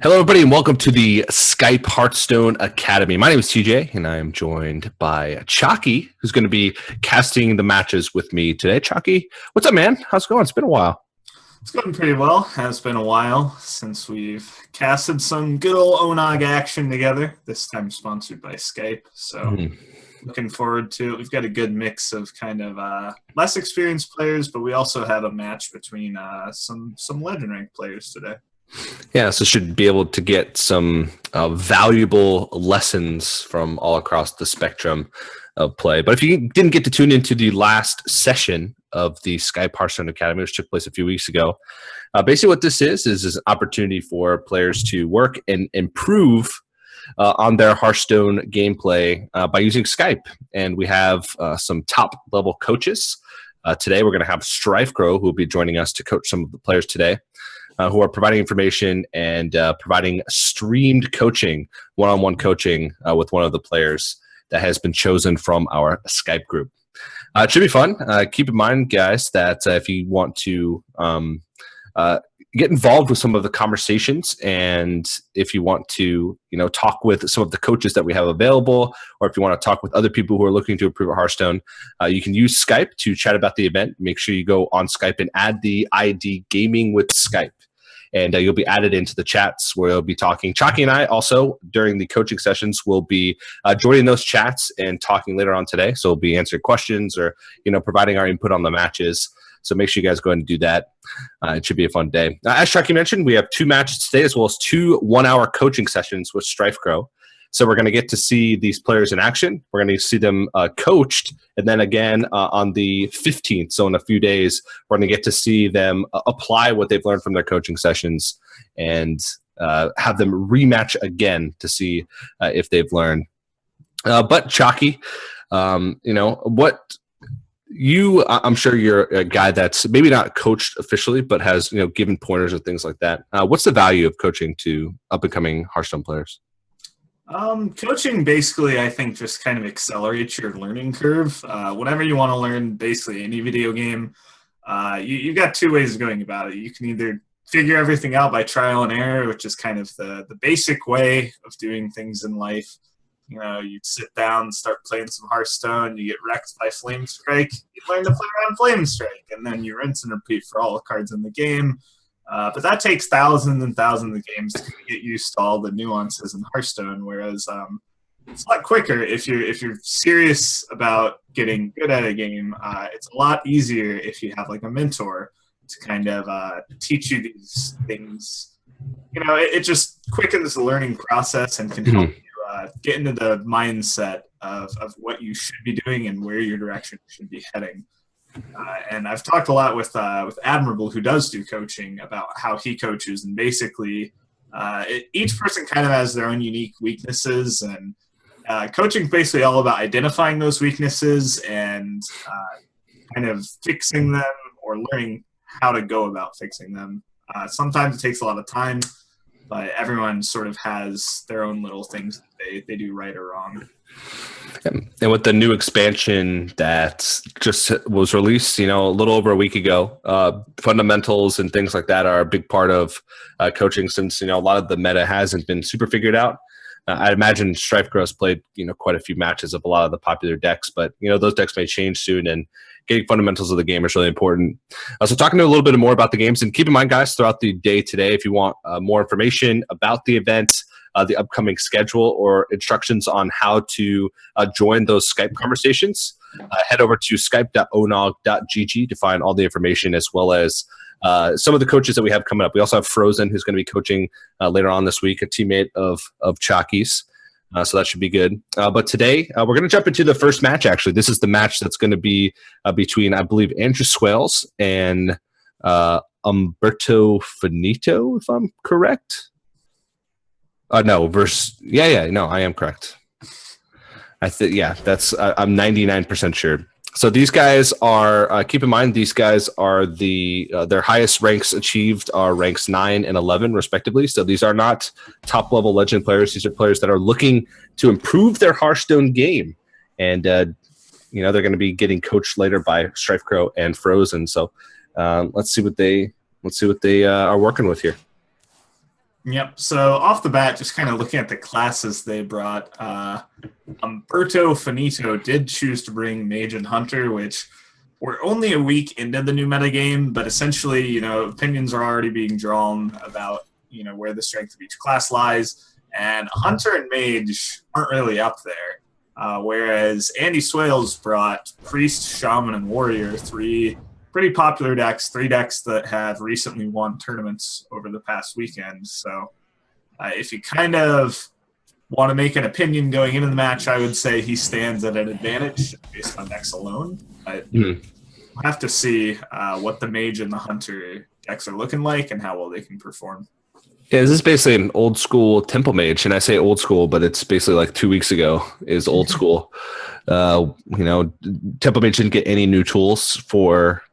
Hello, everybody, and welcome to the Skype Hearthstone Academy. My name is TJ, and I am joined by Chalky, who's going to be casting the matches with me today. Chalky, what's up, man? How's it going? It's been a while. It's going pretty well. Has been a while since we've casted some good old Onog action together, this time sponsored by Skype. So looking forward to it. We've got a good mix of kind of less experienced players, but we also have a match between some legend rank players today. Yeah, so should be able to get some valuable lessons from all across the spectrum of play. But if you didn't get to tune into the last session of the Skype Hearthstone Academy, which took place a few weeks ago, basically what this is an opportunity for players to work and improve on their Hearthstone gameplay by using Skype. And we have some top-level coaches. Today we're going to have StrifeCro, who will be joining us to coach some of the players today. Who are providing information and providing streamed coaching, one-on-one coaching with one of the players that has been chosen from our Skype group. It should be fun. Keep in mind, guys, that if you want to get involved with some of the conversations, and if you want to, talk with some of the coaches that we have available, or if you want to talk with other people who are looking to improve at Hearthstone, you can use Skype to chat about the event. Make sure you go on Skype and add the ID Gaming with Skype. And you'll be added into the chats where you'll be talking. Chalky and I also, during the coaching sessions, will be joining those chats and talking later on today. So we'll be answering questions or, providing our input on the matches. So make sure you guys go ahead and do that. It should be a fun day. As Chalky mentioned, we have 2 matches today, as well as 2 one-hour coaching sessions with StrifeCro. So we're going to get to see these players in action. We're going to see them coached. And then again, on the 15th, so in a few days, we're going to get to see them apply what they've learned from their coaching sessions and have them rematch again to see if they've learned. But Chalky, I'm sure you're a guy that's maybe not coached officially, but has, given pointers and things like that. What's the value of coaching to up-and-coming Hearthstone players? Coaching basically, I think, just kind of accelerates your learning curve. Whenever you want to learn basically any video game, you've got 2 ways of going about it. You can either figure everything out by trial and error, which is kind of the basic way of doing things in life. You sit down, start playing some Hearthstone, you get wrecked by Flame Strike, you learn to play around Flame Strike, and then you rinse and repeat for all the cards in the game. But that takes thousands and thousands of games to get used to all the nuances in Hearthstone, whereas it's a lot quicker if you're serious about getting good at a game. It's a lot easier if you have like a mentor to kind of teach you these things. It just quickens the learning process and can help you get into the mindset of what you should be doing and where your direction should be heading. And I've talked a lot with Admirable, who does do coaching, about how he coaches, and basically each person kind of has their own unique weaknesses, and coaching is basically all about identifying those weaknesses and kind of fixing them or learning how to go about fixing them. Sometimes it takes a lot of time, but everyone sort of has their own little things that they do right or wrong. And with the new expansion that just was released, a little over a week ago, fundamentals and things like that are a big part of coaching, since, a lot of the meta hasn't been super figured out. I'd imagine StrifeCro has played, quite a few matches of a lot of the popular decks, but, those decks may change soon, and getting fundamentals of the game is really important. So talking a little bit more about the games, and keep in mind, guys, throughout the day today, if you want more information about the event, the upcoming schedule, or instructions on how to join those Skype conversations, head over to skype.onog.gg to find all the information, as well as some of the coaches that we have coming up. We also have Frozen, who's going to be coaching later on this week, a teammate of Chalky's. So that should be good. But today, we're going to jump into the first match, actually. This is the match that's going to be between, I believe, Andrew Swales and Umberto Finito, if I'm correct. No, I am correct. I'm 99% sure. So these guys are, keep in mind, these guys are their highest ranks achieved are ranks 9 and 11, respectively. So these are not top-level legend players. These are players that are looking to improve their Hearthstone game. And, they're going to be getting coached later by StrifeCro and Frozen. So let's see what they are working with here. Yep. So off the bat, just kind of looking at the classes they brought, Umberto Finito did choose to bring Mage and Hunter, which we're only a week into the new metagame, but essentially, opinions are already being drawn about, where the strength of each class lies. And Hunter and Mage aren't really up there. Whereas Andy Swales brought Priest, Shaman, and Warrior, three pretty popular decks, three decks that have recently won tournaments over the past weekend. So if you kind of want to make an opinion going into the match, I would say he stands at an advantage based on decks alone. But we'll have to see what the Mage and the Hunter decks are looking like and how well they can perform. Yeah, this is basically an old school Temple Mage, and I say old school, but it's basically like 2 weeks ago is old school. Temple Mage didn't get any new tools for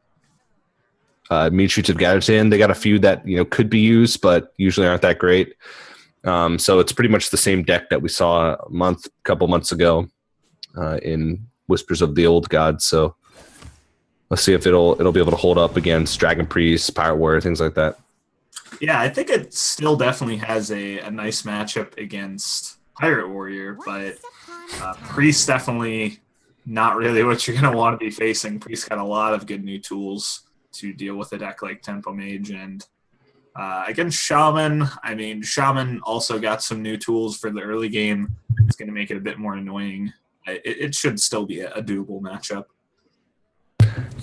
Mean Streets of Gadsden. They got a few that could be used, but usually aren't that great. So it's pretty much the same deck that we saw a couple months ago in Whispers of the Old Gods. So let's see if it'll be able to hold up against Dragon Priest, Pirate Warrior, things like that. Yeah, I think it still definitely has a nice matchup against Pirate Warrior, but Priest definitely not really what you're going to want to be facing. Priest got a lot of good new tools to deal with a deck like Tempo Mage. And against Shaman, Shaman also got some new tools for the early game. It's going to make it a bit more annoying. It should still be a doable matchup.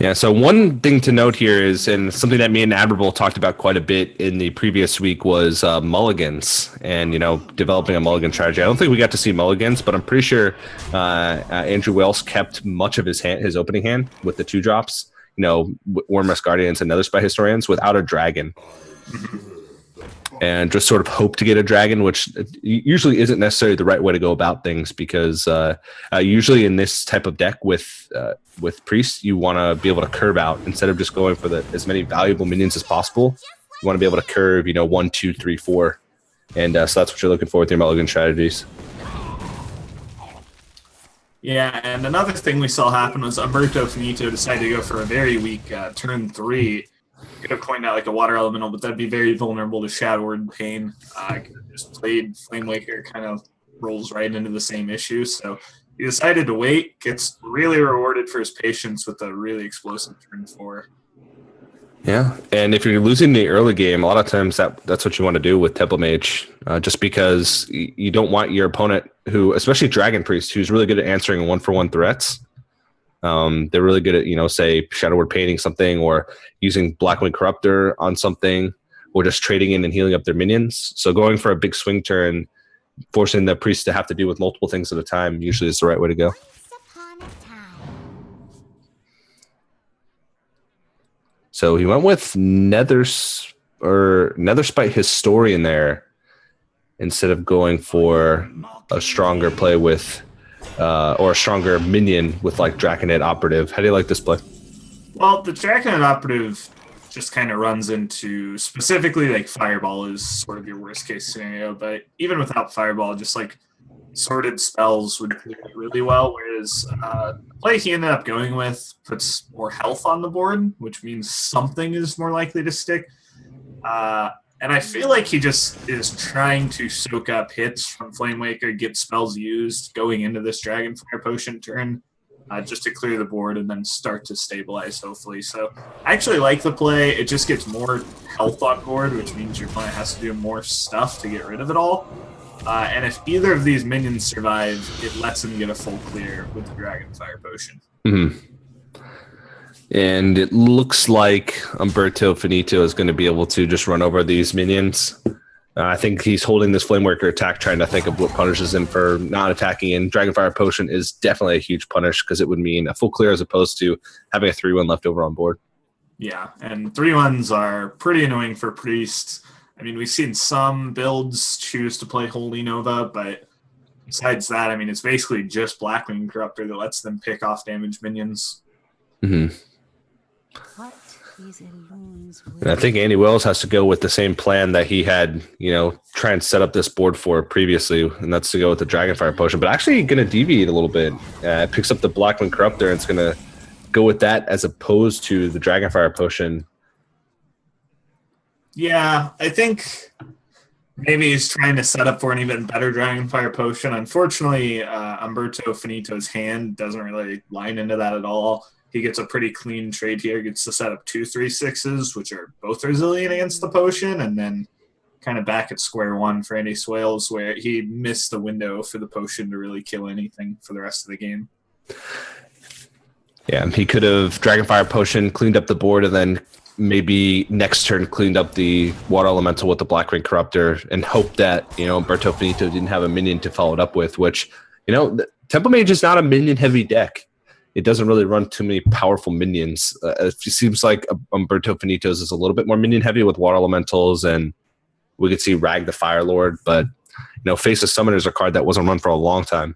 Yeah, so one thing to note here is, and something that me and Admirable talked about quite a bit in the previous week, was mulligans and, developing a mulligan strategy. I don't think we got to see mulligans, but I'm pretty sure Andrew Wells kept much of his opening hand with the 2-drops, Wormrest Guardians and Netherspite Historians without a dragon. And just sort of hope to get a dragon, which usually isn't necessarily the right way to go about things, because usually in this type of deck with Priest, you want to be able to curve out instead of just going for as many valuable minions as possible. You want to be able to curve, 1, 2, 3, 4, and so that's what you're looking for with your mulligan strategies. Yeah, and another thing we saw happen was Umberto Finito decided to go for a very weak turn 3. Could have coined out like a water elemental, but that'd be very vulnerable to Shadow Word Pain. Just played Flamewaker, kind of rolls right into the same issue. So he decided to wait, gets really rewarded for his patience with a really explosive turn 4. Yeah, and if you're losing the early game, a lot of times that's what you want to do with Temple Mage, just because you don't want your opponent, who, especially Dragon Priest, who's really good at answering 1-for-1 threats. They're really good at, say, Shadow Word Painting something, or using Blackwing Corruptor on something, or just trading in and healing up their minions. So going for a big swing turn, forcing the priest to have to deal with multiple things at a time, usually is the right way to go. So he went with Netherspite Historian there instead of going for a stronger play with or a stronger minion with like Draconid Operative. How do you like this play? Well, the Draconid Operative just kind of runs into, specifically, like Fireball is sort of your worst case scenario, but even without Fireball, just like sorted spells would clear it really well, whereas the play he ended up going with puts more health on the board, which means something is more likely to stick. And I feel like he just is trying to soak up hits from Flamewaker, get spells used going into this Dragonfire Potion turn, just to clear the board and then start to stabilize, hopefully. So I actually like the play. It just gets more health on board, which means your opponent has to do more stuff to get rid of it all. And if either of these minions survive, it lets him get a full clear with the Dragonfire Potion. Mm-hmm. And it looks like Umberto Finito is going to be able to just run over these minions. I think he's holding this Flamewaker attack, trying to think of what punishes him for not attacking. And Dragonfire Potion is definitely a huge punish, because it would mean a full clear as opposed to having a 3-1 left over on board. Yeah, and 3-1s are pretty annoying for priests. I mean, we've seen some builds choose to play Holy Nova, but besides that, I mean, it's basically just Blackwing Corruptor that lets them pick off damaged minions. Mm-hmm. And I think Andy Wells has to go with the same plan that he had, try and set up this board for previously, and that's to go with the Dragonfire Potion. But actually going to deviate a little bit. It picks up the Blackwing Corruptor, and it's going to go with that as opposed to the Dragonfire Potion. Yeah, I think Maybe he's trying to set up for an even better Dragonfire Potion. Unfortunately, Umberto Finito's hand doesn't really line into that at all. He gets a pretty clean trade here, gets to set up 2 3/6s, which are both resilient against the potion, and then kind of back at square one for Andy Swales, where he missed the window for the potion to really kill anything for the rest of the game. Yeah, he could have Dragonfire Potion, cleaned up the board, and then maybe next turn cleaned up the Water Elemental with the Black Ring Corruptor and hoped that, Umberto Finito didn't have a minion to follow it up with, which, Temple Mage is not a minion-heavy deck. It doesn't really run too many powerful minions. It seems like Umberto Finito's is a little bit more minion-heavy with Water Elementals, and we could see Rag the Fire Lord, but, Face of Summoner is a card that wasn't run for a long time.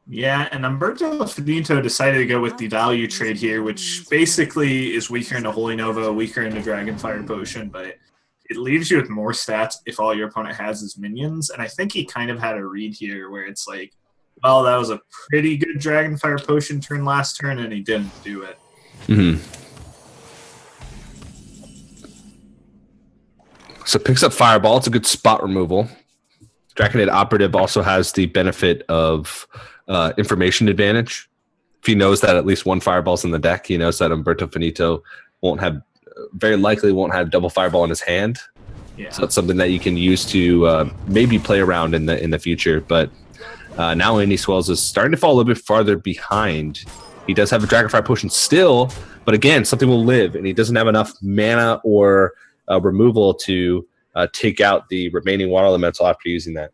Yeah, and Umberto Finito decided to go with the value trade here, which basically is weaker into Holy Nova, weaker into Dragonfire Potion, but it leaves you with more stats if all your opponent has is minions. And I think he kind of had a read here where it's like, well, that was a pretty good Dragonfire Potion turn last turn, and he didn't do it. Mm-hmm. So picks up Fireball. It's a good spot removal. Draconid Operative also has the benefit of information advantage. If he knows that at least one Fireball's in the deck, he knows that Umberto Finito very likely won't have double Fireball in his hand. Yeah. So it's something that you can use to maybe play around in the future. But now Andy Swales is starting to fall a little bit farther behind. He does have a Dragonfire Potion still, but again, something will live, and he doesn't have enough mana or removal to take out the remaining Water Elemental after using that.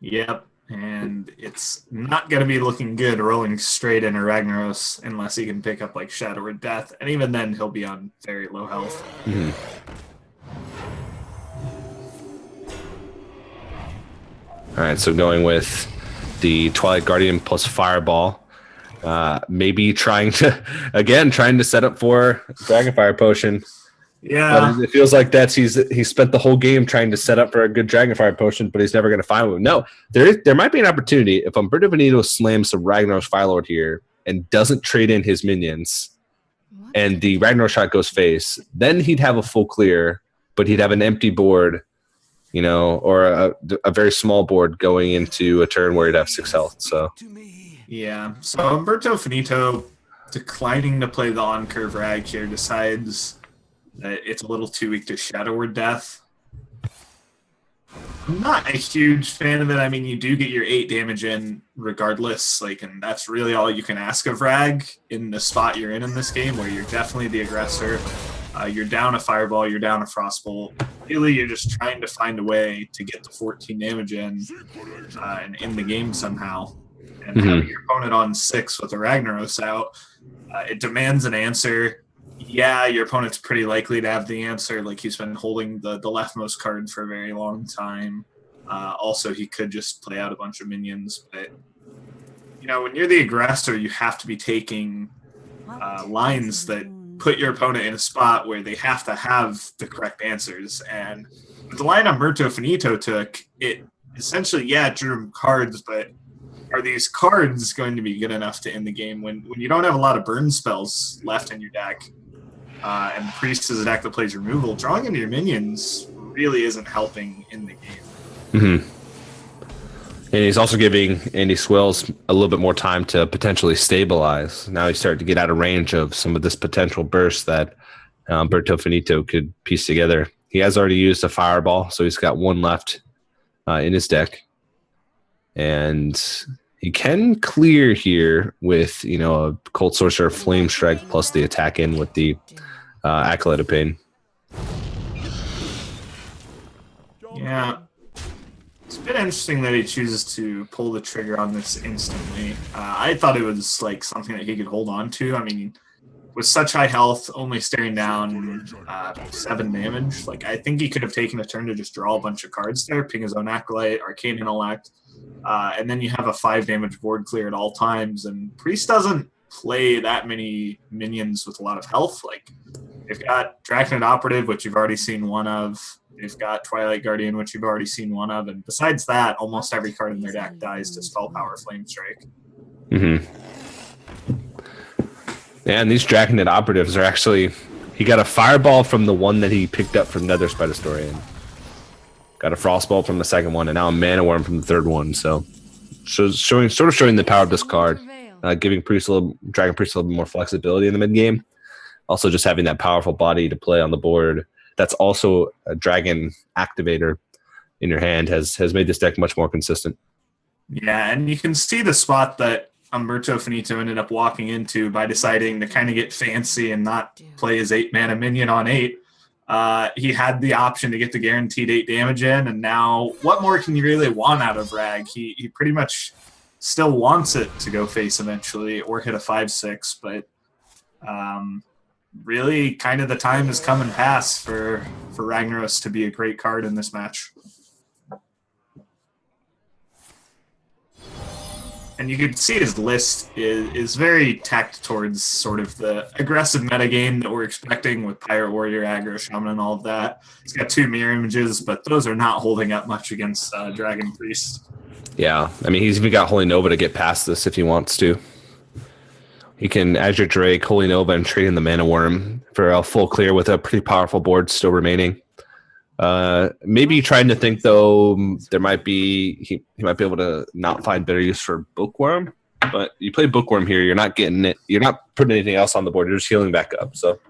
Yep, and it's not going to be looking good rolling straight into Ragnaros unless he can pick up like Shadow or Death, and even then he'll be on very low health. Mm-hmm. All right, so going with the Twilight Guardian plus Fireball, maybe trying to set up for Dragonfire Potion. Yeah, but it feels like he spent the whole game trying to set up for a good Dragonfire Potion, but he's never going to find one. No, there might be an opportunity if Umberto Finito slams some Ragnaros Firelord here and doesn't trade in his minions, and the Ragnaros shot goes face, then he'd have a full clear, but he'd have an empty board, or a very small board going into a turn where he'd have 6 health. So yeah, so Umberto Finito declining to play the on-curve Rag here decides that it's a little too weak to Shadow or Death. I'm not a huge fan of it. I mean, you do get your 8 damage in regardless, and that's really all you can ask of Rag in the spot you're in this game, where you're definitely the aggressor. You're down a Fireball, you're down a Frostbolt. Really, you're just trying to find a way to get the 14 damage in and in the game somehow. And having your opponent on 6 with a Ragnaros out, it demands an answer. Yeah, your opponent's pretty likely to have the answer. He's been holding the leftmost card for a very long time. Also, he could just play out a bunch of minions. But, when you're the aggressor, you have to be taking lines that put your opponent in a spot where they have to have the correct answers. And with the line Umberto Finito took, it essentially, it drew him cards, but are these cards going to be good enough to end the game when you don't have a lot of burn spells left in your deck? And Priest is a deck that plays removal. Drawing into your minions really isn't helping in the game. Mm-hmm. And he's also giving Andy Swales a little bit more time to potentially stabilize. Now he's starting to get out of range of some of this potential burst that Umberto Finito could piece together. He has already used a Fireball, so he's got 1 left in his deck. And he can clear here with, a Cold Sorcerer, Flame Strike, plus the attack in with the Acolyte of Pain. Yeah. It's a bit interesting that he chooses to pull the trigger on this instantly. I thought it was something that he could hold on to. I mean, with such high health, only staring down 7 damage, I think he could have taken a turn to just draw a bunch of cards there, ping his own Acolyte, Arcane Intellect, and then you have a 5 damage board clear at all times. And Priest doesn't play that many minions with a lot of health. They've got Draconid Operative, which you've already seen one of. They've got Twilight Guardian, which you've already seen one of. And besides that, almost every card in their deck dies to Spell Power Flame Strike. Mm-hmm. Yeah, and these Draconid Operatives are actually He got a fireball from the one that he picked up from Nether Spider Story, and got a frostball from the second one, and now a mana worm from the third one. So, showing the power of this card, giving Dragon Priest a little bit more flexibility in the mid game. Also, just having that powerful body to play on the board. That's also a Dragon activator in your hand has made this deck much more consistent. Yeah, and you can see the spot that Umberto Finito ended up walking into by deciding to kind of get fancy and not play his 8-mana minion on 8. He had the option to get the guaranteed 8 damage in, and now what more can you really want out of Rag? He pretty much still wants it to go face eventually or hit a 5-6, but really kind of the time has come and passed for Ragnaros to be a great card in this match. And you can see his list is very tacked towards sort of the aggressive metagame that we're expecting with Pirate Warrior, Aggro Shaman, and all of that. He's got 2 mirror images, but those are not holding up much against Dragon Priest. Yeah, I mean, he's even got Holy Nova to get past this if he wants to. He can Azure Drake, Holy Nova, and trade in the Mana Worm for a full clear with a pretty powerful board still remaining. Maybe trying to think though there might be he might be able to not find better use for Bookworm, but you play Bookworm here, you're not getting it. You're not putting anything else on the board. You're just healing back up. So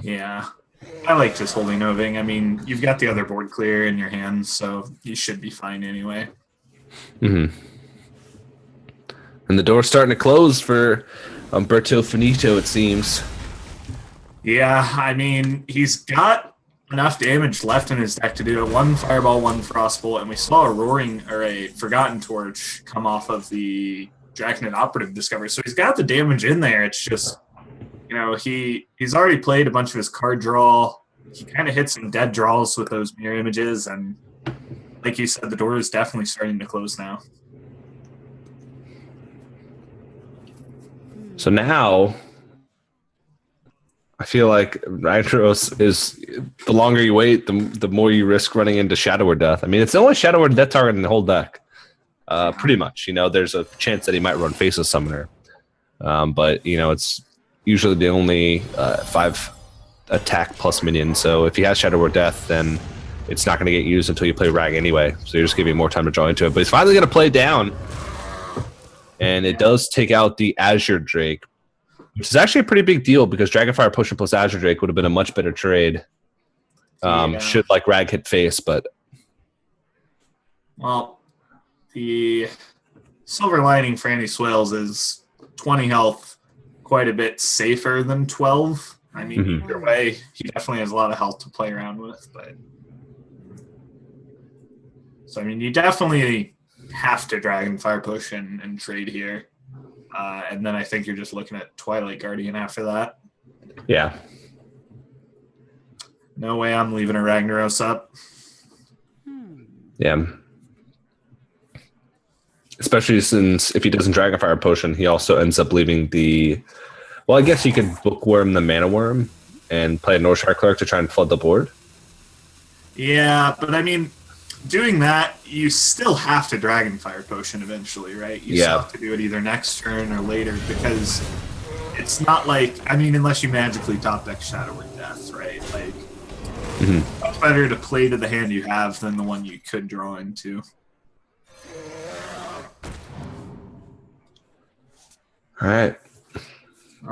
yeah, I like just Holy Noving. I mean, you've got the other board clear in your hands, so you should be fine anyway. And the door's starting to close for Umberto Finito, it seems. Yeah, I mean, he's got enough damage left in his deck to do a 1 Fireball, 1 Frostbolt, and we saw a Forgotten Torch come off of the Draconid Operative Discovery. So he's got the damage in there. It's just, he's already played a bunch of his card draw. He kind of hit some dead draws with those mirror images, and like you said, the door is definitely starting to close now. So now I feel like Ragnaros is, the longer you wait, the more you risk running into Shadow or Death. I mean, it's the only Shadow or Death target in the whole deck, pretty much. There's a chance that he might run Faceless Summoner, but it's usually the only 5 attack plus minion. So if he has Shadow or Death, then it's not going to get used until you play Rag anyway. So you're just giving more time to draw into it. But he's finally going to play down, and it does take out the Azure Drake, which is actually a pretty big deal because Dragonfire Potion plus Azure Drake would have been a much better trade. Should Rag hit face, but well, the silver lining for Andy Swales is 20 health, quite a bit safer than 12. I mean, either way, he definitely has a lot of health to play around with. But so I mean, you definitely have to Dragonfire push and trade here. And then I think you're just looking at Twilight Guardian after that. Yeah. No way I'm leaving a Ragnaros up. Yeah. Especially since if he doesn't Dragonfire Potion, he also ends up leaving the... Well, I guess you could Bookworm the Mana Worm and play a Northshire Cleric to try and flood the board. Yeah, but I mean, doing that, you still have to Dragonfire Potion eventually, right? You still have to do it either next turn or later because it's not like, I mean, unless you magically top deck Shadow or Death, right? Like, it's better to play to the hand you have than the one you could draw into. All right.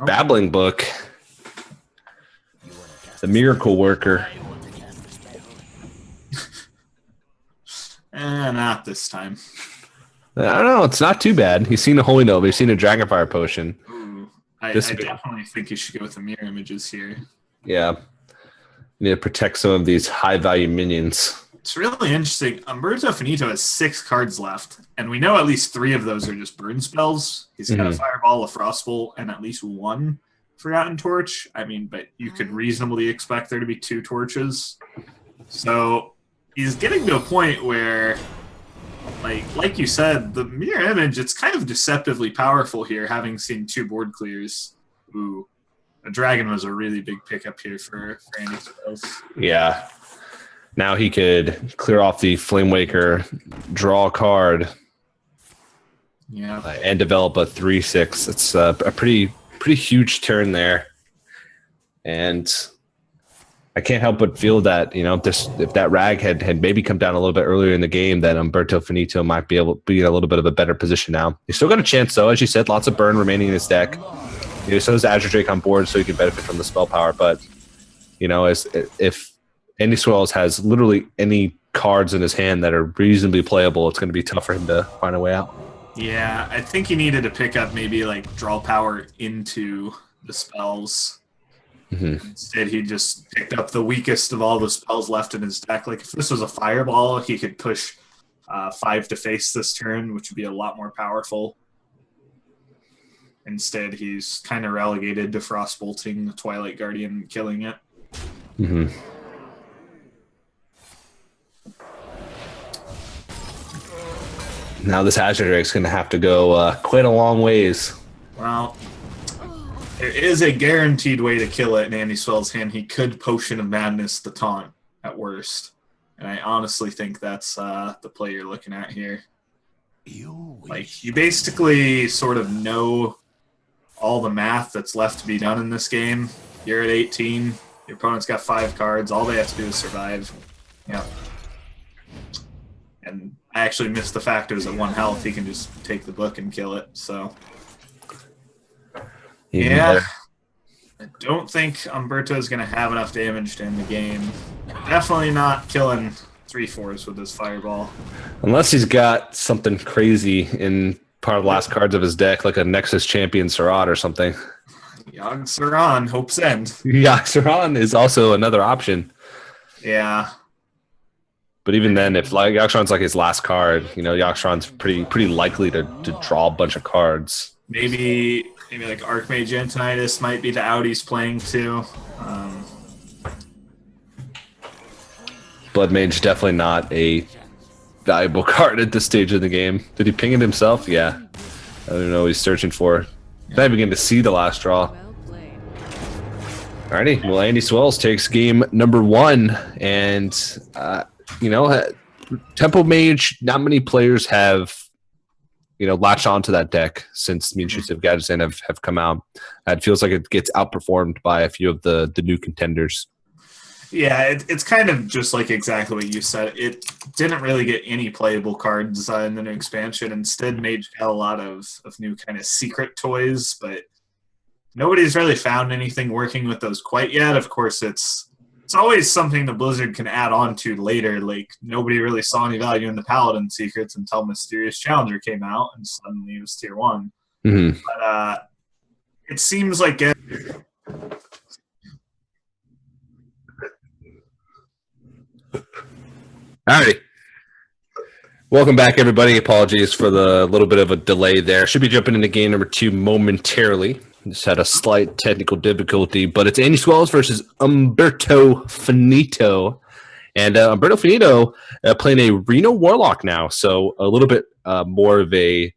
Babbling Book. The Miracle Worker. Not this time. I don't know. It's not too bad. He's seen a Holy Nova. He's seen a Dragonfire Potion. Ooh, I definitely think you should go with the mirror images here. Yeah. You need to protect some of these high-value minions. It's really interesting. Umberto Finito has 6 cards left, and we know at least 3 of those are just burn spells. He's got a Fireball, a Frostbolt, and at least 1 Forgotten Torch. I mean, but you could reasonably expect there to be 2 torches. So he's getting to a point where, like you said, the mirror image, it's kind of deceptively powerful here, having seen 2 board clears. Ooh, a dragon was a really big pickup here for Andy Swales. Yeah. Now he could clear off the Flamewaker, draw a card, and develop a 3/6. It's a pretty huge turn there. And I can't help but feel that, if that rag had maybe come down a little bit earlier in the game, that Umberto Finito might be able to be in a little bit of a better position now. He's still got a chance, though. As you said, lots of burn remaining in his deck. So does Azure Drake on board, so he can benefit from the spell power. But, if Andy Swells has literally any cards in his hand that are reasonably playable, it's going to be tough for him to find a way out. Yeah, I think he needed to pick up maybe like draw power into the spells. Mm-hmm. Instead, he just picked up the weakest of all the spells left in his deck. Like if this was a fireball, he could push 5 to face this turn, which would be a lot more powerful. Instead, he's kind of relegated to frostbolting the Twilight Guardian and killing it. Mm-hmm. Now this Azure Drake's going to have to go quite a long ways. Well, there is a guaranteed way to kill it in Andy Swell's hand. He could Potion of Madness the taunt at worst. And I honestly think that's the play you're looking at here. Like, you basically sort of know all the math that's left to be done in this game. You're at 18. Your opponent's got 5 cards. All they have to do is survive. Yeah. And I actually missed the fact it was at 1 health. He can just take the book and kill it. So, yeah. I don't think Umberto's going to have enough damage to end the game. Definitely not killing 3/4s with his fireball. Unless he's got something crazy in part of the last cards of his deck, like a Nexus Champion Surratt or something. Yogg Saron, Hope's End. Yogg Saron is also another option. Yeah. But even then, if Yogg Saron's like his last card, Yogg Saron's pretty likely to draw a bunch of cards. Maybe like Archmage Antonitis might be the out he's playing too. Blood Mage definitely not a valuable card at this stage of the game. Did he ping it himself? Yeah. I don't know what he's searching for. Not even getting to see the last draw. Alrighty, well, Andy Swells takes game number 1, and Tempo Mage, not many players have latched onto that deck since Mean Streets of Gadgetzan have come out. It feels like it gets outperformed by a few of the new contenders. Yeah, it's kind of just like exactly what you said. It didn't really get any playable cards in the new expansion. Instead, Mage got a lot of new kind of secret toys, but nobody's really found anything working with those quite yet. Of course, it's always something the Blizzard can add on to later. Like, nobody really saw any value in the Paladin secrets until Mysterious Challenger came out, and suddenly it was tier 1. Mm-hmm. But it seems like Alrighty. Welcome back, everybody. Apologies for the little bit of a delay there. Should be jumping into game number 2 momentarily. Just had a slight technical difficulty, but it's Andy Swells versus Umberto Finito. And Umberto Finito playing a Reno Warlock now, so a little bit more of a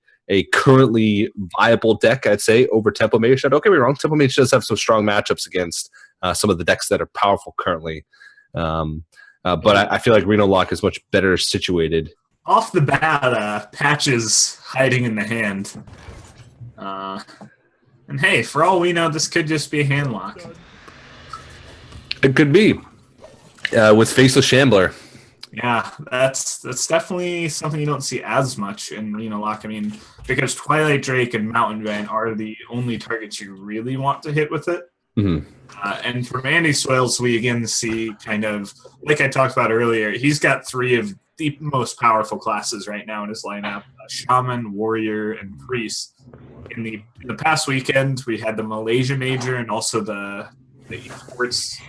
currently viable deck, I'd say, over Tempo Mage. Don't get me wrong, Tempo Mage does have some strong matchups against some of the decks that are powerful currently. But I feel like Reno Lock is much better situated. Off the bat, Patches hiding in the hand. And hey, for all we know, this could just be a hand lock. It could be. With Faceless Shambler. Yeah, that's definitely something you don't see as much in Reno Lock. I mean, because Twilight Drake and Mountain Vein are the only targets you really want to hit with it. Mm-hmm. And from Andy Swells, we again see kind of, like I talked about earlier, he's got 3 of the most powerful classes right now in his lineup: Shaman, Warrior, and Priest. In the past weekend, we had the Malaysia Major and also the esports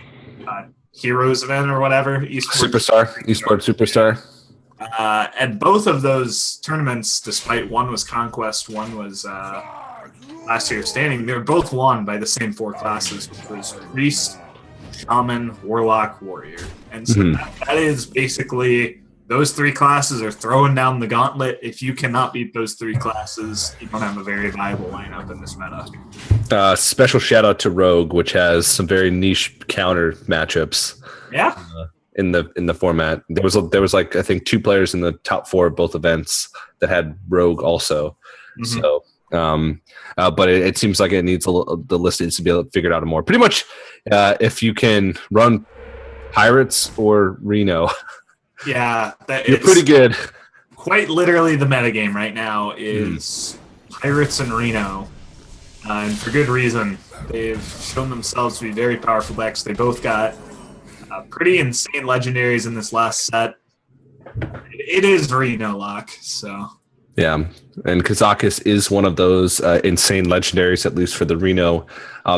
Heroes event or whatever. Esports Superstar. And both of those tournaments, despite one was Conquest, one was last year standing, they were both won by the same 4 classes, which was Priest, Shaman, Warlock, Warrior. And so that is basically, those 3 classes are throwing down the gauntlet. If you cannot beat those 3 classes, you don't have a very viable lineup in this meta. Special shout out to Rogue, which has some very niche counter matchups. Yeah. In the format, there was like, I think 2 players in the top 4 of both events that had Rogue also. Mm-hmm. So. But it seems like it needs the list needs to be figured out more. Pretty much, if you can run Pirates or Reno. Yeah, You're pretty good. Quite literally, the metagame right now is Pirates and Reno, and for good reason. They've shown themselves to be very powerful decks. They both got pretty insane legendaries in this last set. It is Reno lock, so. Yeah, and Kazakis is one of those insane legendaries, at least for the Reno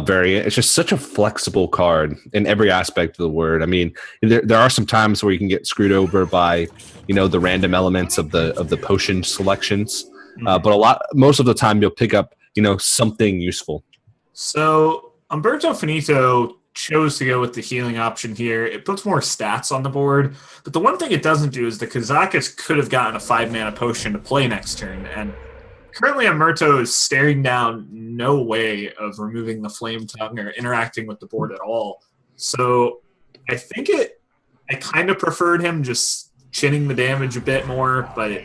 variant. It's just such a flexible card in every aspect of the word. I mean, there are some times where you can get screwed over by, the random elements of the potion selections, but most of the time you'll pick up, something useful. So Umberto Finito chose to go with the healing option here. It puts more stats on the board, but the one thing it doesn't do is the Kazakis could have gotten a 5-mana potion to play next turn, and currently Umberto is staring down no way of removing the Flame Tongue or interacting with the board at all. So I think I kind of preferred him just chinning the damage a bit more, but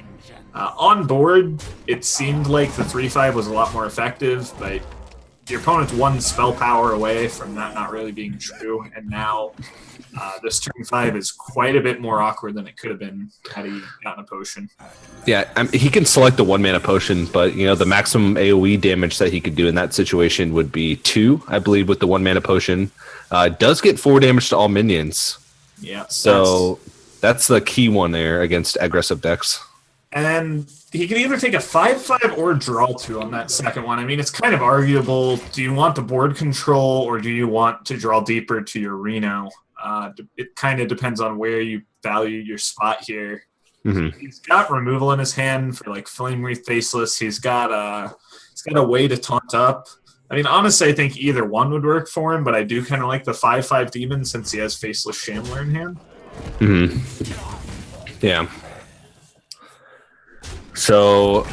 on board, it seemed like the 3/5 was a lot more effective, but your opponent's one spell power away from that not really being true, and now this turn 5 is quite a bit more awkward than it could have been had he gotten a potion. Yeah, he can select the 1-mana potion, but the maximum AoE damage that he could do in that situation would be 2, I believe, with the 1-mana potion. It does get 4 damage to all minions. Yeah. So that's the key one there against aggressive decks. And he can either take a 5/5 or draw 2 on that second one. I mean, it's kind of arguable. Do you want the board control or do you want to draw deeper to your Reno? It kind of depends on where you value your spot here. Mm-hmm. He's got removal in his hand for like Flame Wreath Faceless. He's got a way to taunt up. I mean, honestly, I think either one would work for him, but I do kind of like the 5/5 Demon since he has Faceless Shambler in hand. Mm-hmm. Yeah. So,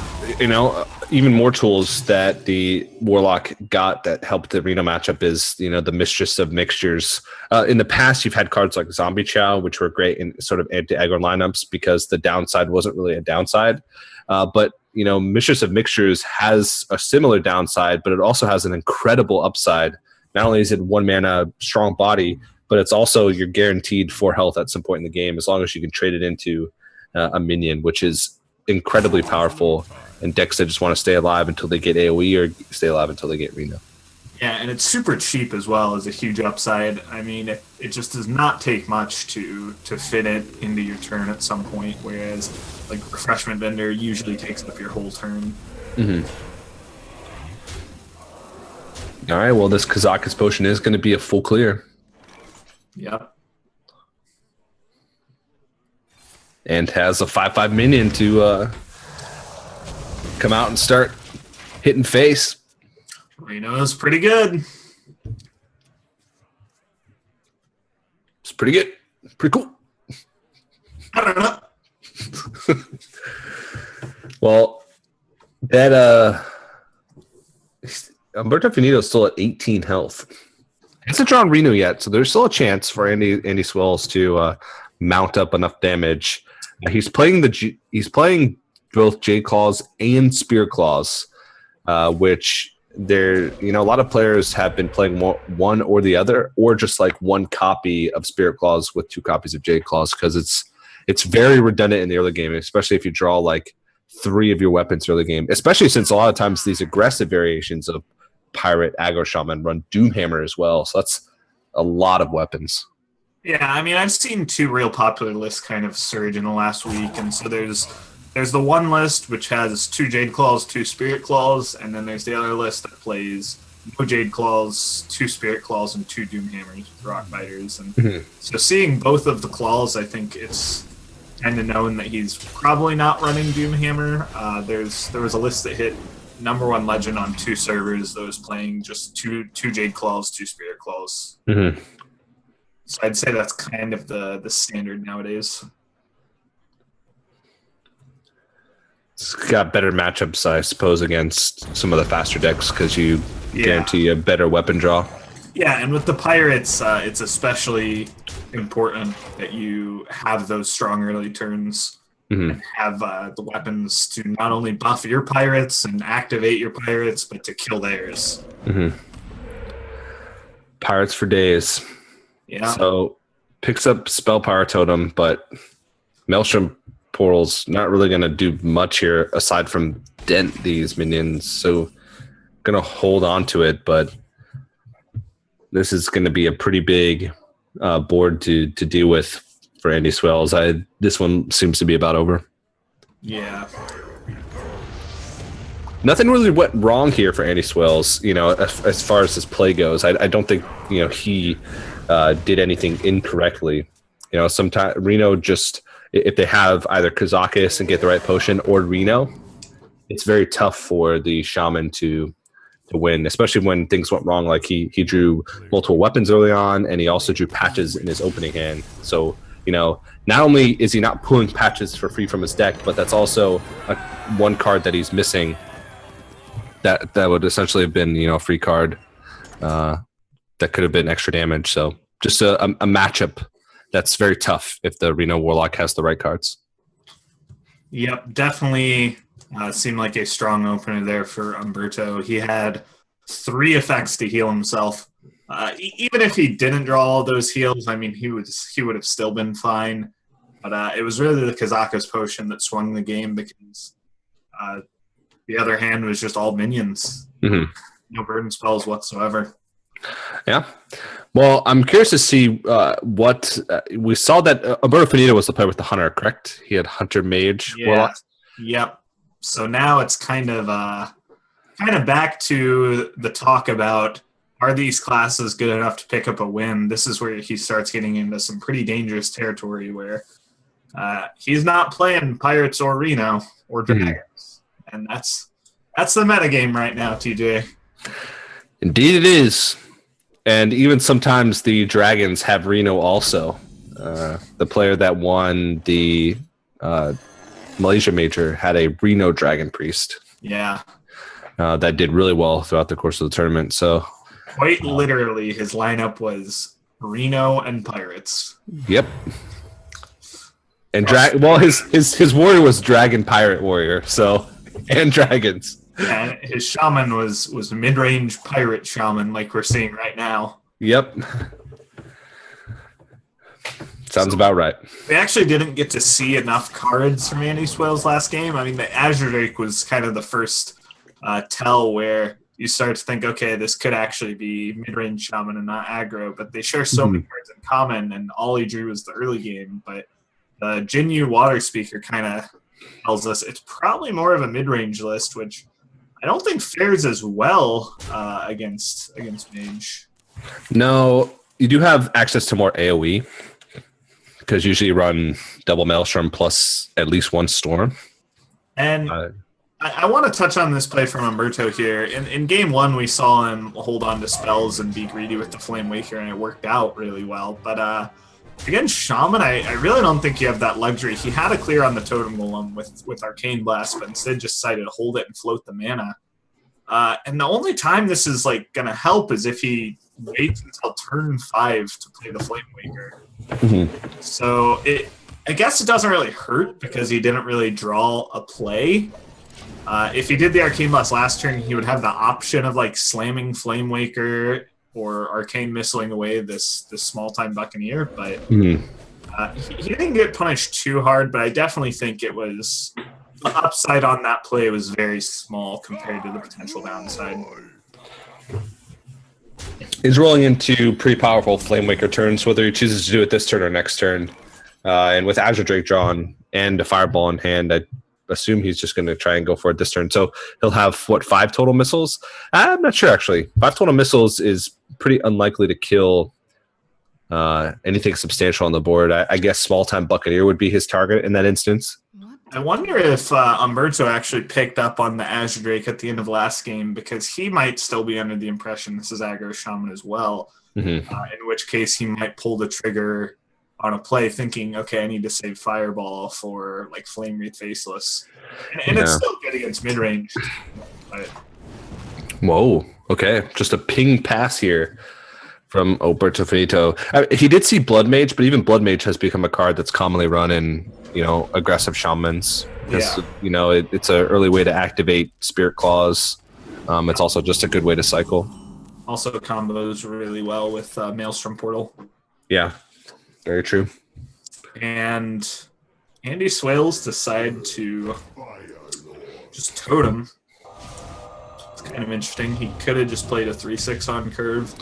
even more tools that the Warlock got that helped the Reno matchup is, the Mistress of Mixtures. In the past, you've had cards like Zombie Chow, which were great in sort of anti-aggro lineups because the downside wasn't really a downside. But, Mistress of Mixtures has a similar downside, but it also has an incredible upside. Not only is it 1-mana strong body, but it's also you're guaranteed 4 health at some point in the game as long as you can trade it into a minion, which is incredibly powerful in decks that just want to stay alive until they get AoE or stay alive until they get Reno. Yeah, and it's super cheap as well as a huge upside. I mean, it just does not take much to fit it into your turn at some point, whereas like Refreshment Vendor usually takes up your whole turn. Mm-hmm. All right, well, this Kazakis potion is going to be a full clear. Yep. And has a 5/5 minion to come out and start hitting face. Reno's pretty good. It's pretty good. Pretty cool. I don't know. Well, that Umberto Finito is still at 18 health. Hasn't drawn Reno yet, so there's still a chance for Andy Swells to mount up enough damage. He's playing both Jade Claws and Spear Claws, which a lot of players have been playing one or the other, or just like one copy of Spirit Claws with 2 copies of Jade Claws, because it's very redundant in the early game, especially if you draw like 3 of your weapons early game, especially since a lot of times these aggressive variations of Pirate, Aggro Shaman run Doomhammer as well. So that's a lot of weapons. Yeah, I mean, I've seen 2 real popular lists kind of surge in the last week, and so there's the one list which has 2 Jade Claws, 2 Spirit Claws, and then there's the other list that plays no Jade Claws, 2 Spirit Claws, and 2 Doomhammers with Rock Biters. And so seeing both of the claws, I think it's kind of known that he's probably not running Doomhammer. There was a list that hit #1 legend on 2 servers that was playing just two Jade Claws, 2 Spirit Claws. Mm-hmm. So I'd say that's kind of the standard nowadays. It's got better matchups, I suppose, against some of the faster decks because you guarantee a better weapon draw. Yeah, and with the Pirates, it's especially important that you have those strong early turns and have the weapons to not only buff your Pirates and activate your Pirates, but to kill theirs. Mm-hmm. Pirates for days. Yeah. So picks up Spell Power Totem, but Maelstrom Portal's not really going to do much here aside from dent these minions. So going to hold on to it, but this is going to be a pretty big board to deal with for Andy Swells. This one seems to be about over. Yeah. Nothing really went wrong here for Andy Swells, as far as his play goes. I don't think, he did anything incorrectly. Sometimes Reno just, if they have either Kazakis and get the right potion or Reno, it's very tough for the Shaman to win, especially when things went wrong. Like he drew multiple weapons early on, and he also drew patches in his opening hand. So, not only is he not pulling patches for free from his deck, but that's also one card that he's missing that would essentially have been, a free card that could have been extra damage. So just a matchup that's very tough if the Reno Warlock has the right cards. Yep, definitely seemed like a strong opener there for Umberto. He had 3 effects to heal himself. Even if he didn't draw all those heals, he would have still been fine. But it was really the Kazakos potion that swung the game, because the other hand was just all minions. Mm-hmm. No burden spells whatsoever. Yeah. Well, I'm curious to see what we saw that Umberto Finito was the player with the Hunter, correct? He had Hunter Mage. Yeah. Warlock. Yep. So now it's kind of back to the talk about, are these classes good enough to pick up a win? This is where he starts getting into some pretty dangerous territory where he's not playing Pirates or Reno or Dragons. Mm-hmm. And that's the metagame right now, TJ. Indeed it is. And even sometimes the Dragons have Reno also. The player that won the Malaysia Major had a Reno Dragon Priest. Yeah. That did really well throughout the course of the tournament. So quite literally, his lineup was Reno and Pirates. Yep. And his warrior was Dragon Pirate Warrior, so, and Dragons. Yeah, his shaman was mid-range pirate shaman, like we're seeing right now. Yep. Sounds about right. We actually didn't get to see enough cards from Andy Swells last game. The Azure Drake was kind of the first tell where you start to think, okay, this could actually be mid-range shaman and not aggro, but they share so many cards in common, and all he drew was the early game. But the Jinyu Water Speaker kind of tells us it's probably more of a mid-range list, which I don't think fares as well against Mage. No, you do have access to more AoE, because usually you run double Maelstrom plus at least one Storm. And I want to touch on this play from Umberto here. In game 1, we saw him hold on to spells and be greedy with the Flame Waker, and it worked out really well. But against Shaman, I really don't think you have that luxury. He had a clear on the Totem Golem with Arcane Blast, but instead just decided to hold it and float the mana. And the only time this is going to help is if he waits until turn 5 to play the Flame Waker. Mm-hmm. So I guess it doesn't really hurt because he didn't really draw a play. If he did the Arcane Blast last turn, he would have the option of slamming Flame Waker or Arcane Missiling away this small-time Buccaneer, but he didn't get punished too hard, but I definitely think it was the upside on that play was very small compared to the potential downside. He's rolling into pretty powerful Flame Waker turns, whether he chooses to do it this turn or next turn. And with Azure Drake drawn and a Fireball in hand, I assume he's just going to try and go for it this turn. So he'll have, 5 total missiles? I'm not sure, actually. 5 total missiles is pretty unlikely to kill anything substantial on the board. I guess small-time Buccaneer would be his target in that instance. I wonder if Umberto actually picked up on the Azure Drake at the end of last game, because he might still be under the impression this is aggro shaman as well, in which case he might pull the trigger on a play thinking, okay, I need to save Fireball for Flame Wreath Faceless. And it's still good against mid-range. But... Whoa, okay. Just a ping pass here from Umberto Finito. He did see Blood Mage, but even Blood Mage has become a card that's commonly run in aggressive shamans. Because, it's an early way to activate Spirit Claws. It's also just a good way to cycle. Also combos really well with Maelstrom Portal. Yeah. Very true. And Andy Swales decided to just totem. It's kind of interesting. He could have just played a 3/6 on curve.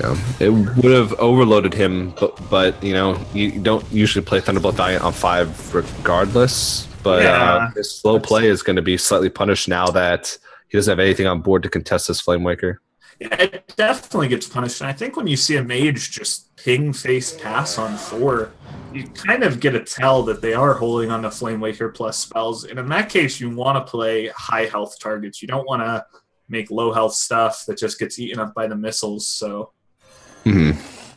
Yeah, it would have overloaded him, but you know, you don't usually play Thunderbolt Valiant on 5 regardless. But his slow play is going to be slightly punished now that he doesn't have anything on board to contest this Flamewaker. Yeah, it definitely gets punished. And I think when you see a mage just ping face pass on 4, you kind of get a tell that they are holding on to Flamewaker plus spells. And in that case, you want to play high health targets. You don't want to make low health stuff that just gets eaten up by the missiles. So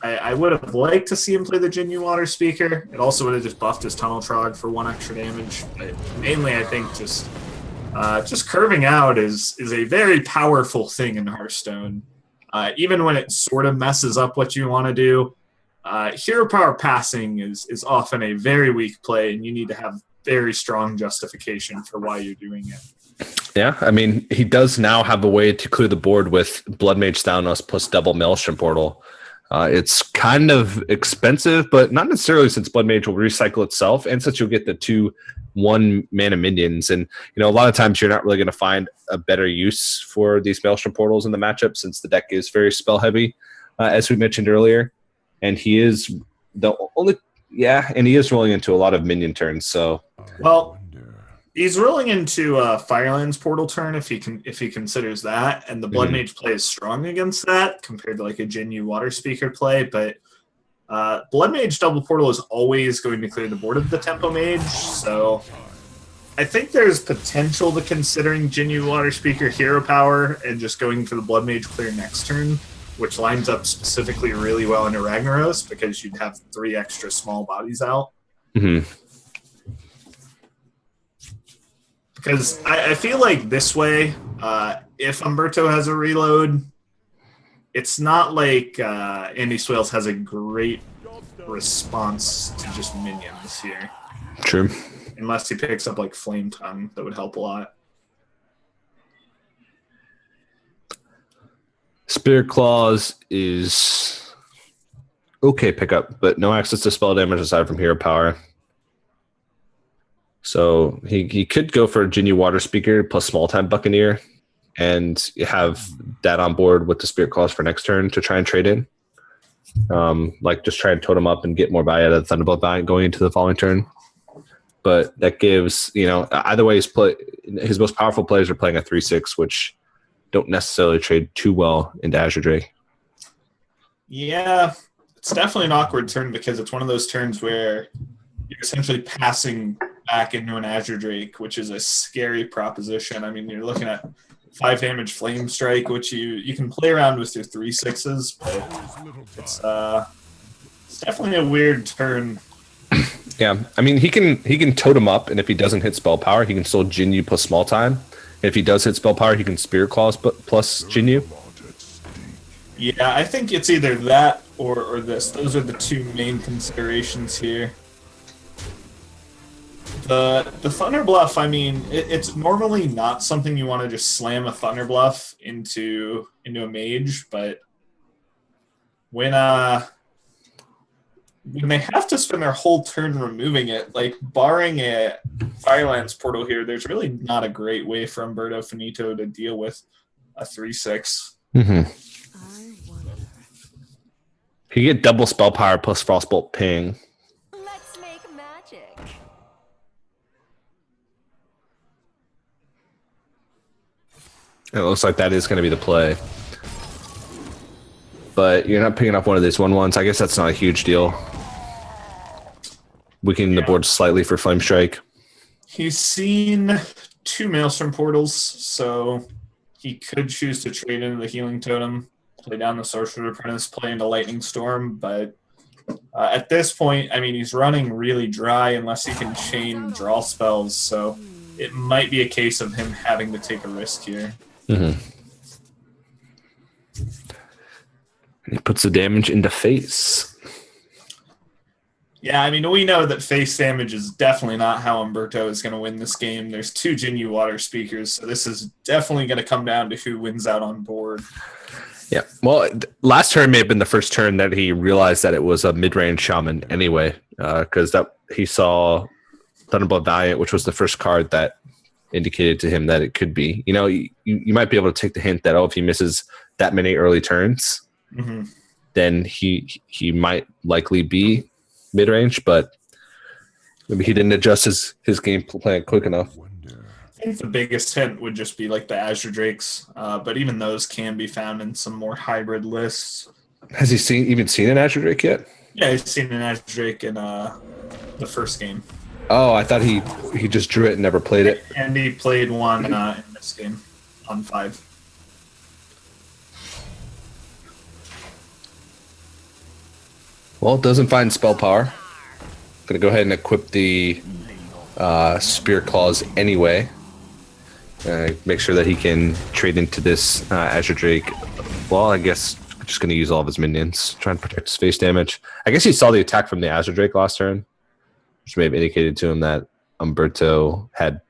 I would have liked to see him play the Jinyu Water Speaker. It also would have just buffed his Tunnel Trog for 1 extra damage. But mainly, I think just curving out is a very powerful thing in Hearthstone. Even when it sort of messes up what you want to do, hero power passing is often a very weak play, and you need to have very strong justification for why you're doing it. Yeah, I mean, he does now have a way to clear the board with Blood Mage Thanos plus double Maelstrom Portal. It's kind of expensive, but not necessarily, since Blood Mage will recycle itself, and since you'll get the 2 1-mana minions. And you know, a lot of times you're not really going to find a better use for these Maelstrom Portals in the matchup, since the deck is very spell heavy, as we mentioned earlier. And he is the only, and he is rolling into a lot of minion turns. So, well, he's rolling into Fireland's Portal turn if he considers that, and the Blood Mage play is strong against that compared to like a Jinyu Water Speaker play. But Blood Mage double Portal is always going to clear the board of the Tempo Mage, so I think there's potential to considering Jinyu Water Speaker hero power and just going for the Blood Mage clear next turn, which lines up specifically really well into Ragnaros because you'd have 3 extra small bodies out. Because I feel like this way, if Umberto has a reload, it's not like Andy Swales has a great response to just minions here. True. Unless he picks up like Flame Tongue, that would help a lot. Spirit Claws is okay pickup, but no access to spell damage aside from hero power. So he could go for a Jinyu Water Speaker plus Small Time Buccaneer and have that on board with the Spirit Claws for next turn to try and trade in. Like just try and totem up and get more value out of the Thunderbolt Valiant going into the following turn. But that gives, you know, either way, his most powerful players are playing a 3/6, which don't necessarily trade too well into Azure Drake. Yeah, it's definitely an awkward turn because it's one of those turns where you're essentially passing back into an Azure Drake, which is a scary proposition. I mean, you're looking at 5 damage Flame Strike, which you can play around with your 3/6s, but it's definitely a weird turn. Yeah, I mean, he can totem up, and if he doesn't hit spell power, he can still Jinyu plus Small Time. If he does hit spell power, he can Spirit Claws plus Jinyu. Yeah, I think it's either that or this. Those are the 2 main considerations here. The Thunder Bluff, I mean, it's normally not something you want to just slam a Thunder Bluff into a mage, but when they have to spend their whole turn removing it, like barring a Firelands Portal here, there's really not a great way for Umberto Finito to deal with a 3/6. You get double spell power plus Frostbolt Ping. Let's make magic. It looks like that is going to be the play. But you're not picking up one of these 1/1s. I guess that's not a huge deal. Weakening the board slightly for Flame Strike. He's seen 2 Maelstrom Portals, so he could choose to trade into the Healing Totem, play down the Sorcerer's Apprentice, play into Lightning Storm, but at this point, I mean, he's running really dry unless he can chain draw spells, so it might be a case of him having to take a risk here. He puts the damage into face. Yeah, I mean, we know that face damage is definitely not how Umberto is going to win this game. There's 2 Jinyu Water Speakers, so this is definitely going to come down to who wins out on board. Yeah. Well, last turn may have been the first turn that he realized that it was a mid-range shaman anyway, because that he saw Thunderbolt Valiant, which was the first card that indicated to him that it could be. You know, you might be able to take the hint that, if he misses that many early turns, then he might likely be mid-range, but maybe he didn't adjust his game plan quick enough. I think the biggest hint would just be like the Azure Drakes, but even those can be found in some more hybrid lists. Has he even seen an Azure Drake yet? Yeah, I've seen an Azure Drake in the first game. Oh, I thought he just drew it and never played it. And he played one in this game on 5. Well, it doesn't find spell power. Gonna go ahead and equip the Spear Claws anyway. Make sure that he can trade into this Azure Drake. Well, I guess just going to use all of his minions, try and protect his face damage. I guess he saw the attack from the Azure Drake last turn, which may have indicated to him that Umberto had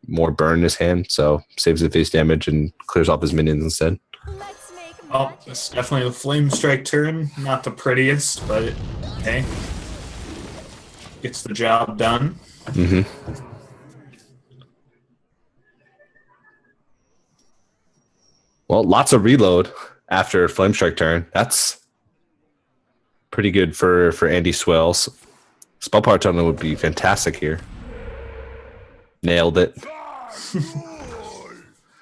more burn in his hand, so saves the face damage and clears off his minions instead. Let's make Oh, magic. it's definitely the Flame Strike turn. Not the prettiest, but hey. Gets the job done. Well, lots of reload after Flame Strike turn. That's pretty good for Andy Swells. Spell Power Tunnel would be fantastic here. Nailed it.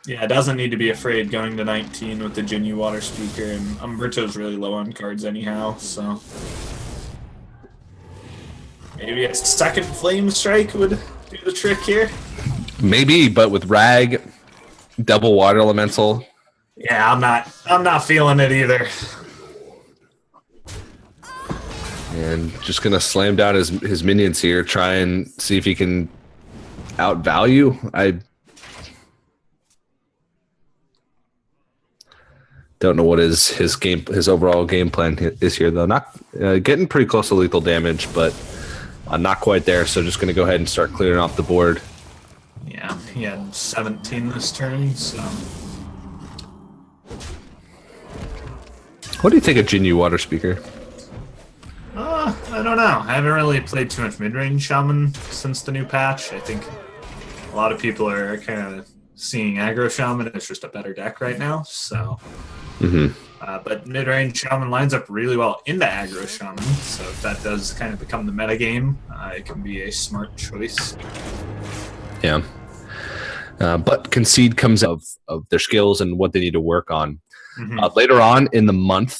Yeah, it doesn't need to be afraid going to 19 with the Ginyu Water Speaker, and Umberto's really low on cards anyhow, so... Maybe a second Flame Strike would do the trick here? Maybe, but with Rag, double Water Elemental... Yeah, I'm not feeling it either. And just gonna slam down his minions here, try and see if he can outvalue. I don't know what his overall game plan is here though. Not getting pretty close to lethal damage, but not quite there. So just gonna go ahead and start clearing off the board. Yeah, he had 17 this turn, so... What do you think of Ginyu Water Speaker? I don't know. I haven't really played too much mid-range Shaman since the new patch. I think a lot of people are kind of seeing aggro Shaman as just a better deck right now. So, but mid-range Shaman lines up really well into aggro Shaman. So if that does kind of become the meta game, it can be a smart choice. Yeah. But Concede comes out of their skills and what they need to work on. Later on in the month,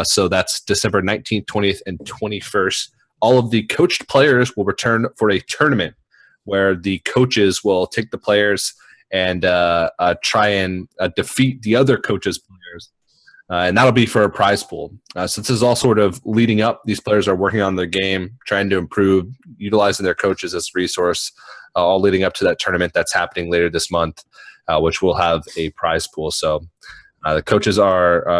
so that's December 19th, 20th, and 21st, all of the coached players will return for a tournament where the coaches will take the players and try and defeat the other coaches' players. And that'll be for a prize pool. So this is all sort of leading up. These players are working on their game, trying to improve, utilizing their coaches as a resource, all leading up to that tournament that's happening later this month, which will have a prize pool. So the coaches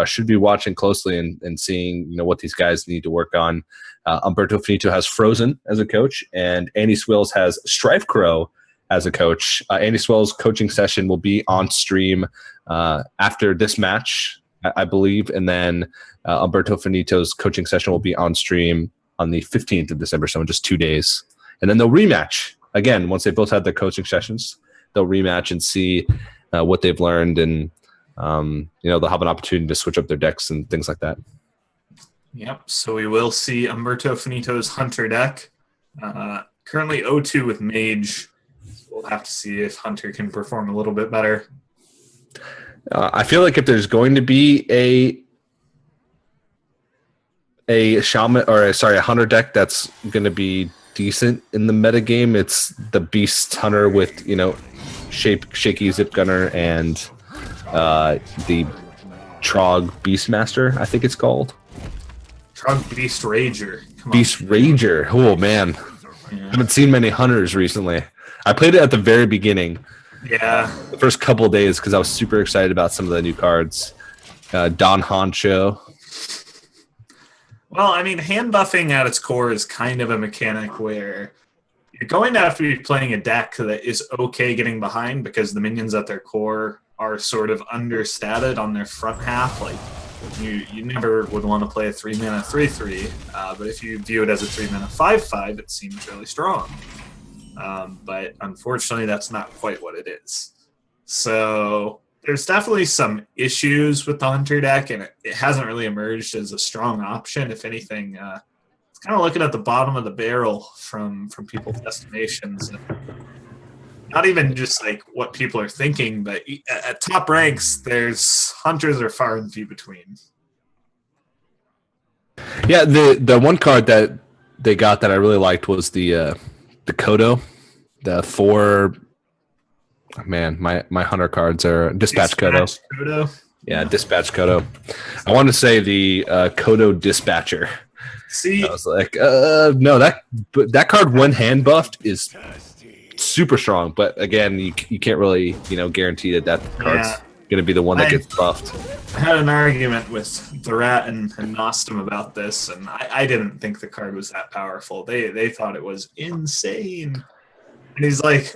should be watching closely and seeing what these guys need to work on. Umberto Finito has Frozen as a coach, and Andy Swills has StrifeCro as a coach. Andy Swills' coaching session will be on stream after this match, I believe, and then Umberto Finito's coaching session will be on stream on the 15th of December, so in just 2 days. And then they'll rematch again once they both had their coaching sessions. They'll rematch and see what they've learned, and they'll have an opportunity to switch up their decks and things like that. Yep, so we will see Umberto Finito's Hunter deck. Currently 0-2 with Mage. We'll have to see if Hunter can perform a little bit better. I feel like if there's going to be a shaman a hunter deck that's going to be decent in the meta game, it's the Beast Hunter with shaky Zip Gunner and the Trog Beastmaster, I think it's called. Trog Beast Rager. Beast Rager. Oh man, I haven't seen many hunters recently. I played it at the very beginning. Yeah. The first couple of days because I was super excited about some of the new cards. Don Honcho. Well, I mean, hand buffing at its core is kind of a mechanic where you're going to have to be playing a deck that is okay getting behind because the minions at their core are sort of understated on their front half. Like, You never would want to play a 3-mana 3/3, but if you view it as a 3-mana 5/5, it seems really strong. But unfortunately, that's not quite what it is. So there's definitely some issues with the Hunter deck, and it hasn't really emerged as a strong option. If anything, it's kind of looking at the bottom of the barrel from people's estimations. Not even just like what people are thinking, but at top ranks, there's Hunters are far and few between. Yeah, the one card that they got that I really liked was the Kodo, the 4. Man, my Hunter cards are Dispatch Kodo. Yeah, Dispatch Kodo. I want to say the Kodo Dispatcher. See, I was like, no, that card when hand buffed is super strong, but again, you can't really guarantee that card's going to be the one that gets buffed. I had an argument with the Rat and Nostum about this, and I didn't think the card was that powerful. They thought it was insane, and he's like,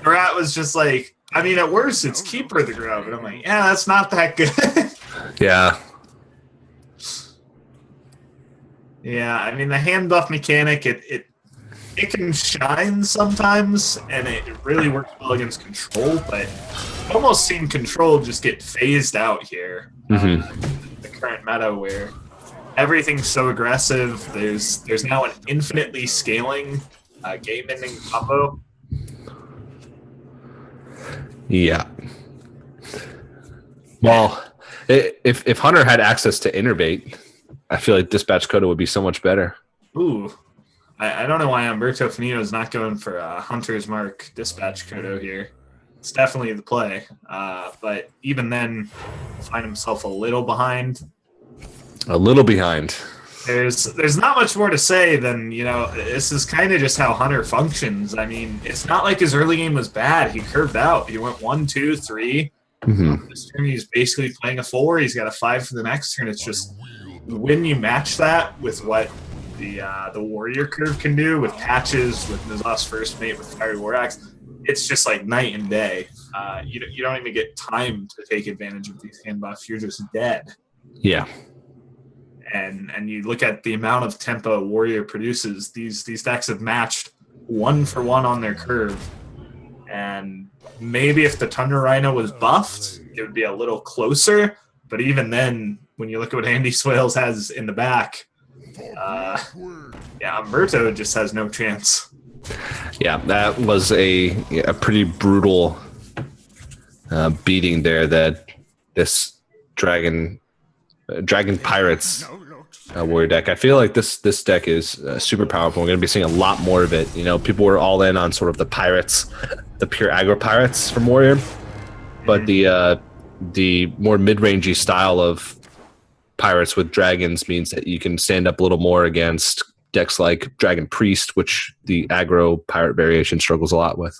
the Rat was just like, I mean, at worst, it's Keeper of the Grove, and I'm like, yeah, that's not that good. Yeah. Yeah, I mean, the hand buff mechanic, it can shine sometimes, and it really works well against control, but I've almost seen control just get phased out here. The current meta where everything's so aggressive, there's now an infinitely scaling game-ending combo. Yeah. Well, if Hunter had access to Innerbait, I feel like Dispatch Kodo would be so much better. Ooh. I don't know why Umberto Finito is not going for Hunter's Mark Dispatch Kodo here. It's definitely the play. But even then, find himself a little behind. A little behind. There's not much more to say than, this is kind of just how Hunter functions. I mean, it's not like his early game was bad. He curved out. He went 1, 2, 3. This turn he's basically playing a 4. He's got a 5 for the next turn. It's just when you match that with what the warrior curve can do with patches, with Nizas First Mate, with Fiery War Axe, it's just like night and day. You don't even get time to take advantage of these hand buffs. You're just dead. Yeah. And you look at the amount of tempo Warrior produces, these decks have matched 1 for 1 on their curve. And maybe if the Tundra Rhino was buffed, it would be a little closer. But even then, when you look at what Andy Swales has in the back, Umberto just has no chance. Yeah, that was a pretty brutal beating there that this Dragon Pirates warrior deck. I feel like this deck is super powerful. We're going to be seeing a lot more of it. People were all in on sort of the pirates, the pure aggro pirates from Warrior, but the more mid-rangey style of pirates with dragons means that you can stand up a little more against decks like Dragon Priest, which the aggro pirate variation struggles a lot with.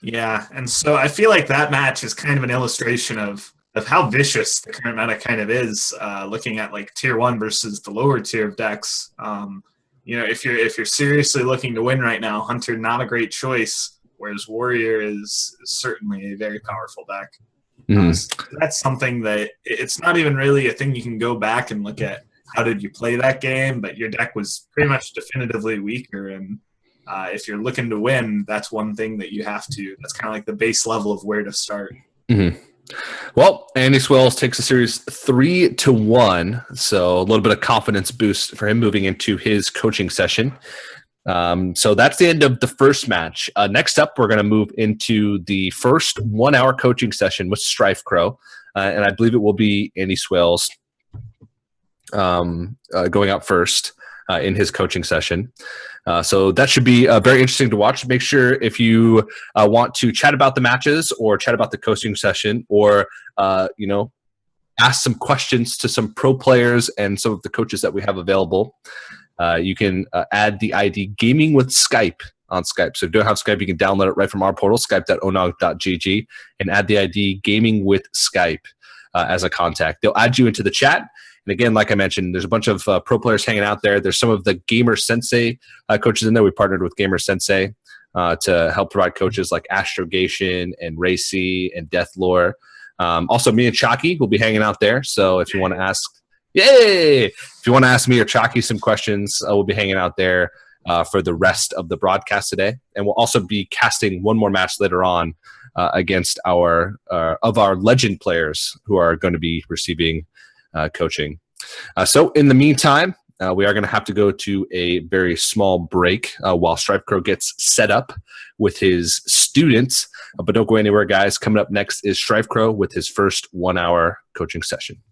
Yeah, and so I feel like that match is kind of an illustration of how vicious the current meta kind of is, looking at like tier 1 versus the lower tier of decks. If you're seriously looking to win right now, Hunter not a great choice, whereas Warrior is certainly a very powerful deck. That's something that it's not even really a thing you can go back and look at how did you play that game, but your deck was pretty much definitively weaker. And if you're looking to win, that's one thing that you have to. That's kind of like the base level of where to start. Well, Andy Swales takes the series 3-1, so a little bit of confidence boost for him moving into his coaching session. So that's the end of the first match. Next up, we're going to move into the first 1-hour coaching session with StrifeCro, and I believe it will be Andy Swales going out first in his coaching session. So that should be very interesting to watch. Make sure if you want to chat about the matches or chat about the coaching session or, ask some questions to some pro players and some of the coaches that we have available, you can add the ID Gaming with Skype on Skype. So if you don't have Skype, you can download it right from our portal, skype.onog.gg, and add the ID Gaming with Skype as a contact. They'll add you into the chat. And again, like I mentioned, there's a bunch of pro players hanging out there. There's some of the Gamer Sensei coaches in there. We partnered with Gamer Sensei to help provide coaches like Astrogation and Racy and Deathlore. Also, me and Chalky will be hanging out there. So if you want to ask, yay! If you want to ask me or Chalky some questions, we'll be hanging out there for the rest of the broadcast today. And we'll also be casting one more match later on against our legend players who are going to be receiving coaching. So in the meantime, we are going to have to go to a very small break while StrifeCro gets set up with his students. But don't go anywhere, guys. Coming up next is StrifeCro with his first 1-hour coaching session.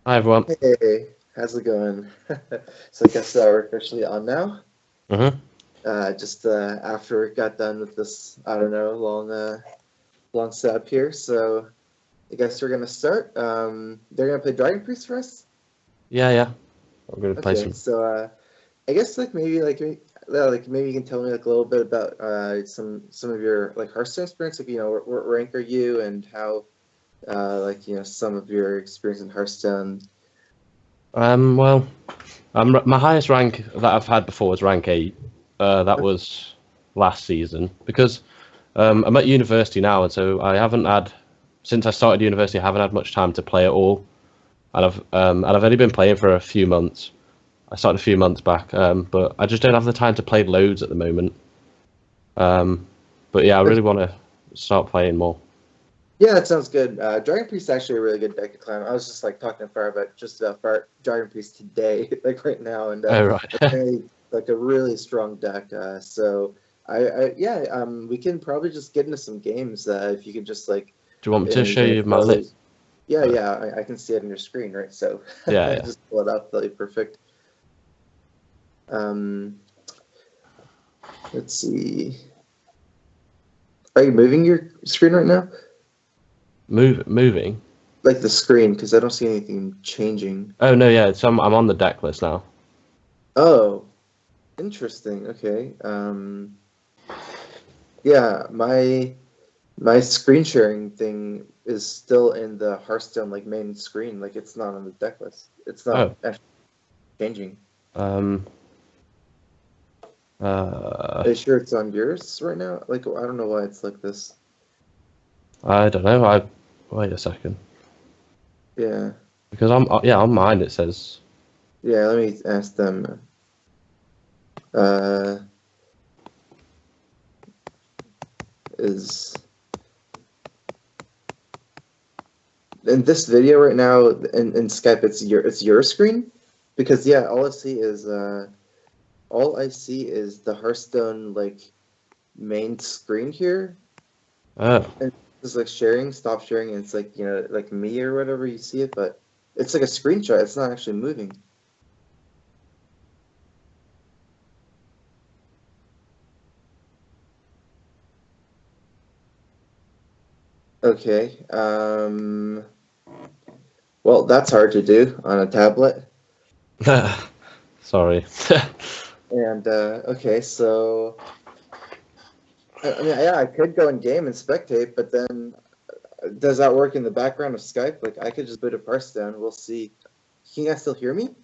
Hi everyone. Hey, how's it going? So I guess we're officially on now. Mm-hmm. Just after we got done with this, I don't know, long setup here. So I guess we're gonna start. They're gonna play Dragon Priest for us. Yeah. I'm gonna play Okay, some. so I guess maybe you can tell me like a little bit about some of your like Hearthstone experience. Like what rank are you and how some of your experience in Hearthstone. Well, my highest rank that I've had before was rank 8. That was last season because I'm at university now, and so I haven't had since I started university. I haven't had much time to play at all, and I've only been playing for a few months. I started a few months back, but I just don't have the time to play loads at the moment. But yeah, I really want to start playing more. Yeah, that sounds good. Dragon Priest is actually a really good deck to climb. I was just like talking to Fire about Dragon Priest today, like right now, and Oh right. apparently, like a really strong deck. So we can probably just get into some games. If you could just like, Do you want me to show you my follow- list? Yeah, I can see it on your screen, right? So Yeah. just pull it up. That'll be perfect. Let's see. Are you moving your screen right now? Moving. Like the screen, because I don't see anything changing. Oh no, yeah. I'm on the deck list now. Oh, interesting. Okay. Yeah, my screen sharing thing is still in the Hearthstone like main screen. Like it's not on the deck list. It's not actually changing. Are you sure it's on yours right now? Like I don't know why it's like this. I don't know. Wait a second. Yeah. Because on mine it says. Yeah, let me ask them. Is in this video right now in Skype it's your screen? Because yeah, all I see is the Hearthstone like main screen here. Oh. And it's like stop sharing, and it's like like me or whatever you see it, but it's like a screenshot. It's not actually moving. Okay. Well, that's hard to do on a tablet. Sorry. And okay, so I mean, yeah, I could go in game and spectate, but then does that work in the background of Skype? Like, I could just boot a parse down. We'll see. Can you guys still hear me?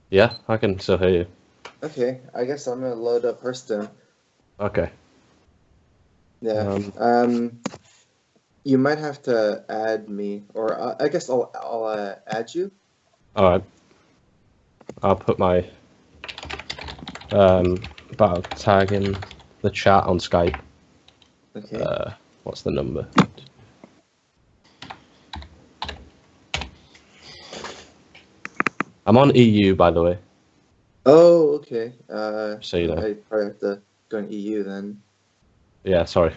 Yeah, I can still hear you. Okay, I guess I'm gonna load up Hearthstone. Okay. Yeah. You might have to add me, or I guess I'll add you. All right. I'll put my battle tag in the chat on Skype. Okay. What's the number? I'm on EU, by the way. Oh, okay. So you know. I probably have to go in EU then. Yeah, sorry.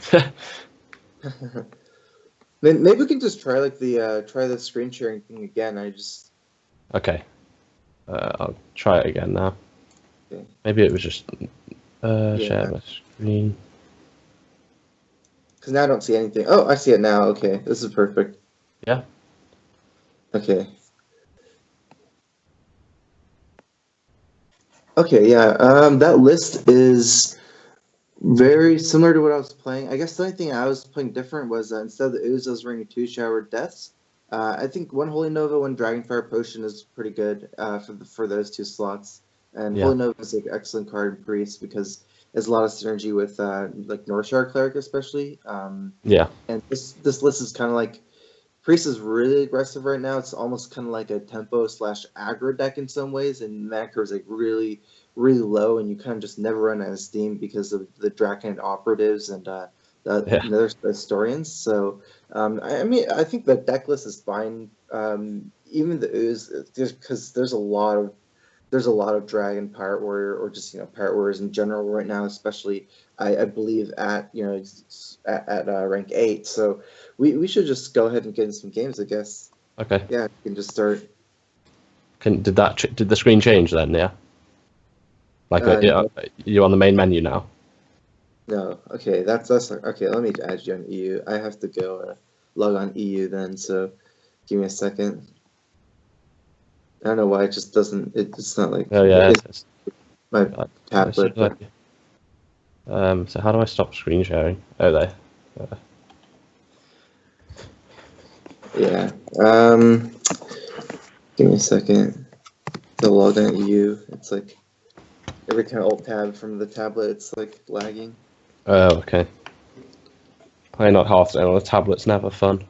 Maybe we can just try like try the screen sharing thing again. Okay. I'll try it again now. Okay. Maybe it was just share my screen. Because now I don't see anything. Oh, I see it now. Okay, this is perfect. Yeah. Okay. Okay, yeah. That list is very similar to what I was playing. I guess the only thing I was playing different was instead of the Ooze, I was running 2 Shower Deaths. I think 1 Holy Nova, 1 Dragonfire Potion is pretty good for those 2 slots. And Yeah. Holy Nova is like an excellent card in Priest because it has a lot of synergy with like Northshire Cleric especially. Yeah. And this list is kind of like Priest is really aggressive right now. It's almost kind of like a tempo / aggro deck in some ways, and mana curve is like really low, and you kind of just never run out of steam because of the Draken operatives and the other historians. So I mean, I think the deck list is fine. Even the Ooze, because there's a lot of Dragon Pirate Warrior or just Pirate Warriors in general right now, especially I believe at at rank 8. So we should just go ahead and get in some games, I guess. Okay. Yeah, we can just start. Did the screen change then? Yeah. Like No. you're on the main menu now. No, okay, that's okay. Let me add you on EU. I have to go log on EU then. So give me a second. I don't know why it just doesn't. It's not like Oh yeah. it's my tablet. But So how do I stop screen sharing? Oh, there. yeah. Give me a second to log on EU. It's like every time I alt tab from the tablet, it's like lagging. Oh, okay. Playing not Hearthstone on a tablet's never fun.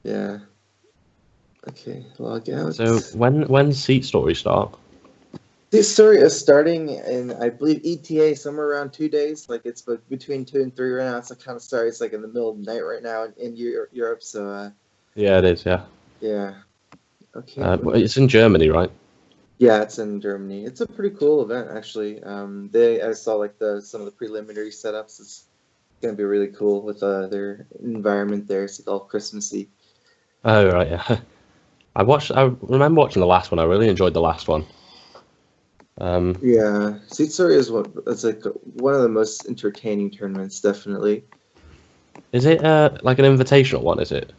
Yeah. Okay, log out. So when Seat Story start? This story is starting in, I believe, ETA somewhere around 2 days. Like it's between 2 and 3 right now. It's the kind of story. It's like in the middle of the night right now in Europe. So Yeah, it is. Yeah. yeah. Okay. It's in Germany, right? Yeah, it's in Germany. It's a pretty cool event actually. I saw like some of the preliminary setups. It's gonna be really cool with their environment there. It's like all Christmassy. Oh right, yeah. I remember watching the last one. I really enjoyed the last one. Yeah, Seat Story is it's like one of the most entertaining tournaments, definitely. Is it like an invitational one? Is it?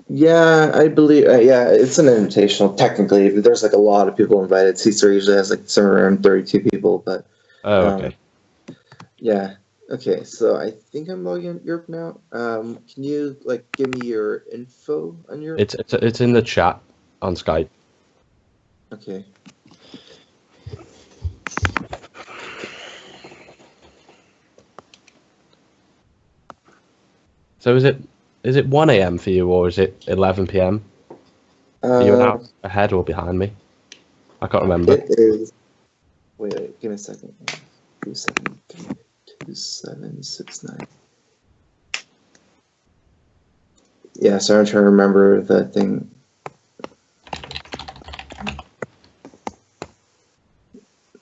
Yeah, I believe. Yeah, it's an invitational. Technically, there's like a lot of people invited. Seat Story usually has like somewhere around 32 people, but Oh, okay. yeah. Okay, so I think I'm logging in Europe now. Can you like give me your info on Europe? It's in the chat on Skype. Okay. So is it 1 a.m. for you or is it 11 p.m.? Are you an hour ahead or behind me? I can't remember. It is. Wait, give me a second. 2769. Yeah, sorry, I'm trying to remember the thing.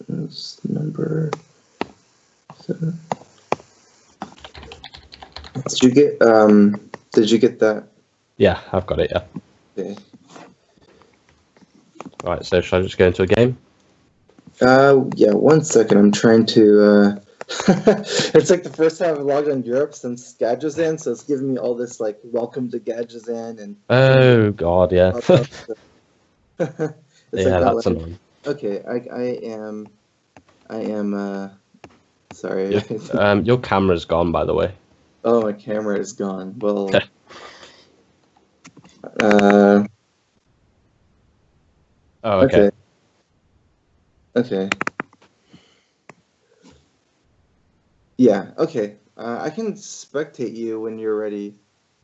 It's number 7. Did you get that? Yeah, I've got it. Yeah. Okay. All right. So should I just go into a game? Yeah. 1 second. I'm trying to. It's like the first time I've logged on Europe since Gadgetzan, so it's giving me all this like welcome to Gadgetzan and. Oh God, yeah. It's Yeah, like that's annoying. Okay, I am. Sorry. Your camera's gone, by the way. Oh, my camera is gone. Well. Oh, okay. Okay. Yeah. Okay. I can spectate you when you're ready.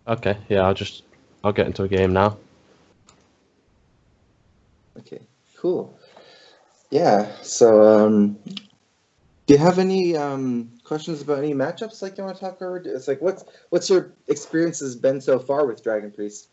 Okay. Yeah, I'll get into a game now. Okay. Cool. Yeah. So, do you have any questions about any matchups like you want to talk over? It's like what's your experiences been so far with Dragon Priest?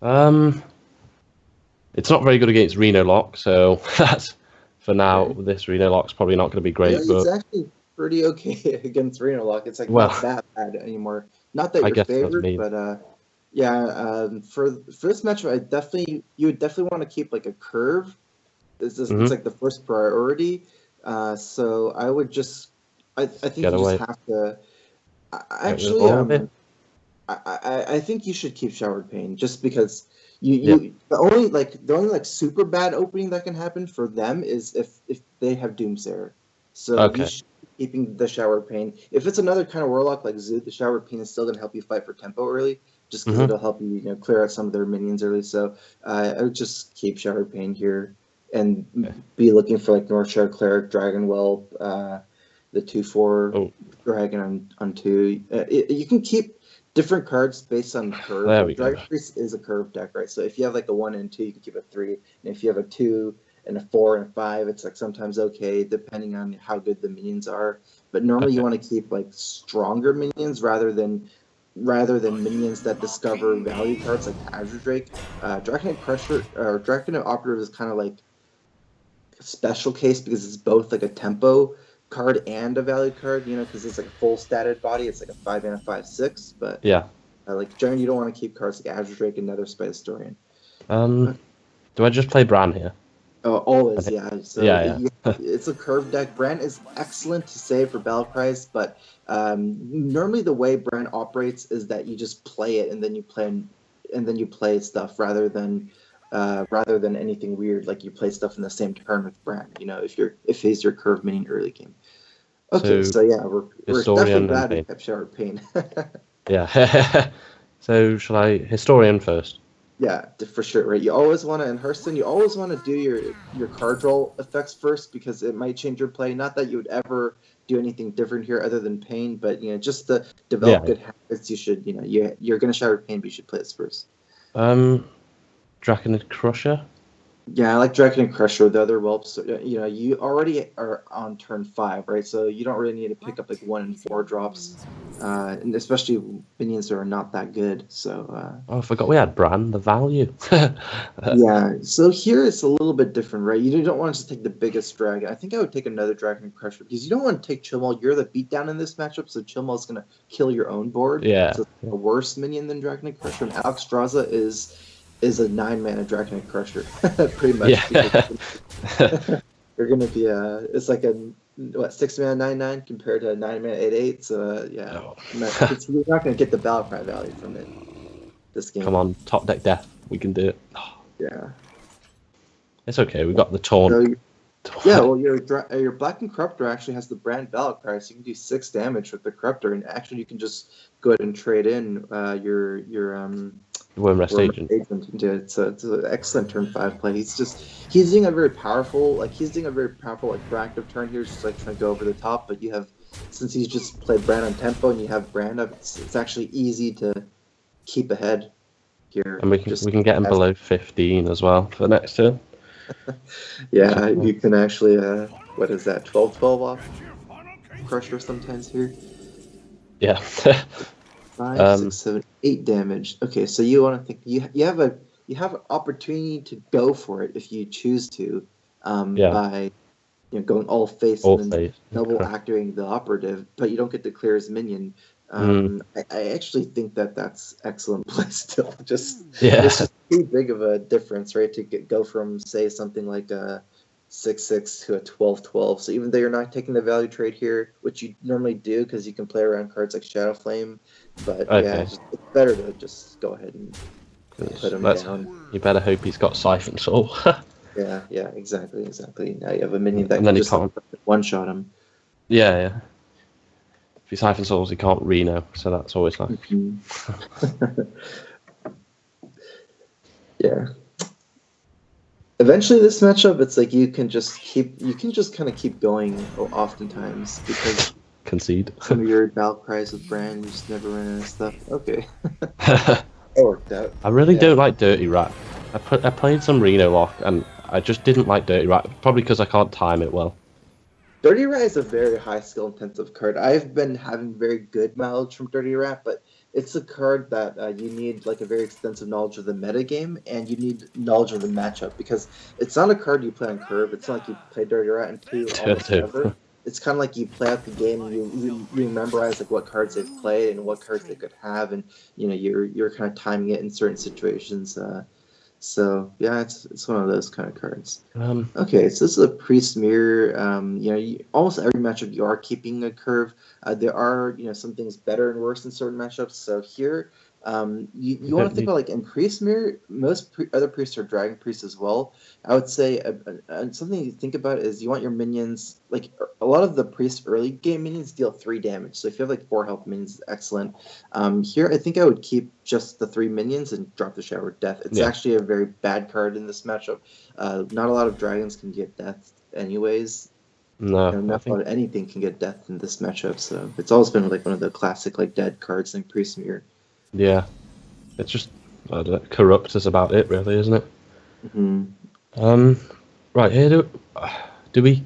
It's not very good against Reno Lock, so that's for now. Okay. This Reno Lock's probably not going to be great. Yeah, it's actually pretty okay against Reno Lock. It's like not that bad anymore. Not that you're favored, but yeah. For this matchup, you would definitely want to keep like a curve. It's like the first priority. So I would just, I think you just have to. I think you should keep Showered Pain just because the only super bad opening that can happen for them is if they have Doomsayer. So you should be keeping the Showered Pain. If it's another kind of Warlock like Zoot, the Showered Pain is still going to help you fight for tempo early, just because it'll help you clear out some of their minions early. So I would just keep Showered Pain here. And be looking for like Northshire Cleric, Dragon Whelp, the 2/4 Dragon on 2. You can keep different cards based on curve. There we Dragon Priest is a curve deck, right? So if you have like a 1 and 2, you can keep a 3. And if you have a 2 and a 4 and a 5, it's like sometimes okay, depending on how good the minions are. But normally you want to keep like stronger minions rather than minions that discover value cards like Azure Drake. Draconite Crusher or Draconite Operative is kind of like special case because it's both like a tempo card and a value card, because it's like a full statted body. It's like a 5 and a 5/6, but yeah, like generally you don't want to keep cards like Azure Drake and Nether Spite Historian. Do I just play Bran here? Oh, always, yeah. So Yeah. it's a curved deck. Bran is excellent to save for battle cries, but normally the way Bran operates is that you just play it and then you play stuff rather than anything weird, like you play stuff in the same turn with Bran. If he's your curve minion early game. Okay, so yeah, we're definitely Historian glad and we Pain. kept Shower of Pain. Yeah. So shall I Historian first? Yeah, for sure, right? You always want to, in Hearthstone, you always want to do your card draw effects first because it might change your play. Not that you would ever do anything different here other than Pain, but just to develop good habits, you should, you're going to Shower of Pain, but you should play this first. Draconid Crusher. Yeah, I like Dragon and Crusher. The other whelps, you already are on turn 5, right? So you don't really need to pick up like 1 and 4 drops, and especially minions that are not that good. So. I forgot we had Bran, the value. Yeah, so here it's a little bit different, right? You don't want to just take the biggest dragon. I think I would take another Dragon and Crusher because you don't want to take Chillmaul. You're the beatdown in this matchup, so Chillmaul is going to kill your own board. Yeah. So it's a worse minion than Dragon and Crusher. And Alexstrasza is a 9-mana Dragon and Crusher, pretty much. Yeah. You're gonna be it's like a 6-mana 9/9 compared to a 9-mana 8/8. So yeah, you're not gonna get the battle cry value from it. This game. Come on, top deck death. We can do it. Yeah. It's okay. We got the taunt. Yeah, well, your Black and Corruptor actually has the brand battle cry, so you can do 6 damage with the Corruptor, and actually you can just go ahead and trade in your Wormrest Agent. Into it. So it's an excellent turn 5 play. He's doing a very powerful proactive turn here, just like trying to go over the top. But since he's just played Brand on tempo and you have Brand up, it's actually easy to keep ahead here. And we can get him below 15 as well for the next turn. Yeah, you can actually what is that, 12/12 off Crusher sometimes here. Yeah. 5, 6, 7, 8 damage. Okay, so you want to think you have an opportunity to go for it if you choose to, by going all face and then double activating the operative, but you don't get to clear his minion. I actually think that's excellent play still. It's just too big of a difference, right? To go from say something like a 6/6 to a 12/12. So even though you're not taking the value trade here, which you normally do because you can play around cards like Shadow Flame, but it's better to just go ahead and put him down. You better hope he's got Siphon Soul. Yeah, exactly. Now you have a minion that and can then just one-shot him. Yeah. If he Siphon Souls, he can't Reno, so that's always like. Yeah. Eventually, this matchup, it's like you can just kind of keep going. Oftentimes, because concede some of your battle cries with Bran, you just never run out of stuff. Okay. That worked out. I really don't like Dirty Rat. I played some Reno Lock, and I just didn't like Dirty Rat, probably because I can't time it well. Dirty Rat is a very high skill intensive card. I've been having very good mileage from Dirty Rat, but it's a card that you need like a very extensive knowledge of the metagame, and you need knowledge of the matchup, because it's not a card you play on curve. It's not like you play Dirty Rat in 2 almost ever. It's kind of like you play out the game and you memorize like what cards they've played and what cards they could have, and you're kind of timing it in certain situations. So yeah, it's one of those kind of cards. Okay, so this is a Priest Mirror. Almost every matchup you are keeping a curve. There are some things better and worse in certain matchups. So here, you want to think about like in Priest Mirror, most other priests are Dragon Priests as well. I would say something you think about is you want your minions, like a lot of the Priest early game minions deal 3 damage. So if you have like 4 health minions, excellent. Here I think I would keep just the 3 minions and drop the Shower of Death. It's actually a very bad card in this matchup. Not a lot of dragons can get death anyways. No, not about anything can get death in this matchup. So it's always been like one of the classic like dead cards in Priest Mirror. Yeah, it's just Corrupt is about it, really, isn't it? Mm-hmm. Right here, do we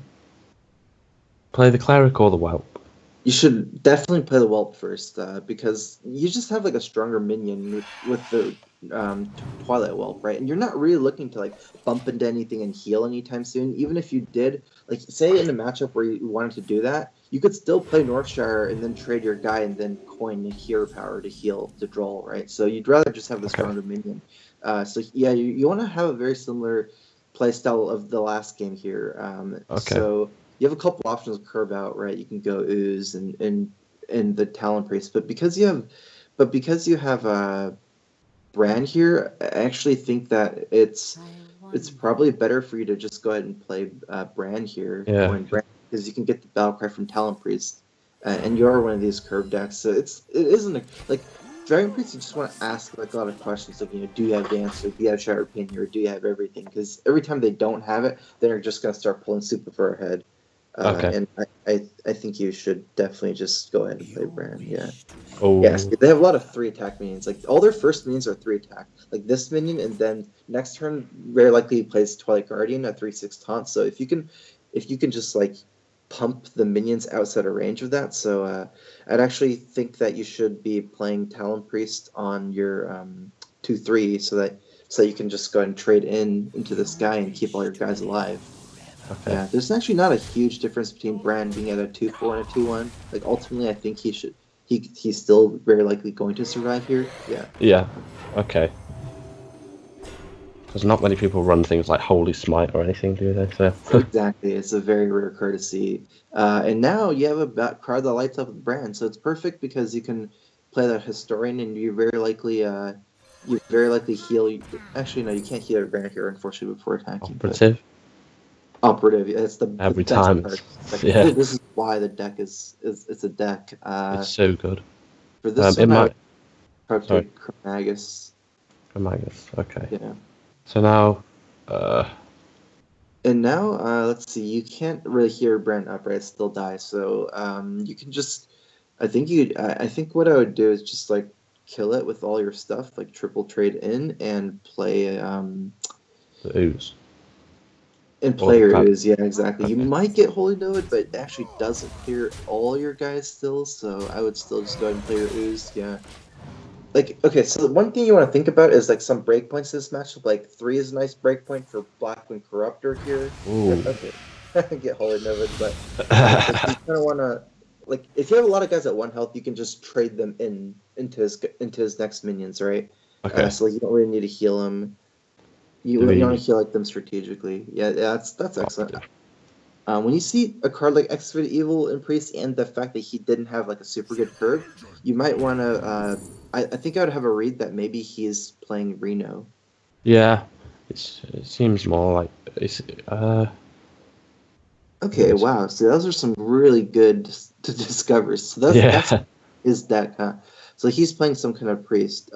play the Cleric or the Whelp? You should definitely play the Whelp first, because you just have like a stronger minion with the Twilight Whelp, right? And you're not really looking to like bump into anything and heal anytime soon. Even if you did, like say in a matchup where you wanted to do that, you could still play Northshire and then trade your guy and then coin the hero power to heal the draw, right? So you'd rather just have the stronger minion. So yeah, you want to have a very similar play style of the last game here. Okay. So you have a couple options of curve out, right? You can go ooze and the Talon Priest, but because you have Bran here, I actually think that it's probably better for you to just go ahead and play Bran here, Yeah. because you can get the battle cry from Talon Priest, and you're one of these curve decks, so it isn't like Dragon Priest. You just want to ask like a lot of questions, like do you have Dancer, do you have Shatter Opinion, or do you have everything? Because every time they don't have it, then they're just gonna start pulling super far ahead. Okay. And I think you should definitely just go ahead and play Bran. Yeah. Oh. Yes, they have a lot of 3-attack minions. Like all their first minions are 3-attack. Like this minion, and then next turn, very likely he plays Twilight Guardian at 3/6 taunt. So if you can just like pump the minions outside of range of that, so I'd actually think that you should be playing Talon Priest on your 2/3, so that you can just go ahead and trade into this guy and keep all your guys alive. Okay. Yeah, there's actually not a huge difference between Bran being at a 2/4 and a 2/1. Like ultimately, I think he's still very likely going to survive here. Yeah. Yeah. Okay. Because not many people run things like Holy Smite or anything, do they? So. Exactly. It's a very rare card to see. And now you have a card that lights up with Bran, so it's perfect because you can play that Historian, and you very likely heal. Actually, no, you can't heal Bran here, unfortunately, before attacking. Operative. Operative. It's the Every best time. card. Like, Yeah. This is why the deck is it's a deck. It's so good. For this in one, I my would probably sorry. play Chromagus. Chromagus. Okay. Yeah. So now, And now, let's see. You can't really hear Brent upright still die, so you can just. I think what I would do is just like kill it with all your stuff, like triple trade in and play the ooze. your crab. ooze. Yeah, exactly. You Okay. might get Holy Node, but it actually doesn't clear all your guys still. So I would still just go ahead and play your ooze. Yeah. Like, okay, so the one thing you want to think about is like some breakpoints in this matchup. Like 3 is a nice breakpoint for Blackwing Corruptor here. Ooh. Okay, get Holy Nova, but like, you kind of want to like if you have a lot of guys at 1 health, you can just trade them into his next minions, right? Okay. So like, you don't really need to heal them. You want to heal like them strategically. Yeah, that's excellent. When you see a card like Execute Evil in Priest and the fact that he didn't have like a super good curve, you might want to. I think I would have a read that maybe he's playing Reno. Yeah, it seems more like it's. Okay, wow. So those are some really good to discover. So that's his deck, huh? So he's playing some kind of priest.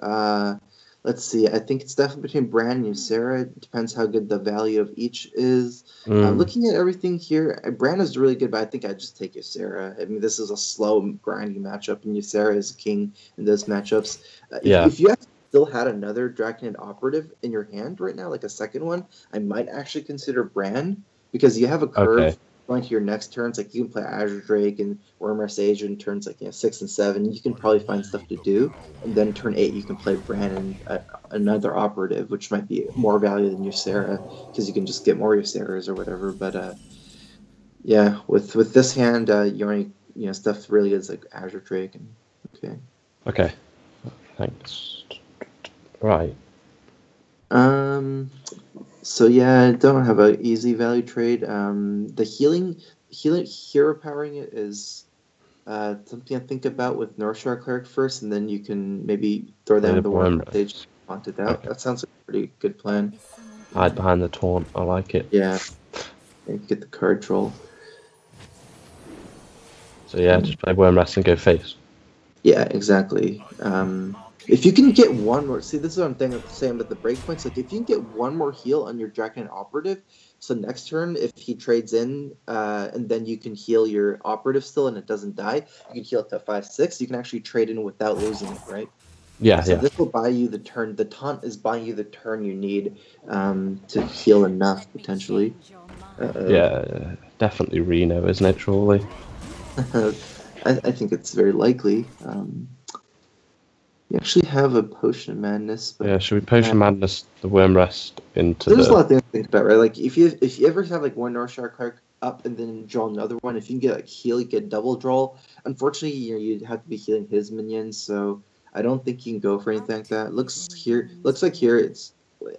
Let's see. I think it's definitely between Bran and Ysera. It depends how good the value of each is. Looking at everything here, Bran is really good, but I think I'd just take Ysera. I mean, this is a slow, grinding matchup, and Ysera is a king in those matchups. If you still had another Draconid Operative in your hand right now, like a second one, I might actually consider Bran, because you have a curve going to your next turns. Like you can play Azure Drake and Wormrest Age in turns like 6 and 7. You can probably find stuff to do, and then turn 8 you can play Bran and another Operative, which might be more value than Ysera, because you can just get more Yseras or whatever. But yeah, with this hand, you only stuff really is like Azure Drake and Okay, thanks. Right. So yeah, I don't have an easy value trade. The healing hero powering it is something I think about with Northshire Cleric first, and then you can maybe throw down the one stage onto that. Okay. That sounds like a pretty good plan. Hide behind the taunt. I like it. Yeah, and get the card troll. So yeah, just play Wormrest and go face. Yeah, exactly. If you can get one more, see, this is what I'm saying about the breakpoints. Like, if you can get one more heal on your Dragon Operative, so next turn, if he trades in, and then you can heal your Operative still, and it doesn't die, you can heal it to 5/6. You can actually trade in without losing it, right? Yeah, so this will buy you the turn. The taunt is buying you the turn you need to heal enough potentially. Yeah, definitely Reno, isn't it? Surely. I think it's very likely. You actually have a Potion of Madness. But yeah, should we Potion Madness the Wormrest into There's a lot of things to think about, right? Like if you ever have like one Northshire Cleric up and then draw another one, if you can get like heal, you get double draw. Unfortunately, you'd have to be healing his minions, so I don't think you can go for anything like that. Looks like here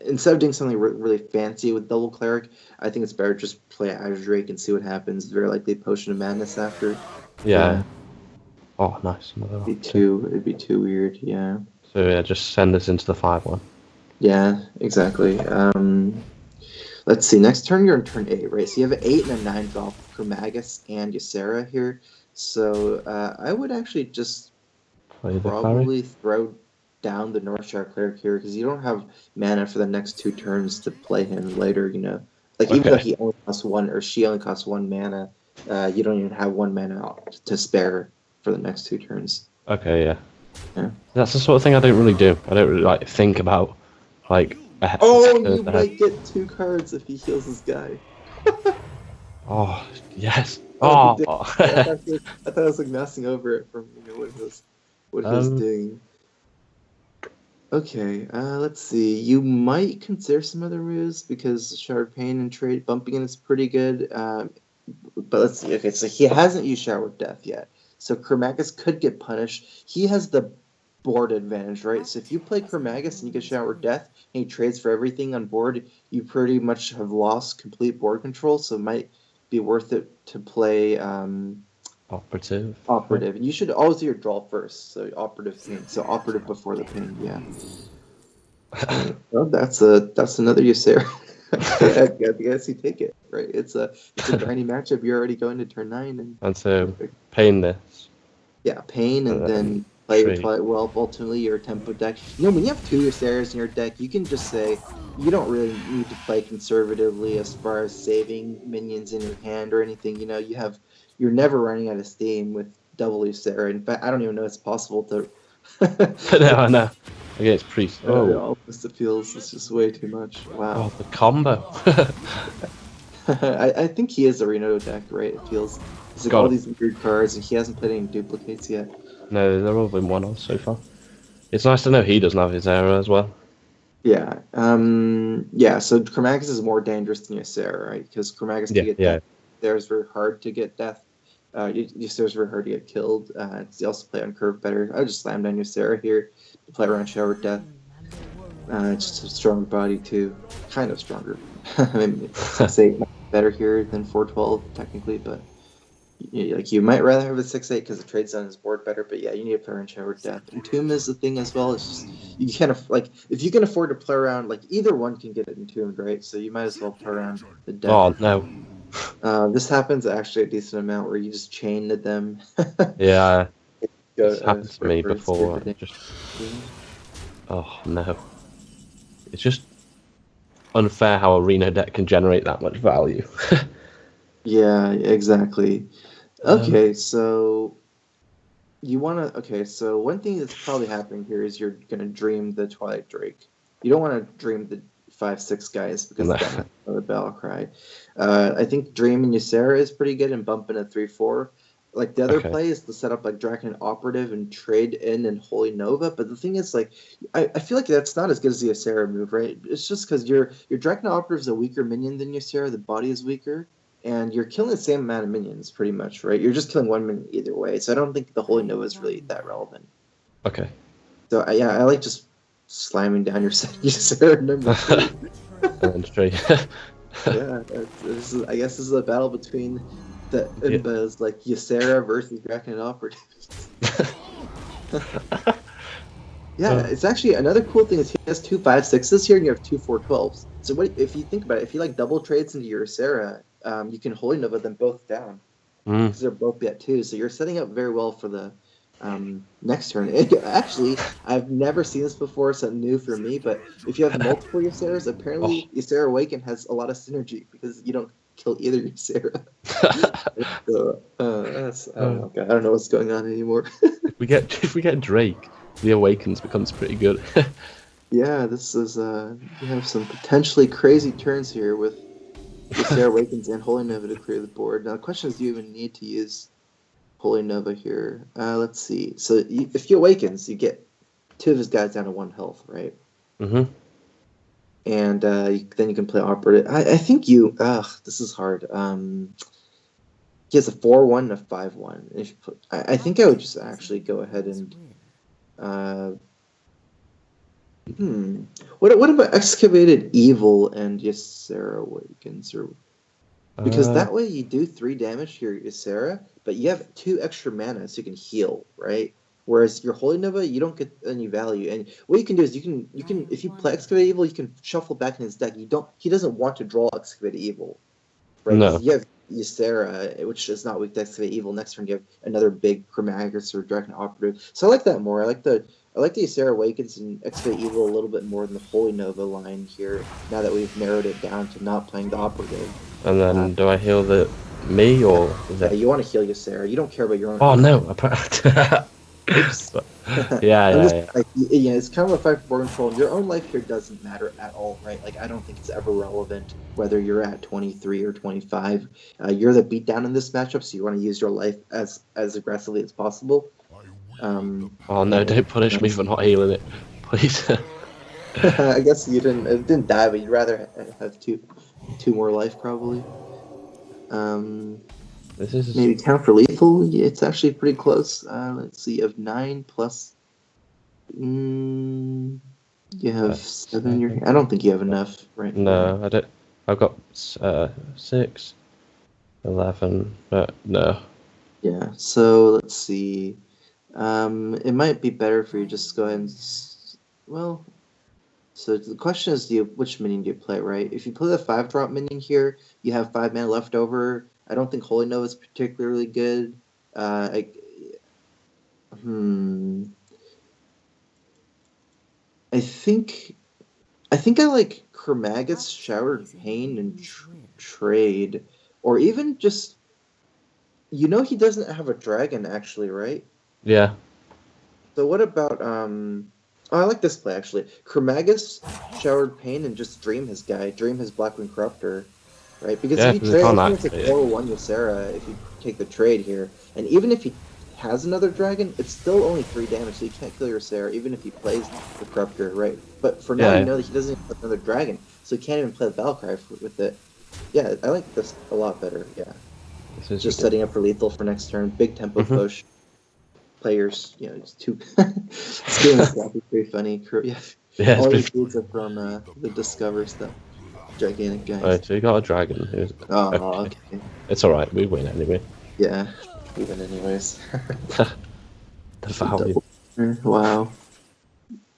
instead of doing something really fancy with double cleric, I think it's better just play Azure Drake and see what happens. Very likely Potion of Madness after. Yeah. Oh, nice. Another one. It'd be too weird. Yeah. So yeah, just send us into the 5-1. Yeah, exactly. Let's see. Next turn, you're on turn 8, right? So you have an 8 and a 9 drop for Magus and Ysera here. So I would actually just Play the probably throw down the Northshire Cleric here because you don't have mana for the next 2 turns to play him later, you know? Like, even though he only costs 1 or she only costs 1 mana, you don't even have 1 mana to spare for the next 2 turns. Okay, yeah. Yeah. That's the sort of thing I don't really do. I don't really like think about like. You might get 2 cards if he heals his guy. Oh yes. I Oh. thought I was like messing over it from what he was doing. Okay, let's see. You might consider some other moves because Shard Pain and trade bumping in is pretty good. But let's see. Okay, so he hasn't used Shower of Death yet. So Chromagus could get punished. He has the board advantage, right? So if you play Chromagus and you get Shower of Death and he trades for everything on board, you pretty much have lost complete board control. So it might be worth it to play Operative. And you should always do your draw first. So Operative ping. So Operative before the ping, yeah. Well, that's another Ysera. I guess you take it, right? It's a grindy matchup. You're already going to turn 9 and so pain this. Yeah, pain and then play your Twilight Whelp. Ultimately, your tempo deck. You know, when you have 2 Yseras in your deck, you can just say you don't really need to play conservatively as far as saving minions in your hand or anything. You know, you're never running out of steam with double Ysera. In fact, I don't even know it's possible to. I know. Against Priest. It feels it's just way too much. Wow. Oh, the combo. I think he is a Reno deck, right? It feels he's got all these weird cards, and he hasn't played any duplicates yet. No, they're all been one-offs so far. It's nice to know he doesn't have his error as well. Yeah. Yeah. So Chromagus is more dangerous than Ysera, right? Because Chromagus can get death. There's very hard to get death. Ysera's very hard to get killed. They also play on curve better. I would just slam down Ysera here to play around Shower of Death. Just a stronger body too, kind of stronger. I mean, 6/8 might be better here than 4/12 technically, but you might rather have a 6/8 because the trade zone is board better. But yeah, you need to play around Shower of Death. Entomb is the thing as well. It's just you can't if you can afford to play around either one can get it entombed, right? So you might as well play around the death. Oh no. This happens actually a decent amount where you just chain to them. Yeah. It's happened to me before. Oh no. It's just unfair how a Reno deck can generate that much value. Yeah, exactly. Okay, so you want to... Okay, so one thing that's probably happening here is you're going to dream the Twilight Drake. You don't want to dream the 5/6 guys because that's another battle cry. I think dreaming Ysera is pretty good and bumping a 3/4. Like the other play is to set up Draken Operative and trade in and Holy Nova, but the thing is, I feel like that's not as good as the Ysera move, right? It's just because your Draken Operative is a weaker minion than Ysera, the body is weaker, and you're killing the same amount of minions, pretty much, right? You're just killing 1 minion either way, so I don't think the Holy Nova is really that relevant. Okay. So I like just slamming down your Ysera number 2. And straight. Yeah, I guess this is a battle between the Imbas, Ysera versus Draken Operatives. Yeah, it's actually another cool thing is he has 2 5/6s here and you have 2 4/12s. So if you think about it, if you double trades into your Ysera, you can Holy Nova them both down because they're both at 2. So you're setting up very well for the next turn. Actually, I've never seen this before, so new for me. But if you have multiple Yseras, apparently Ysera Awaken has a lot of synergy because you don't kill either Ysera. So, oh god, I don't know what's going on anymore. if we get Drake, the Awakens becomes pretty good. Yeah, this is you have some potentially crazy turns here with Ysera Awakens and Holy Nova to clear the board. Now the question is, do you even need to use Holy Nova here? Let's see. So if he Awakens, you get 2 of his guys down to 1 health, right? Mm-hmm. And then you can play Operative. I think you... this is hard. He has a 4/1 and a 5/1. I think I would just actually go ahead and What about Excavated Evil and Ysera Awakens? Because that way you do 3 damage to your Ysera, but you have 2 extra mana so you can heal, right? Whereas your Holy Nova, you don't get any value. And what you can do is you can if you play Excavated Evil, you can shuffle back in his deck. He doesn't want to draw Excavated Evil, right? No. Because you have Ysera, which is not weak to Excavated Evil. Next turn you have another big Chromagus or Dragon Operative. So I like that more. I like the Ysera Awakens and Excavate Evil a little bit more than the Holy Nova line here, now that we've narrowed it down to not playing the Operative. And then do I heal me or Yeah, you want to heal Ysera. You don't care about your own. Oh no! Oops. yeah. Like, it's kind of a fight for board control. Your own life here doesn't matter at all, right? Like, I don't think it's ever relevant whether you're at 23 or 25. You're the beatdown in this matchup, so you want to use your life as aggressively as possible. Oh no! Don't punish me for not healing it, please. I guess it didn't die, but you'd rather have two more life probably. This is Maybe count for lethal. Yeah, it's actually pretty close. Let's see, of 9 plus. You have 7. I don't think you have enough, right? No, I don't. I've got 6, 11, but no. Yeah. So let's see. It might be better for you just to go ahead and. Well. So the question is, which minion do you play, right? If you play the 5-drop minion here, you have 5 mana left over. I don't think Holy Nova is particularly good. I think I like Chromagus, Showered Pain, and Trade, or even just. He doesn't have a dragon actually, right? Yeah. So what about Oh, I like this play actually. Chromagus, Showered Pain, and just Dream his guy. Dream his Blackwing Corruptor, right? Because if you trade, I think it's a 4-1 Ysera if you take the trade here. And even if he has another dragon, it's still only 3 damage, so you can't kill your Ysera, even if he plays the Corruptor, right? But for now, you know that he doesn't even have another dragon, so he can't even play the Battlecry with it. Yeah, I like this a lot better, yeah. Just setting up for lethal for next turn. Big tempo push. Players, it's too. This game is actually pretty funny. Yeah, all these dudes are from the Discover stuff. Gigantic guys. Alright, so you got a dragon. Okay. It's alright, we win anyway. Yeah, we win anyways. The value. Wow.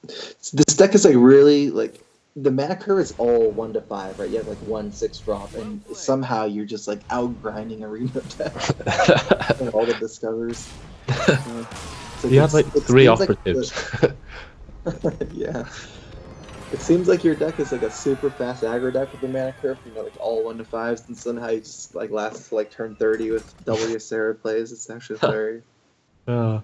This deck is really the mana curve is all 1 to 5, right? You have 1 6-drop, and somehow you're just out grinding arena deck and all the Discovers. You had 3 operatives. Yeah. It seems like your deck is a super fast aggro deck with the mana curve, all 1 to 5s, and somehow you just lasts to turn 30 with double Ysera plays. It's actually hilarious. Yeah.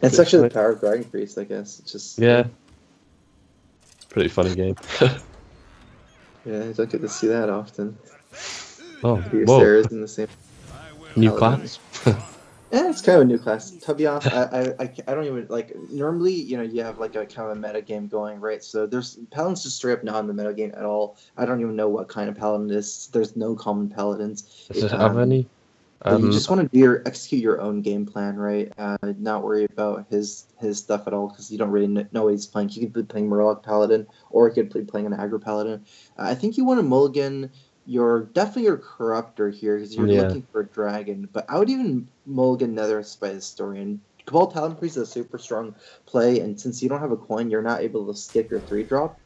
It's actually the power of Dragon Priest, I guess. It's just it's a pretty funny game. Yeah, I don't get to see that often. Oh, Ysera's in the same new class. Yeah, it's kind of a new class. To be honest, I don't even normally, you have a kind of a meta game going, right? So there's Paladin's just straight up not in the meta game at all. I don't even know what kind of Paladin it is. There's no common Paladins. Does it have any? You just want to execute your own game plan, right? Not worry about his stuff at all, because you don't really know what he's playing. You could be playing Murloc Paladin, or you could be playing an Aggro Paladin. I think you want to mulligan definitely your Corruptor here, because you're looking for a dragon, but I would even mulligan Netherist by Historian. Cabal Talon Priest is a super strong play, and since you don't have a coin, you're not able to skip your 3-drop.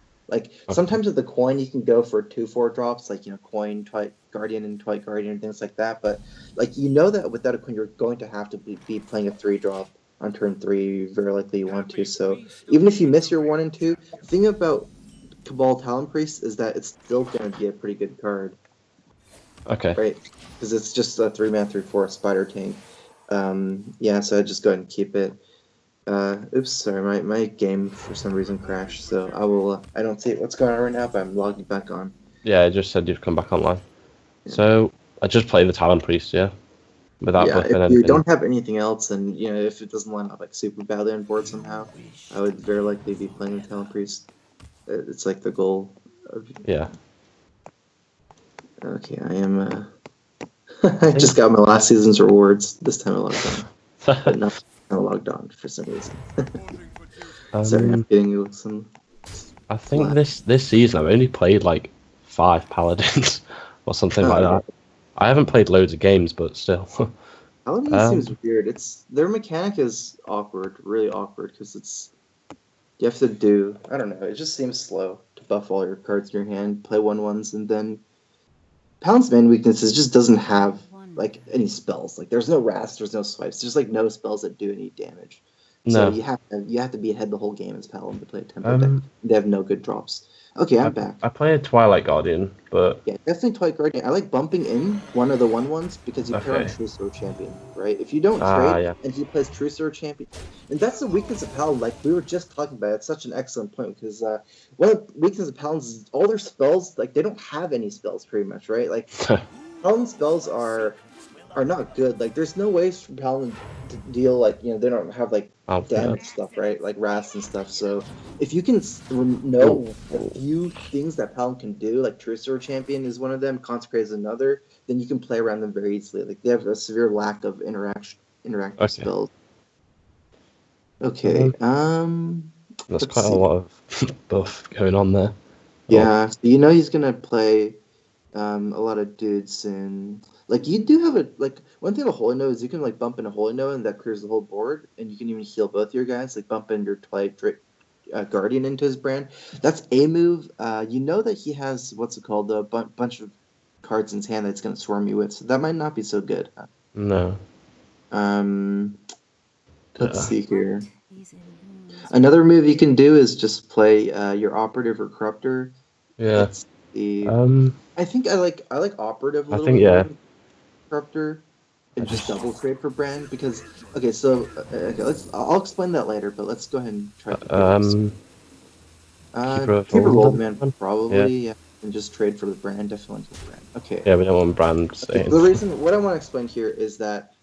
Sometimes with the coin, you can go for 2/4 drops, coin, Twilight Guardian, and Twilight Guardian, and things like that, but that without a coin, you're going to have to be playing a 3-drop on turn 3, very likely you want to, so even if you miss your 1 and 2, the thing about Cabal Talon Priest is that it's still going to be a pretty good card. Okay. Right? Because it's just a 3-mana 3/4 spider tank. So I'd just go ahead and keep it. Oops, sorry, my game for some reason crashed, so I don't see what's going on right now, but I'm logging back on. Yeah, I just said you'd come back online. Yeah. So I just play the Talon Priest, without if you don't have anything else, and if it doesn't line up super badly on board somehow, I would very likely be playing the Talon Priest. It's the goal. Yeah. Okay, I am. I just got my last season's rewards. This time I logged on, but not logged on for some reason. Sorry, I'm getting you some. I think this season I've only played like 5 paladins or something like that. I haven't played loads of games, but still. Paladin seems weird. Their mechanic is awkward, really awkward, because you have to do, I don't know, it just seems slow to buff all your cards in your hand, play 1/1s, and then Paladin's main weakness is just doesn't have like any spells. Like there's no Wrath, there's no swipes, there's like no spells that do any damage. So you have to be ahead the whole game as Paladin to play a tempo deck. They have no good drops. Okay, I'm back. I play a Twilight Guardian, but yeah, definitely Twilight Guardian. I like bumping in one of the 1/1s because you pair on Truesorrow Champion, right? If you don't trade and he plays Truesorrow Champion, and that's the weakness of Paladin. Like we were just talking about, it's such an excellent point because one of the weaknesses of Paladins is all their spells, like they don't have any spells pretty much, right? Like Paladin spells are not good. Like there's no ways for Paladin to deal, like, you know, they don't have like damage stuff, right? Like wraths and stuff. So if you can know a few things that Paladin can do, like Truesorrow Champion is one of them, Consecrate is another, then you can play around them very easily. Like they have a severe lack of interactive spells. Okay. There's quite a lot of buff going on there. Yeah. So you know he's gonna play a lot of dudes in. Like, you do have one thing with Holy Nova is you can, like, bump in a Holy Nova and that clears the whole board, and you can even heal both your guys, like, bump in your Twilight Guardian into his brand. That's a move. You know that he has, a bunch of cards in his hand that's going to swarm you with, so that might not be so good. Huh? No. Let's see here. Another move you can do is just play your Operative or Corruptor. Yeah. I think I like Operative a little bit. More. Corruptor and just double trade for brand because I'll explain that later, but let's go ahead and try to Keeper of Old Man probably and just trade for the brand, definitely for the brand. Okay. Yeah, we don't want brand staying. The reason what I want to explain here is that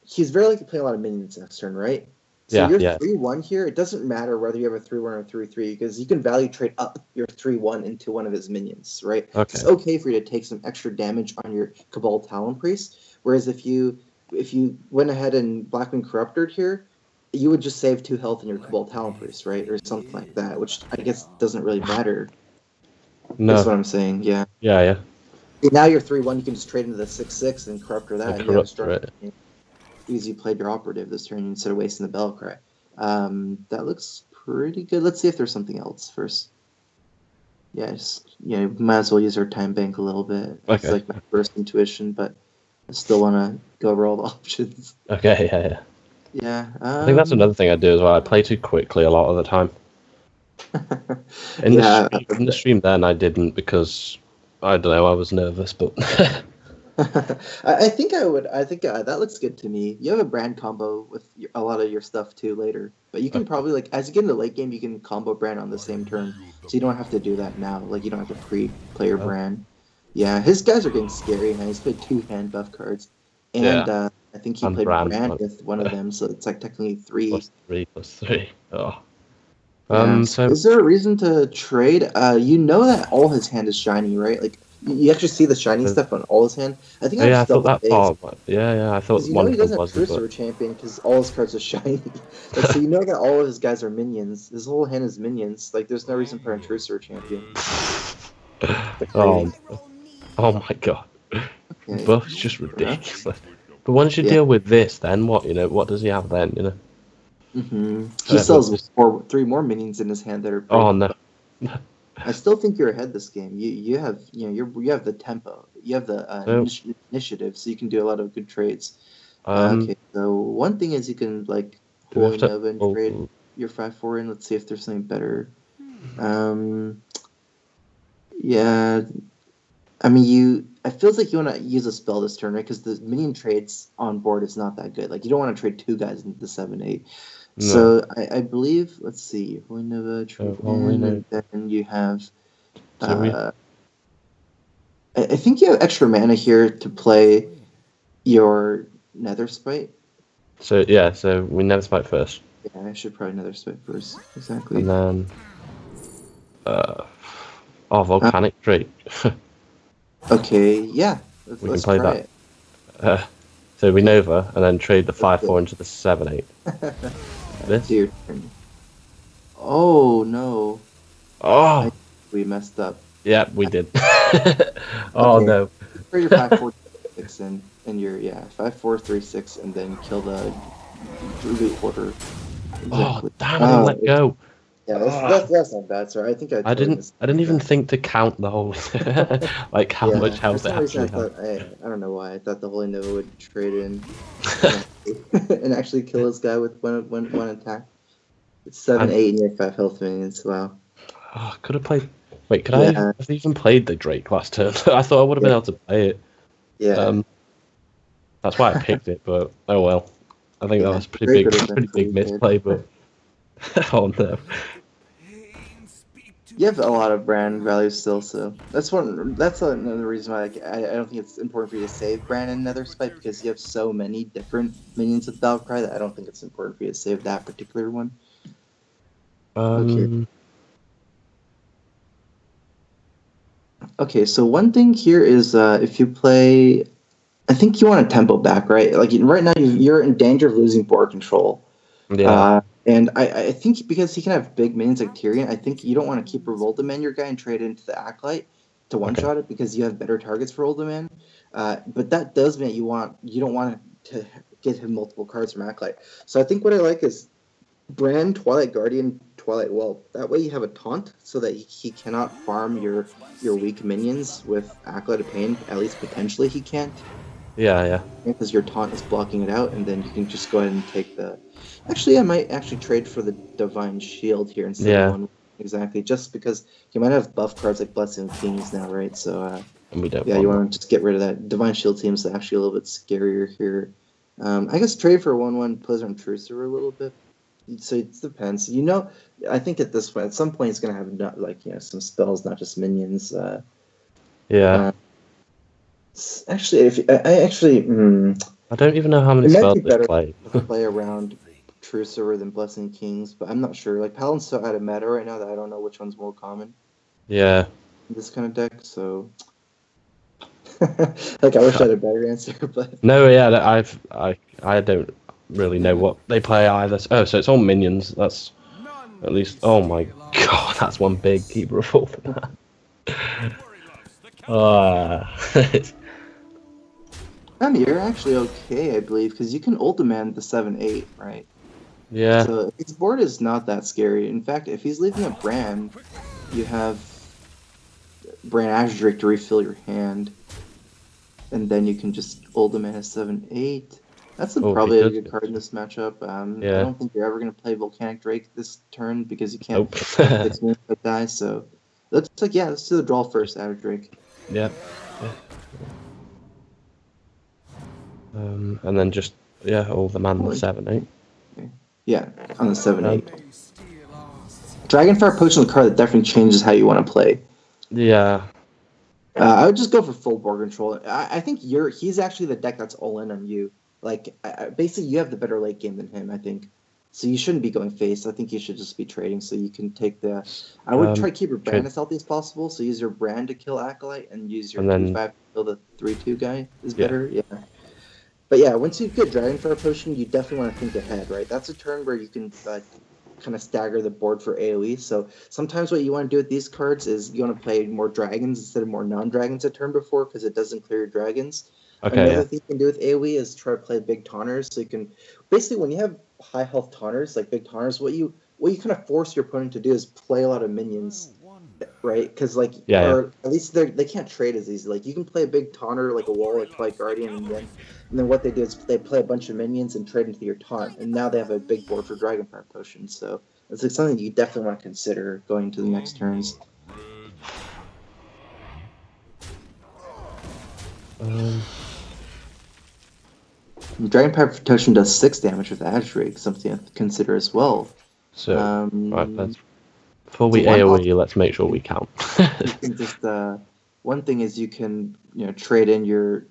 he's very likely playing a lot of minions next turn, right? So your 3/1 here, it doesn't matter whether you have a 3/1 or 3/3 because you can value trade up your 3/1 into one of his minions, right? Okay. It's okay for you to take some extra damage on your Cabal Talon Priest, whereas if you went ahead and Blackman Corrupted here, you would just save 2 health in your Cabal Talon Priest, right? Or something like that, which I guess doesn't really matter. No. That's what I'm saying, yeah. Yeah. Now your 3/1, you can just trade into the 6/6 and Corruptor that. And you have a strong because you played your Operative this turn instead of wasting the Bellcry. That looks pretty good. Let's see if there's something else first. Yeah, might as well use our time bank a little bit. Okay. It's like my first intuition, but I still want to go over all the options. Okay, yeah. Yeah. I think that's another thing I do as well. I play too quickly a lot of the time. In the stream then I didn't because, I don't know, I was nervous, but... I think that looks good to me. You have a brand combo with a lot of your stuff too later, but you can probably, like, as you get into late game, you can combo brand on the same turn, so you don't have to do that now. Like, you don't have to pre-play your brand. Yeah, his guys are getting scary, man. He's played 2 hand buff cards, and I think he played brand with one of them, so it's like technically 3. +3. Oh. So is there a reason to trade? You know that all his hand is shiny, right? Like, you actually see the shiny stuff on all his hand. I think I thought that part. I thought one he doesn't have Truesorrow Champion because all his cards are shiny. Like, so you know that all of his guys are minions. His whole hand is minions. Like, there's no reason for a Truesorrow Champion. Oh my god, buff's just ridiculous. But once you deal with this, then what? What does he have then? He sells 3 more minions in his hand that are. Oh no. I still think you're ahead this game. You have you have the tempo, you have the initiative, so you can do a lot of good trades. Okay, so one thing is you can like Holy Nova and trade your 5/4 in. Let's see if there's something better. Yeah, I mean it feels like you want to use a spell this turn, right? Because the minion trades on board is not that good. Like, you don't want to trade 2 guys into the 7/8. No. So I believe, let's see, Holy Nova, and then you have, I think you have extra mana here to play your Nether Spite. So we Nether Spite first. Yeah, I should probably Nether Spite first, exactly. And then, Volcanic Trait. Okay, yeah, we can play that. So we Nova, and then trade the 5/4 into the 7/8. This? Your turn. Oh no, Oh, we messed up. yeah, we did. Oh Okay, no. for your 5-4-6 and your 5-4-3-6, and then kill the Druid order. Oh, Exactly. damn! I didn't let go. Yeah, Ah. that's not bad, sir. I think I I totally didn't. missed I didn't even that. think to count the whole, like how Yeah, much for health it some reason I actually had. thought I don't know why I thought the Holy Nova would trade in and and actually kill this guy with one attack. It's 7, And 8, and you have 5 health minions. Wow. oh, could have played. Wait, could I Yeah, have even played the Drake last turn? I thought I would have been yeah, able to play it. yeah, That's why I picked it. But oh well. I think that yeah. was pretty Drake big, would have been pretty big pretty good. misplay. But oh no. You have a lot of brand value still, so that's one. That's another reason why I don't think it's important for you to save brand in Nether Spite, because you have so many different minions with Battlecry that I don't think it's important for you to save that particular one. Okay. Okay, so one thing here is if you play, I think you want a tempo back, right? Like right now, you're in danger of losing board control. Yeah. And I think because he can have big minions like Tyrion, I think you don't want to keep Revoltaman your guy and trade into the Acolyte to one-shot it, because you have better targets for Revoltaman. But that does mean you don't want to get him multiple cards from Acolyte. So I think what I like is Brand, Twilight Guardian, Twilight Whelp. That way you have a taunt so that he cannot farm your weak minions with Acolyte of Pain. At least potentially he can't. Yeah. Because your taunt is blocking it out, and then you can just go ahead and take the... Actually, I might actually trade for the Divine Shield here instead of one. Exactly, just because you might have buff cards like Blessing of Kings now, right? So, And we don't. yeah, you want to just get rid of that. Divine Shield seems actually a little bit scarier here. I guess trade for 1/1 Blizzard Intruder a little bit. So it depends. I think at this point, at some point, it's gonna have some spells, not just minions. Actually, I don't even know how many it might spells be this better play. to play around True Silver than Blessing Kings, but I'm not sure. Like Paladin's so out of meta right now that I don't know which one's more common Yeah. in this kind of deck. So, like, I wish I had a better answer, but No, yeah, I don't really know what they play either. Oh, so it's all minions. That's at least. Oh my god, that's one big keeper of all for that. you're actually okay, I believe, because you can ult demand the 7/8, right? Yeah. So his board is not that scary. In fact, if he's leaving a Brand, you have Brand Azure Drake to refill your hand, and then you can just ult demand a 7/8. That's probably a good card in this matchup. I don't think you're ever going to play Volcanic Drake this turn because you can't die. So let's do the draw first, Azure Drake. Yeah. And then just all the man the 7/8. Yeah, on the 7/8. Dragonfire Potion is a card that definitely changes how you want to play. Yeah. I would just go for full board control. I think he's actually the deck that's all in on you. Like, basically, you have the better late game than him, I think. So you shouldn't be going face. I think you should just be trading so you can take the... I would try to keep your brand as healthy as possible. So use your brand to kill Acolyte and use your 2/5 to kill the 3/2 guy is better. Yeah. But yeah, once you get Dragonfire Potion, you definitely want to think ahead, right? That's a turn where you can kind of stagger the board for AoE. So sometimes what you want to do with these cards is you want to play more dragons instead of more non-dragons a turn before, because it doesn't clear your dragons. Another thing you can do with AoE is try to play big taunters. So you can basically, when you have high health taunters, like big taunters, what you kind of force your opponent to do is play a lot of minions, right? Because or at least they can't trade as easy. Like you can play a big taunter like a wall like Twilight Guardian, and then what they do is they play a bunch of minions and trade into your taunt, and now they have a big board for Dragonfire Potion. So it's like something you definitely want to consider going to the next turns. Dragonfire Potion does 6 damage with Azure Drake, something to consider as well. So, right, before we AoE, let's make sure we count. You can just one thing is you can trade in your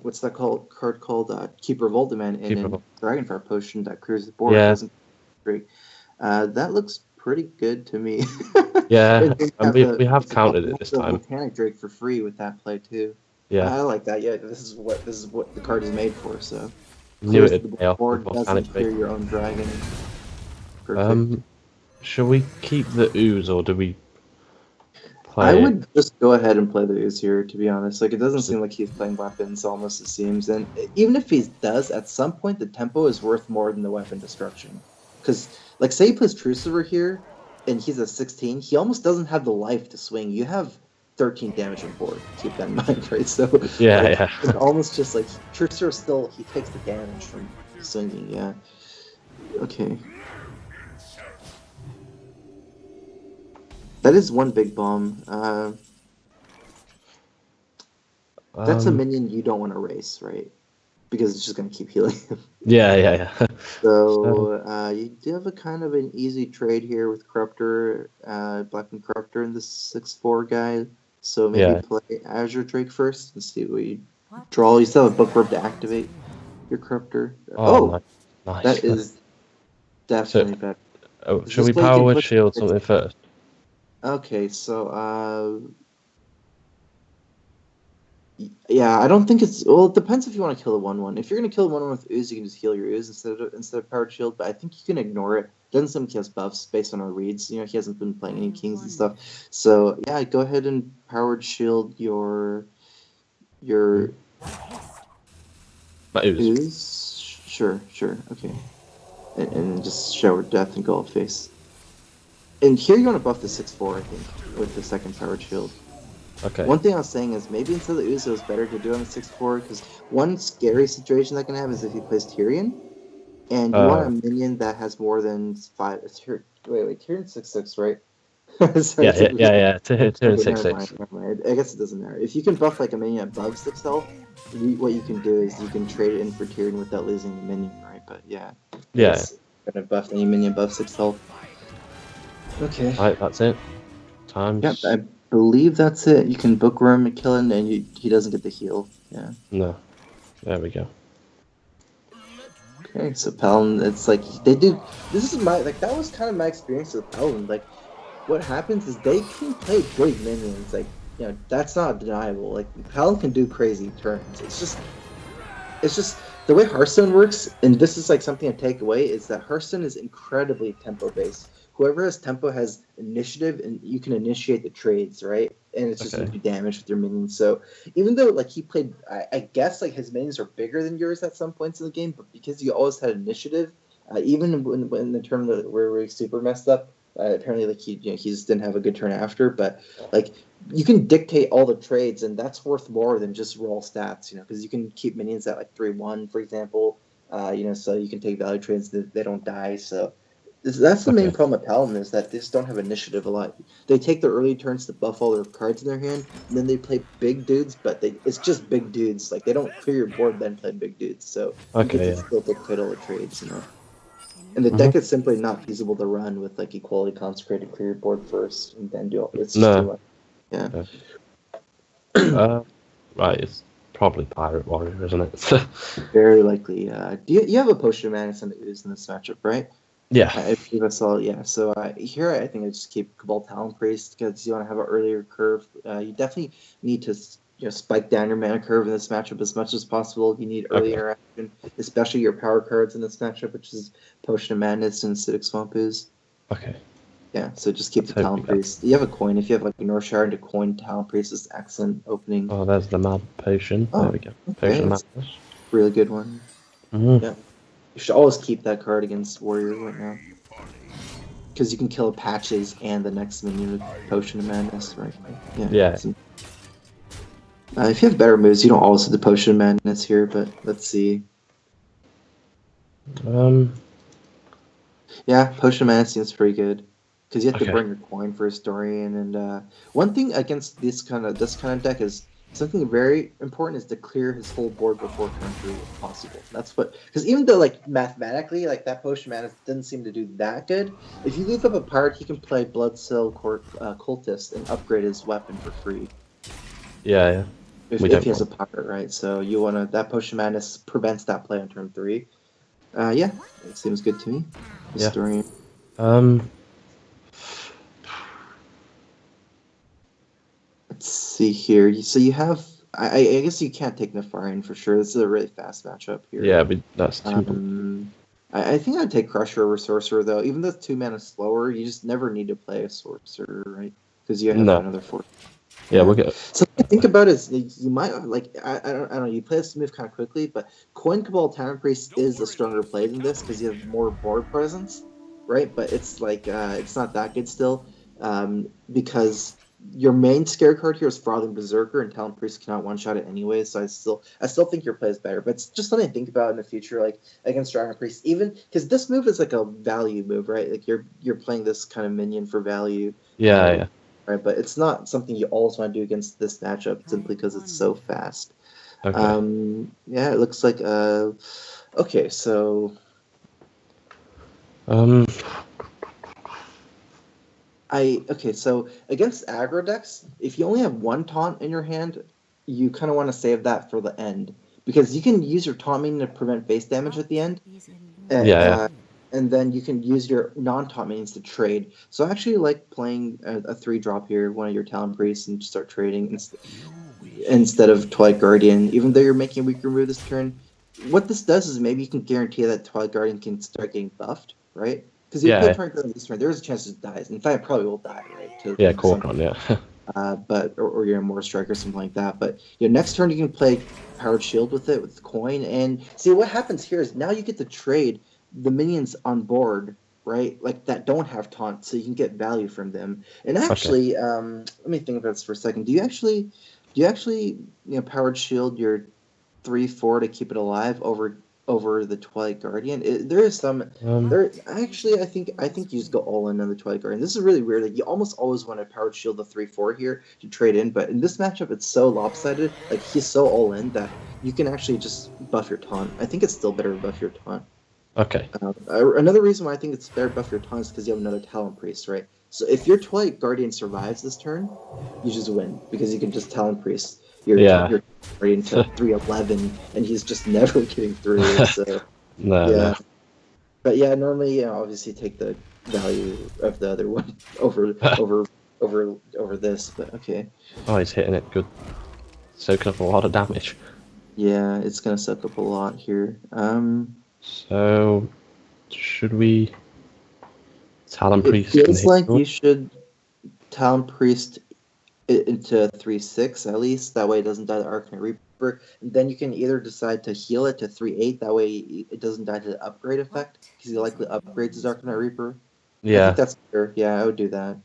what's that card called Keeper Voldaman and Dragonfire Potion that clears the board. Doesn't break. That looks pretty good to me. Yeah, and we have counted it this time. Volcanic Drake for free with that play too. Yeah, I like that. Yeah, this is what the card is made for. So knew it the board doesn't clear your own dragon. Perfect. Shall we keep the ooze or do we play I it? would just go ahead and play the ooze here, to be honest. Like, it doesn't seem like he's playing weapons, almost, it seems. And even if he does, at some point, the tempo is worth more than the weapon destruction. Because, like, say he plays Trucifer here, and he's at 16, he almost doesn't have the life to swing. You have 13 damage on board. Keep that in mind, right? So, Yeah, like, yeah. it's almost just like Trucifer still, he takes the damage from swinging, yeah. Okay. That is one big bomb. That's a minion you don't want to race, right? Because it's just going to keep healing him. Yeah, yeah, yeah. So you do have a kind of an easy trade here with Corruptor, Black and Corruptor and the 6/4 guy. So maybe Yeah. play Azure Drake first and see what you draw. You still have a Bookworm to activate your Corruptor. Oh, nice. That is definitely better. Oh, Is shall this we way you power can word push shield it? something first? Okay, so yeah, I don't think it's well. It depends if you want to kill the 1/1. If you're gonna kill the 1/1 with ooze, you can just heal your ooze instead of powered shield. But I think you can ignore it. Doesn't seem like he has buffs based on our reads. You know, he hasn't been playing any kings and stuff. So yeah, go ahead and powered shield your That ooze. ooze. Sure, okay, and just shower death and go face. And here you want to buff the 6/4, I think, with the second powered shield. Okay. One thing I was saying is maybe instead of the Uzo, it's better to do it on the 6/4 because one scary situation that can happen is if he plays Tyrion, and you want a minion that has more than 5. Wait, Tyrion's 6/6, right? Sorry, Yeah. Turn Okay, 6/6. never mind. I guess it doesn't matter. If you can buff like a minion above 6 health, what you can do is you can trade it in for Tyrion without losing the minion, right? But yeah, Yeah. gonna buff any minion above 6 health. Okay. Right, that's it. Times. Yep, I believe that's it. You can bookworm and kill him, and he doesn't get the heal. Yeah. No. There we go. Okay, so Paladin, it's like they do. This is my that was kind of my experience with Paladin. Like, what happens is they can play big minions. Like, that's not deniable. Like, Paladin can do crazy turns. It's just the way Hearthstone works, and this is like something to take away is that Hearthstone is incredibly tempo based. Whoever has tempo has initiative, and you can initiate the trades, right? And it's just you do damage with your minions. So even though like he played, I guess like his minions are bigger than yours at some points in the game, but because you always had initiative, even when the turn where we super messed up, apparently like he just didn't have a good turn after, but like you can dictate all the trades, and that's worth more than just raw stats, because you can keep minions at like 3/1, for example, so you can take value trades that they don't die. So that's the main problem with Paladin is that they just don't have initiative a lot. They take their early turns to buff all their cards in their hand, and then they play big dudes, but it's just big dudes. Like they don't clear your board, then play big dudes. So you get to still dictate all the trades, And the deck is simply not feasible to run with like equality consecrated, clear your board first, and then do all. It's just too much. Yeah. Right, it's probably Pirate Warrior, isn't it? Very likely. Do you have a Potion of Madness and Ooze in this matchup, right? Yeah. I believe I saw. Yeah. So here I think I just keep Cabal Talon Priest because you want to have an earlier curve. You definitely need to spike down your mana curve in this matchup as much as possible. You need early interaction, especially your power cards in this matchup, which is Potion of Madness and Acidic Swamp Ooze. Okay. Yeah, so just keep the Talon Priest. You have a coin. If you have like a Northshire and a coin, Talon Priest is excellent opening. Oh, there's the Mad Potion. There we go. Potion of Madness. Really good one. Mm-hmm. Yeah. You should always keep that card against Warrior right now. Because you can kill Patches and the next minion with Potion of Madness, right? Yeah. So, if you have better moves, you don't always have the Potion of Madness here, but let's see. Yeah, Potion of Madness seems pretty good. Because you have to bring your coin for Historian, and one thing against this kind of deck is something very important is to clear his whole board before turn 3 if possible. That's what, because even though like mathematically like that Potion of Madness didn't seem to do that good, if you leave up a pirate, he can play Bloodsill Cultist and upgrade his weapon for free. Yeah. If he has a pirate, right? So you want to that Potion of Madness prevents that play on turn 3. Yeah, it seems good to me. Historian. Let's see here. So you have, I guess you can't take Nefarian for sure. This is a really fast matchup here. Yeah, but that's too. I think I'd take Crusher over Sorcerer though. Even though it's 2 mana slower, you just never need to play a Sorcerer, right? Because you have No. another 4. Yeah, we'll get. So what I think about it is you might like I don't know, you play this move kind of quickly, but Coin Cabal Talon Priest is a stronger play than this because you have more board presence, right? But it's like it's not that good still, because your main scare card here is Frothing Berserker, and Talon Priest cannot one shot it anyway. So I still think your play is better, but it's just something to think about in the future, like against Dragon Priest, even because this move is like a value move, right? Like you're playing this kind of minion for value. Yeah, yeah. Right, but it's not something you always want to do against this matchup simply because it's so fast. Okay. Yeah, it looks like okay, so Um. so against aggro decks, if you only have one taunt in your hand, you kind of want to save that for the end because you can use your taunt minion to prevent base damage at the end. Yeah. And then you can use your non-taunt minions to trade. So I actually like playing a 3-drop here, one of your Talon Priests, and start trading instead of Twilight Guardian, even though you're making a weaker move this turn. What this does is maybe you can guarantee that Twilight Guardian can start getting buffed, right? Because if you play Twilight Guardian this turn, there's a chance it dies. In fact, it probably will die, right? Yeah, Corkron, yeah. But or you're a more strike or something like that. But next turn you can play Powered Shield with it with coin, and see what happens here is now you get to trade the minions on board, right? Like that don't have taunt, so you can get value from them. And actually, let me think about this for a second. Do you actually Powered Shield your 3/4 to keep it alive over the Twilight Guardian? There is some there actually I think you just go all in on the Twilight Guardian. This is really weird. Like you almost always want to Powered Shield the 3/4 here to trade in, but in this matchup it's so lopsided. Like he's so all in that you can actually just buff your taunt. I think it's still better to buff your taunt. Okay. Another reason why I think it's better to buff your taunt is because you have another Talon Priest, right? So if your Twilight Guardian survives this turn, you just win because you can just Talon Priest your Guardian to 3/11, and he's just never getting through. So No. But yeah, normally obviously take the value of the other one over this. But okay. Oh, he's hitting it good, soaking up a lot of damage. Yeah, it's gonna soak up a lot here. So, should we Talon Priest? It feels like you should Talon Priest it into 3/6 at least. That way it doesn't die to Arcanite Reaper. And then you can either decide to heal it to 3/8. That way it doesn't die to the upgrade effect because he likely upgrades his Arcanite Reaper. Yeah. I think that's fair. Yeah, I would do that.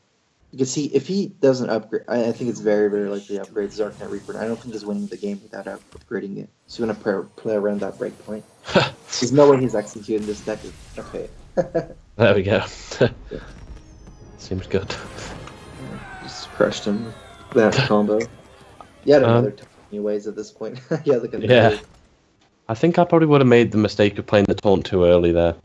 Because if he doesn't upgrade, I think it's very, very likely he upgrades his Arcanite Reaper. And I don't think he's winning the game without upgrading it. So you want to play around that breakpoint. There's no way he's executing this deck. Okay. There we go. Seems good. Just crushed him. That combo. Yeah, another tiny ways at this point. Yeah. I think I probably would have made the mistake of playing the taunt too early there.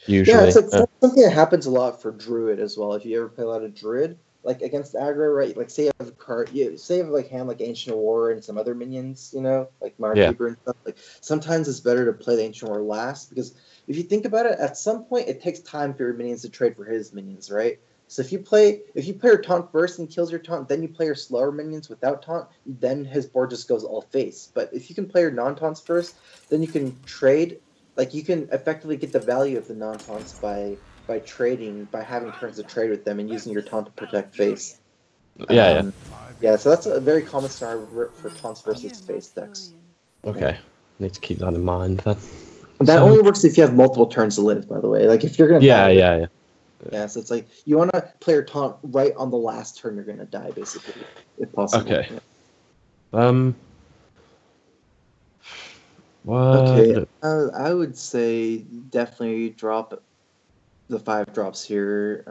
Usually. Yeah, it's something that happens a lot for Druid as well. If you ever play a lot of Druid, like against aggro, right? Like say you have a card, say you have like hand like Ancient War and some other minions, like Markeeper and stuff. Like sometimes it's better to play the Ancient War last because if you think about it, at some point it takes time for your minions to trade for his minions, right? So if you play your taunt first and kills your taunt, then you play your slower minions without taunt, then his board just goes all face. But if you can play your non-taunts first, then you can trade. Like you can effectively get the value of the non-taunts by trading, by having turns to trade with them and using your taunt to protect face. Yeah. So that's a very common scenario for taunts versus face decks. Okay, need to keep that in mind then. That only works if you have multiple turns to live, by the way. Like if you're gonna Yeah. Yeah, so it's like you want to play your taunt right on the last turn you're gonna die, basically, if possible. Okay. Yeah. What? Okay, I would say definitely drop the 5 drops here.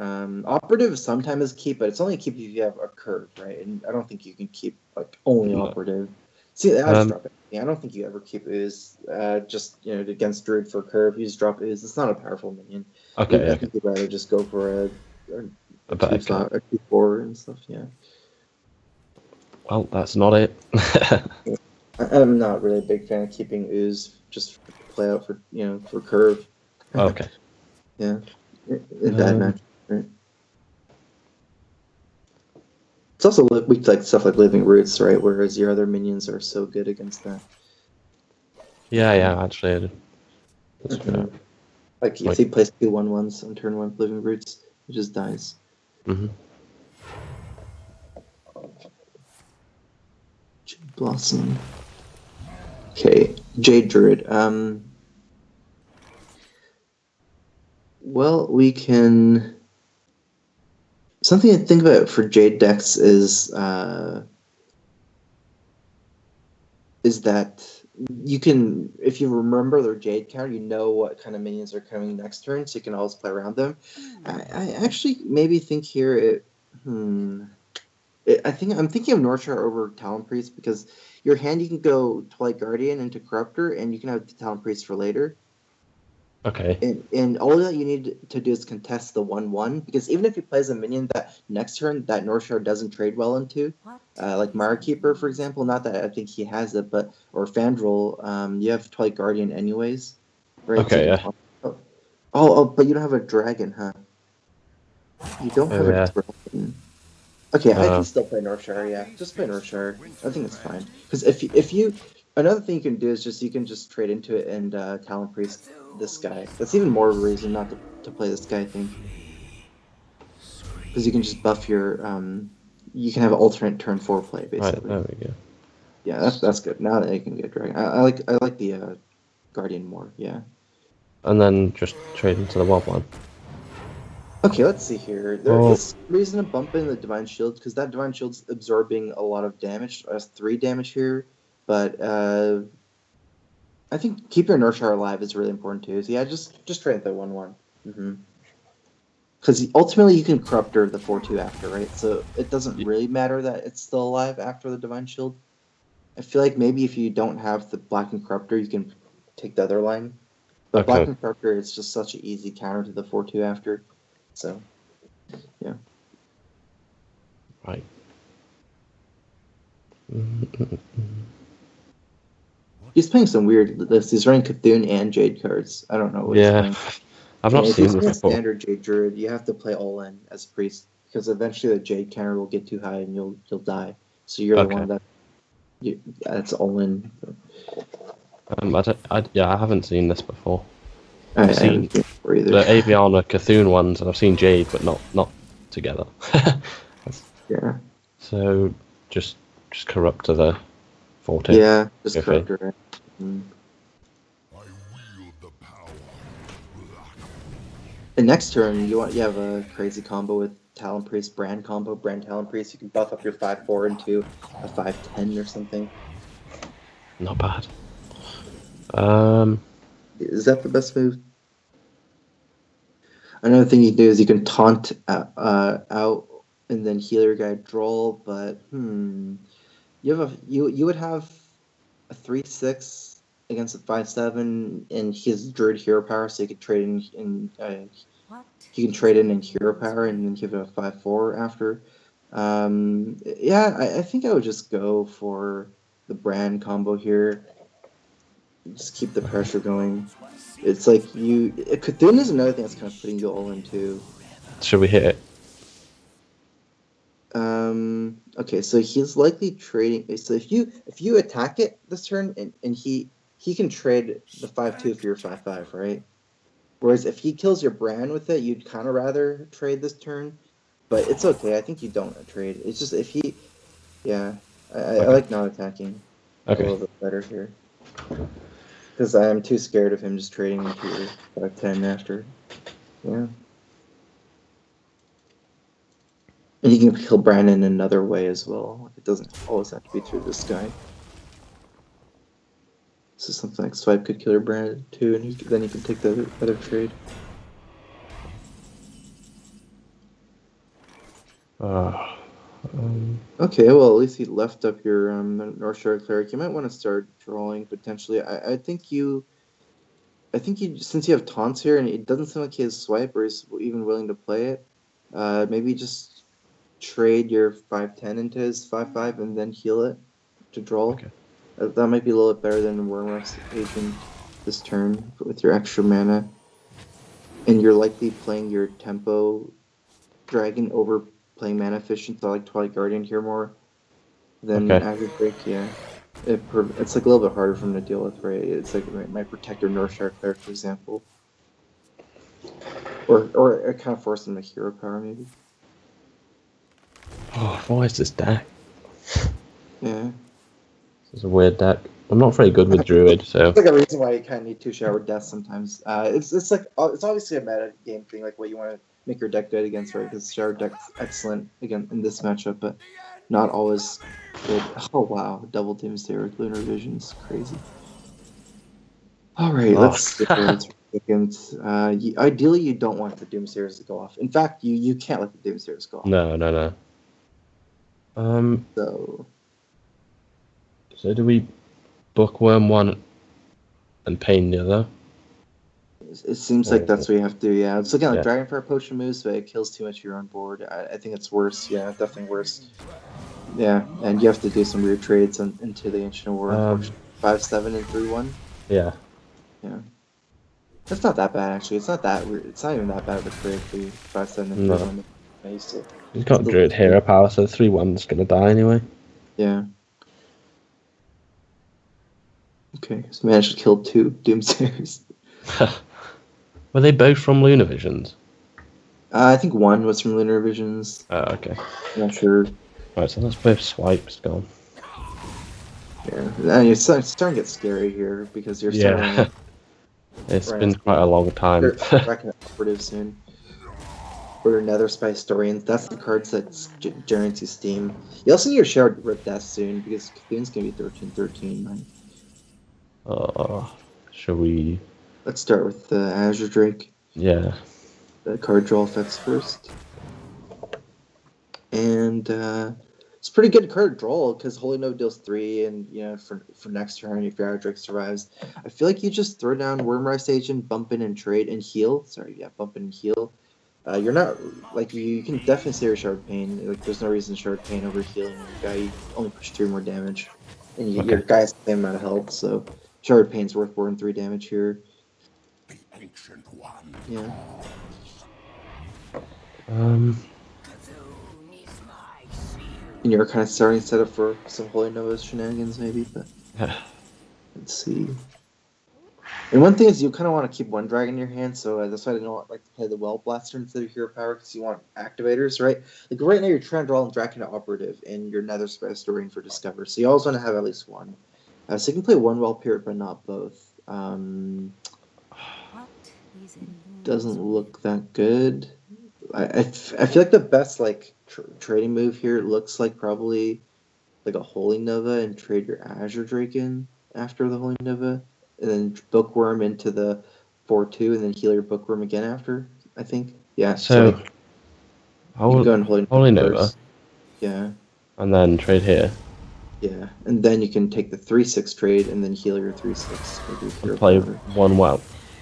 Operative sometimes keep, but it's only keep if you have a curve, right? And I don't think you can keep like only operative. See, I just drop it. Yeah, I don't think you ever keep Ooze. Just against Druid for curve, you just drop Ooze. It's not a powerful minion. Okay. I think you'd rather just go for a 2/4 and stuff. Yeah. Well, that's not it. I'm not really a big fan of keeping Ooze just for play out for for curve. Okay. Yeah. In bad match, right? It's also weak to like stuff like Living Roots, right? Whereas your other minions are so good against that. Yeah, actually. That's fair. Like if he plays 2/1/1s on turn 1 Living Roots, it just dies. Mm-hmm. Jade Blossom. Okay, Jade Druid. Well, we can. Something to think about for Jade decks is that you can, if you remember their Jade counter, you know what kind of minions are coming next turn, so you can always play around them. I actually maybe think here I think I'm thinking of Northshire over Talon Priest because your hand you can go Twilight Guardian into Corruptor and you can have the Talon Priest for later. Okay. And all that you need to do is contest the 1/1 because even if he plays a minion that next turn that Northshire doesn't trade well into, like Mara Keeper for example, not that I think he has it, but or Fandral, you have Twilight Guardian anyways, right? Okay, So oh, but you don't have a dragon, huh? You don't have a dragon. Okay, I can still play Northshire. Yeah, just play Northshire. I think it's fine because if you another thing you can do is you can just trade into it and Talon Priest this guy. That's even more reason not to play this guy, I think, because you can just buff your you can have alternate turn 4 play basically. Right, there we go. Yeah, that's good. Now that you can get dragon, I like the Guardian more. Yeah. And then just trade into the Wob one. Okay, let's see here. There is reason to bump in the Divine Shield because that Divine Shield's absorbing a lot of damage. That's 3 damage here, but I think keep your Northshire alive is really important too. So yeah, just trade the 1/1. Because ultimately you can Corruptor the 4/2 after, right? So it doesn't really matter that it's still alive after the Divine Shield. I feel like maybe if you don't have the Black and Corruptor, you can take the other line. But Black and Corruptor is just such an easy counter to the 4/2 after. So, yeah. Right. He's playing some weird lists. He's running Cthulhu and Jade cards. I don't know what he's playing. I've not seen this before. Standard Jade Druid, you have to play all in as Priest because eventually the Jade counter will get too high and you'll die. So you're the one that's all in. I haven't seen this before. I've seen the Aviana Cthulhu ones, and I've seen Jade, but not together. Yeah. So just corrupt to the 40. Yeah, just corrupt her. And next turn, you have a crazy combo with Talon Priest Brand combo, Brand Talon Priest. You can buff up your 5/4 into a 5/10 or something. Not bad. Is that the best move? Another thing you do is you can taunt out and then heal your guy draw, but you would have a 3/6 against a 5/7, and he has Druid Hero Power, so you could trade in you can trade in Hero Power and then give it a 5/4 after. Yeah, I think I would just go for the Brand combo here. Just keep the pressure going. It's like Cthulhu is another thing that's kind of putting you all into. Should we hit it? Okay, so he's likely trading. So if you attack it this turn, and he can trade the 5/2 for your 5/5, right? Whereas if he kills your Brand with it, you'd kind of rather trade this turn. But it's okay. I think you don't trade. It's just if he, I like not attacking a little bit better here. Because I am too scared of him just trading into your 5/10 after. Yeah. And you can kill Brandon another way as well. It doesn't always have to be through this guy. So something like Swipe could kill your Brandon too, and then you can take the other trade. Okay, well at least he left up your Northshire Cleric. You might want to start drawing potentially. I think you since you have taunts here and it doesn't seem like he has Swipe or he's even willing to play it, maybe just trade your 5/10 into his 5/5 and then heal it to draw. Okay. That might be a little bit better than Worm Restoration this turn with your extra mana. And you're likely playing your Tempo Dragon over playing Mana Efficient, so I like Twilight Guardian here more than Aggro Break, yeah. It's like a little bit harder for him to deal with, right? It's like my Protector Northshire Cleric, for example. Or it kind of forced him to hero power, maybe. Oh, why is this deck? Yeah. This is a weird deck. I'm not very good with Druid, so It's like a reason why you kind of need 2 shower deaths sometimes. It's like it's obviously a meta game thing, like what you want to make your deck good against, right? Because shower deck's excellent again in this matchup, but not always good. Oh wow, double Doomsday with Lunar Vision's crazy. All right, Oh. let's get into second. Ideally, you don't want the Doomsayers to go off. In fact, you can't let the Doomsayers go off. no. So do we bookworm one and pain the other? It seems like that's what you have to do, yeah. It's looking like Dragonfire Potion moves, but it kills too much of your own board. I think it's worse, yeah, definitely worse. Yeah, and you have to do some weird trades into the Ancient of War. 5-7 and 3-1. Yeah. Yeah. That's not that bad, actually. It's not that weird. It's not even that bad of a trade for you. 5-7 and 3-1. I used to. He's got Druid hero power, so 3-1's gonna die anyway. Yeah. Okay, so managed to kill 2 Doomsayers. Were they both from Lunar Visions? I think one was from Lunar Visions. Oh, okay. I'm not sure. Right, so that's both swipes gone. Yeah, and you're starting to get scary here because you're starting. It's been quite a long time. Back in operative soon. Or Nether Spy Historians. That's the cards that generate you steam. You also need your Shared Rip Death soon because Cthulhu's gonna be 13-13. Right? Shall we? Let's start with the Azure Drake. Yeah. The card draw effects first. And it's a pretty good card draw because Holy Nova deals 3, and for next turn if your Azure Drake survives, I feel like you just throw down Wormrise Agent, bump in and trade and heal. Bump in and heal. You're not like you can definitely say your Shard Pain. Like there's no reason Shard Pain over healing your guy. You only push 3 more damage, and your guy has the same amount of health. So Shard Pain's worth more than 3 damage here. Yeah. And you're kind of starting to set up for some Holy Nova shenanigans, maybe, but let's see. And one thing is you kind of want to keep one dragon in your hand, so that's why I don't like to play the Well Blaster instead of Hero Power, because you want activators, right? Like right now you're trying to draw Draken to Operative, and your Nether Spy Historian for Discover, so you always want to have at least one. So you can play one Well Period, but not both. Doesn't look that good. I feel like the best trading move here looks like probably like a Holy Nova and trade your Azure Drake in after the Holy Nova, and then Bookworm into the 4/2, and then heal your Bookworm again after. I think. Yeah. So you go in Holy Nova. First. Yeah. And then trade here. Yeah, and then you can take the 3/6 trade and then heal your 3/6. Play one Whelp.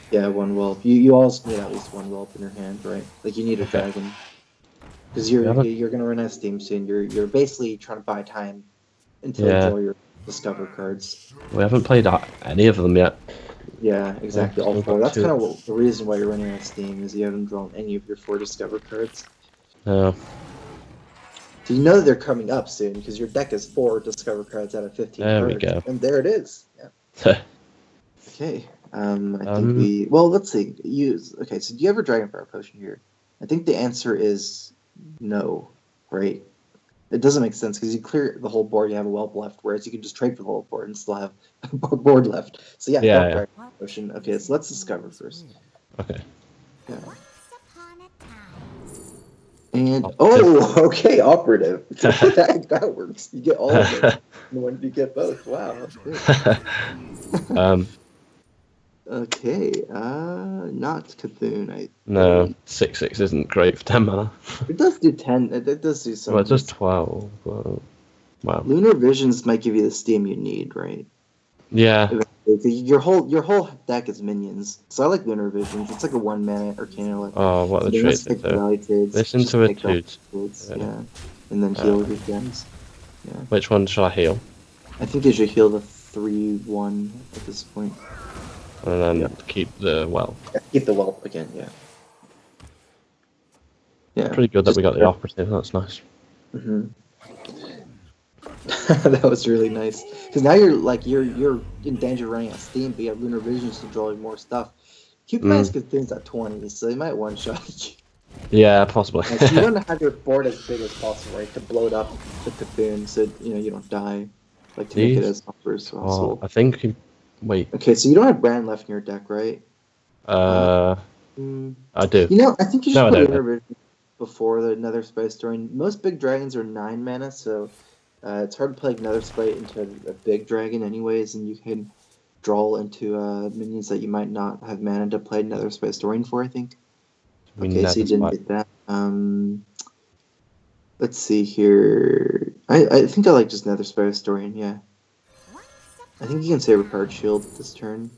Yeah, one Whelp. You also need at least one Whelp in your hand, right? Like you need a dragon, because you're gonna run out of steam soon. You're basically trying to buy time until you draw your Discover cards. We haven't played any of them yet. Yeah, exactly. All 4. That's kind of the reason why you're running out of steam, is you haven't drawn any of your 4 Discover cards. No. So you know that they're coming up soon because your deck is 4 Discover cards out of 15 there cards. We go. And there it is. Yeah. Okay. I think let's see. Okay, so do you have a Dragonfire Potion here? I think the answer is no, right? It doesn't make sense because you clear the whole board, you have a Whelp left, whereas you can just trade for the whole board and still have a board left. So yeah. Dragonfire Potion. Okay, so let's Discover first. Okay. Yeah. And okay, Operative. that works. You get all of it. And when you get both, wow, that's good. Okay, not Cthulhu. No, 6/6 isn't great for 10 mana. It does do 10. It does do something. Well, it does 12. Well, wow. Lunar Visions might give you the steam you need, right? Yeah. Your whole deck is minions, so I like Lunar Visions. It's like a 1 mana Arcana. Oh, what are the trades? Listen to it, dude. Yeah, and then heal your guys. Yeah. Which one shall I heal? I think you should heal the 3/1 at this point. And then keep the Whelp. Yeah, keep the Whelp again, yeah. Yeah. Pretty good that we got the Operative, that's nice. Mm-hmm. That was really nice. Because now you're in danger of running out of steam, but you have Lunar Visions to draw more stuff. Cupid's Cthulhu's at 20, so they might one-shot you. Yeah, possibly. So you want to have your board as big as possible, right? To blow it up with Cthulhu so you don't die. Like to make it as upper as possible. I think. Wait. Okay, so you don't have Brand left in your deck, right? I do. I think you should No, I put don't. Intervision before the Nether Spice Story. Most big dragons are 9 mana, so it's hard to play Nether Spice into a big dragon anyways, and you can draw into minions that you might not have mana to play Nether Spice Story for, I think. Okay, so you didn't get that. Let's see here. I think I like just Nether Spice Story, yeah. I think you can save a Powered Shield this turn.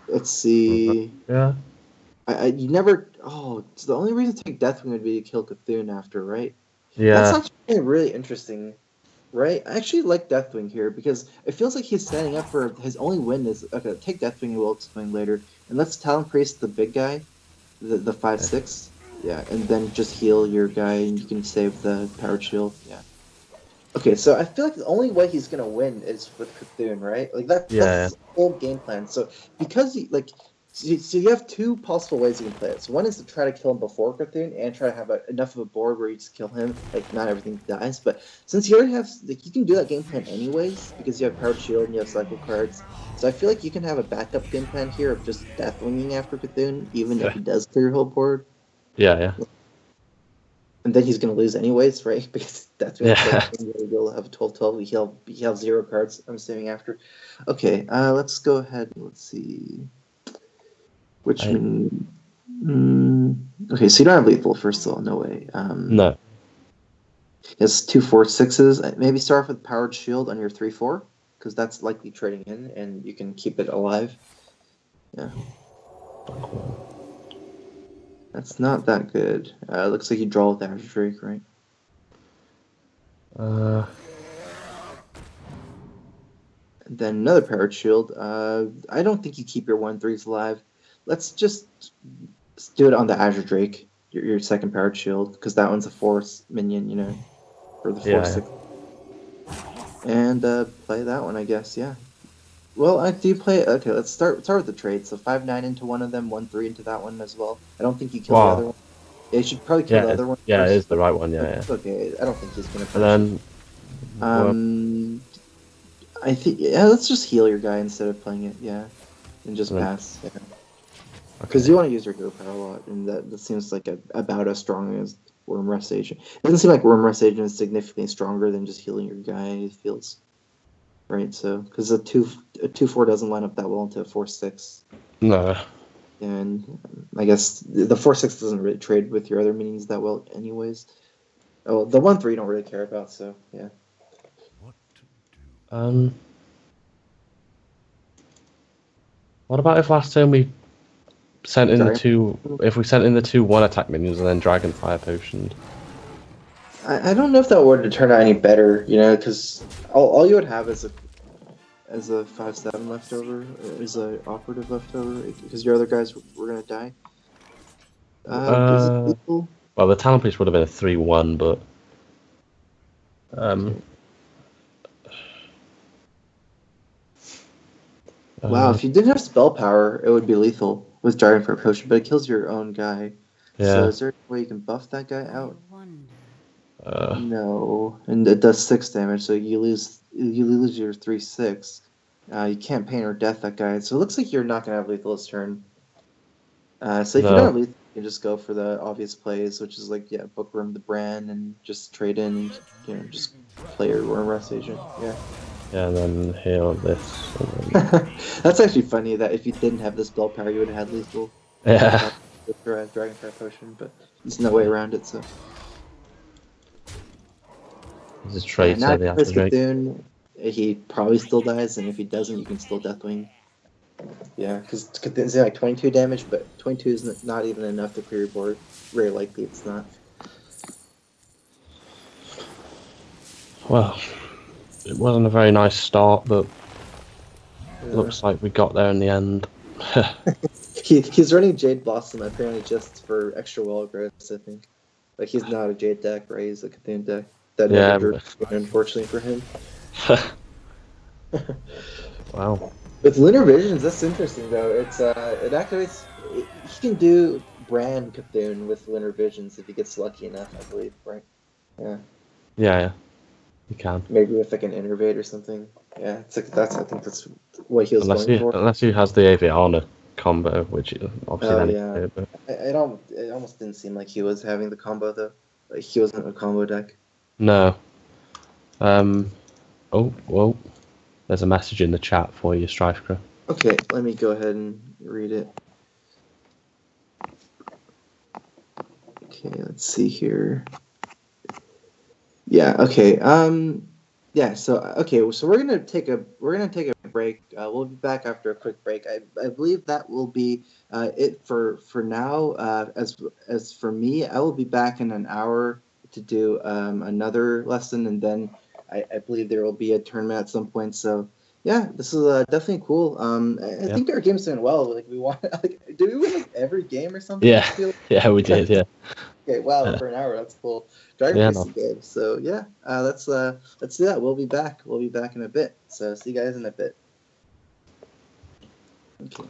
Let's see. Yeah. You never. Oh, so the only reason to take Deathwing would be to kill Cthulhu after, right? Yeah. That's actually really interesting, right? I actually like Deathwing here because it feels like he's standing up for his only win is okay. Take Deathwing, and we'll explain later, and let's Talon Priest the big guy, the 5/6, yeah, and then just heal your guy, and you can save the Powered Shield, yeah. Okay, so I feel like the only way he's gonna win is with Cthulhu, right? Like that's his whole game plan. So because so you have two possible ways you can play it. So one is to try to kill him before Cthulhu and try to have enough of a board where you just kill him, like not everything dies. But since you already have, like, you can do that game plan anyways because you have Powered Shield and you have cycle cards. So I feel like you can have a backup game plan here of just Deathwinging after Cthulhu, even if he does clear your whole board. Yeah. And then he's going to lose anyways, right? Because that's what you'll have a 12-12. He'll have 0 cards, I'm assuming, after. Okay, let's go ahead and let's see. Which okay, so you don't have lethal, first of all, no way. No. It's 2 4/6s. Maybe start off with Powered Shield on your 3/4, because that's likely trading in, and you can keep it alive. Yeah. That's not that good. Looks like you draw with Azure Drake, right? Then another Powered Shield. I don't think you keep your 1/3s alive. Let's just do it on the Azure Drake, your second Powered Shield, because that one's a force minion, for the 4/6. And play that one, I guess, yeah. Well, I do play. Okay, let's start with the trade. So 5/9 into one of them, 1/3 into that one as well. I don't think you kill the other one. Yeah, you should probably kill the other one. Yeah, first. It is the right one. Yeah. Okay, I don't think he's gonna. And then, I think let's just heal your guy instead of playing it. Yeah, and just pass. Yeah. Because you want to use your go power a lot, and that seems like about as strong as Worm Rust Agent. It doesn't seem like Worm Rust Agent is significantly stronger than just healing your guy. It feels. Right, so because a 2/4 doesn't line up that well into a 4/6. No. And I guess the 4/6 doesn't really trade with your other minions that well, anyways. Oh, the 1/3 you don't really care about, so yeah. What about if last turn we sent in the 2 1-attack minions and then Dragon Fire Potioned? I don't know if that would turn out any better, because all you would have is a 5/7 leftover, is a operative leftover, because your other guys were gonna die. Is it lethal? Well, the Talon Priest would have been a 3/1, but wow, if you didn't have spell power, it would be lethal with Dragon Fire Potion, but it kills your own guy. Yeah. So is there a way you can buff that guy out? No, and it does 6 damage, so you lose your 3/6. You can't pain or death that guy, so it looks like you're not gonna have lethal this turn. So if you don't have lethal, you can just go for the obvious plays, which is like Bookworm the Brand and just trade in, and just play your Worm Rust Agent. Yeah. Yeah, and then heal this. That's actually funny that if you didn't have this spell power, you would have had lethal. Yeah. With Dragon Fire Potion, but there's no way around it. So. Just trade now the Chris Azure Drake. Cthulhu, he probably still dies, and if he doesn't, you can still Deathwing. Yeah, because Cthulhu's like 22 damage, but 22 is not even enough to clear your board. Very likely it's not. Well, it wasn't a very nice start, but looks like we got there in the end. He's running Jade Blossom apparently just for extra wall growths, I think. Like, he's not a Jade deck, right? He's a Cthulhu deck. That never drew, unfortunately for him. Wow. With lunar visions, that's interesting though. It activates. He can do Brand Cthulhu with lunar visions if he gets lucky enough, I believe. Right? Yeah. Yeah, you can. Maybe with like an innervate or something. Yeah, it's like I think that's what he was going for. Unless he has the Aviana combo, which obviously Oh then he yeah. can do, but It almost didn't seem like he was having the combo though. Like he wasn't a combo deck. no. Oh, whoa. There's a message in the chat for you, StrifeCro. Okay, let me go ahead and read it. Okay, let's see here. Yeah. Okay. Yeah. So okay. So we're gonna take a break. We'll be back after a quick break. I believe that will be it for now. As for me, I will be back in an hour to do another lesson, and then I believe there will be a tournament at some point. So yeah, this is definitely cool. I think our game's doing well. Like we want, like, did we win like every game or something? Yeah, I feel like? yeah, we did. Yeah. Okay, wow, for an hour, that's cool. Dragon Priest game. So yeah, let's do that. We'll be back. We'll be back in a bit. So see you guys in a bit. Okay.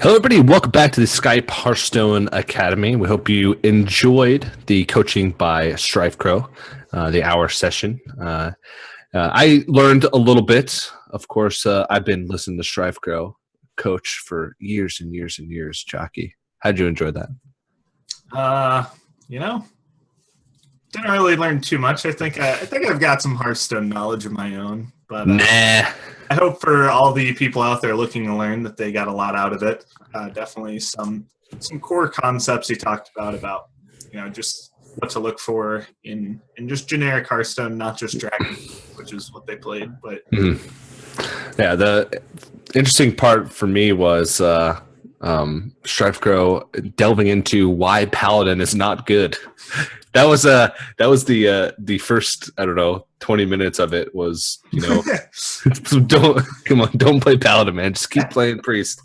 Hello, everybody. Welcome back to the Skype Hearthstone Academy. We hope you enjoyed the coaching by StrifeCro, the hour session. I learned a little bit. Of course, I've been listening to StrifeCro coach for years and years and years. Jockey, how'd you enjoy that? Didn't really learn too much. I think I've got some Hearthstone knowledge of my own, but Nah. I hope for all the people out there looking to learn that they got a lot out of it. Definitely some core concepts he talked about just what to look for in just generic Hearthstone, not just Dragon, which is what they played. But yeah, the interesting part for me was StrifeCro delving into why Paladin is not good. That was the first, I don't know, 20 minutes of it was, don't play Paladin, man. Just keep playing Priest.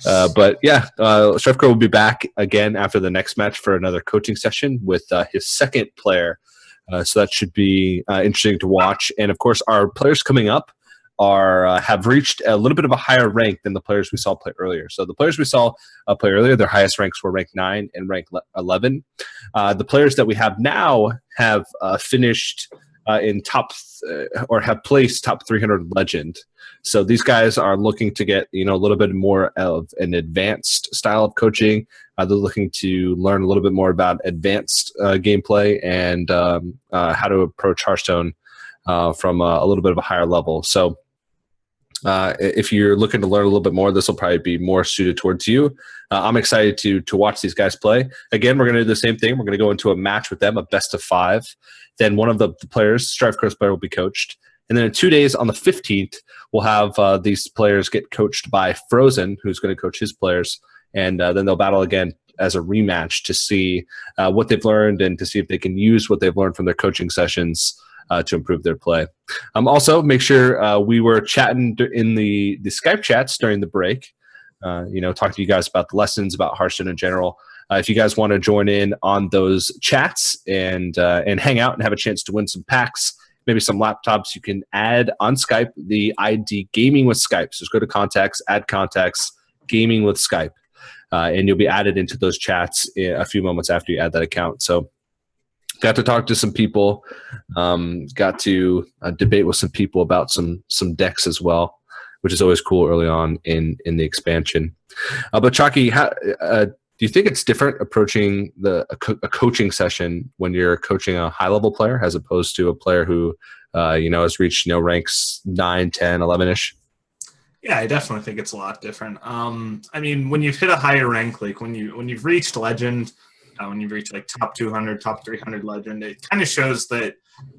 But yeah, StrifeCro will be back again after the next match for another coaching session with his second player. So that should be interesting to watch. And of course, our players coming up have reached a little bit of a higher rank than the players we saw play earlier. So the players we saw play earlier, their highest ranks were rank 9 and rank 11. The players that we have now have finished in or have placed top 300 legend. So these guys are looking to get a little bit more of an advanced style of coaching. They're looking to learn a little bit more about advanced gameplay and how to approach Hearthstone from a little bit of a higher level. So if you're looking to learn a little bit more, this will probably be more suited towards you. I'm excited to watch these guys play. Again, we're going to do the same thing. We're going to go into a match with them, a best of 5. Then one of the players, StrifeCro's player, will be coached. And then in 2 days, on the 15th, we'll have these players get coached by Frozen, who's going to coach his players. And then they'll battle again as a rematch to see what they've learned and to see if they can use what they've learned from their coaching sessions to improve their play. Also, make sure we were chatting in the Skype chats during the break. Talk to you guys about the lessons, about Hearthstone in general. If you guys want to join in on those chats and hang out and have a chance to win some packs, maybe some laptops, you can add on Skype the ID Gaming with Skype. So just go to contacts, add contacts, Gaming with Skype, and you'll be added into those chats a few moments after you add that account. So got to talk to some people, got to debate with some people about some decks as well, which is always cool early on in the expansion. But Chalky, do you think it's different approaching a coaching session when you're coaching a high-level player as opposed to a player who has reached ranks 9, 10, 11-ish? Yeah, I definitely think it's a lot different. When you've hit a higher rank, like when you've reached legend, when you've reached like top 200, top 300 legend, it kind of shows that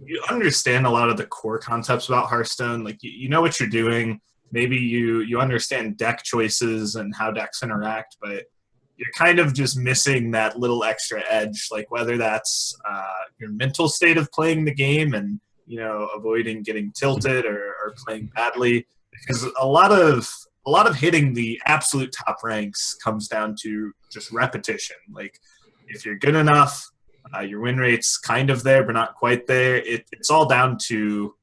you understand a lot of the core concepts about Hearthstone. Like you know what you're doing. Maybe you understand deck choices and how decks interact, but you're kind of just missing that little extra edge, like whether that's your mental state of playing the game and avoiding getting tilted or playing badly, because a lot of hitting the absolute top ranks comes down to just repetition. Like if you're good enough, your win rate's kind of there but not quite there. It's all down to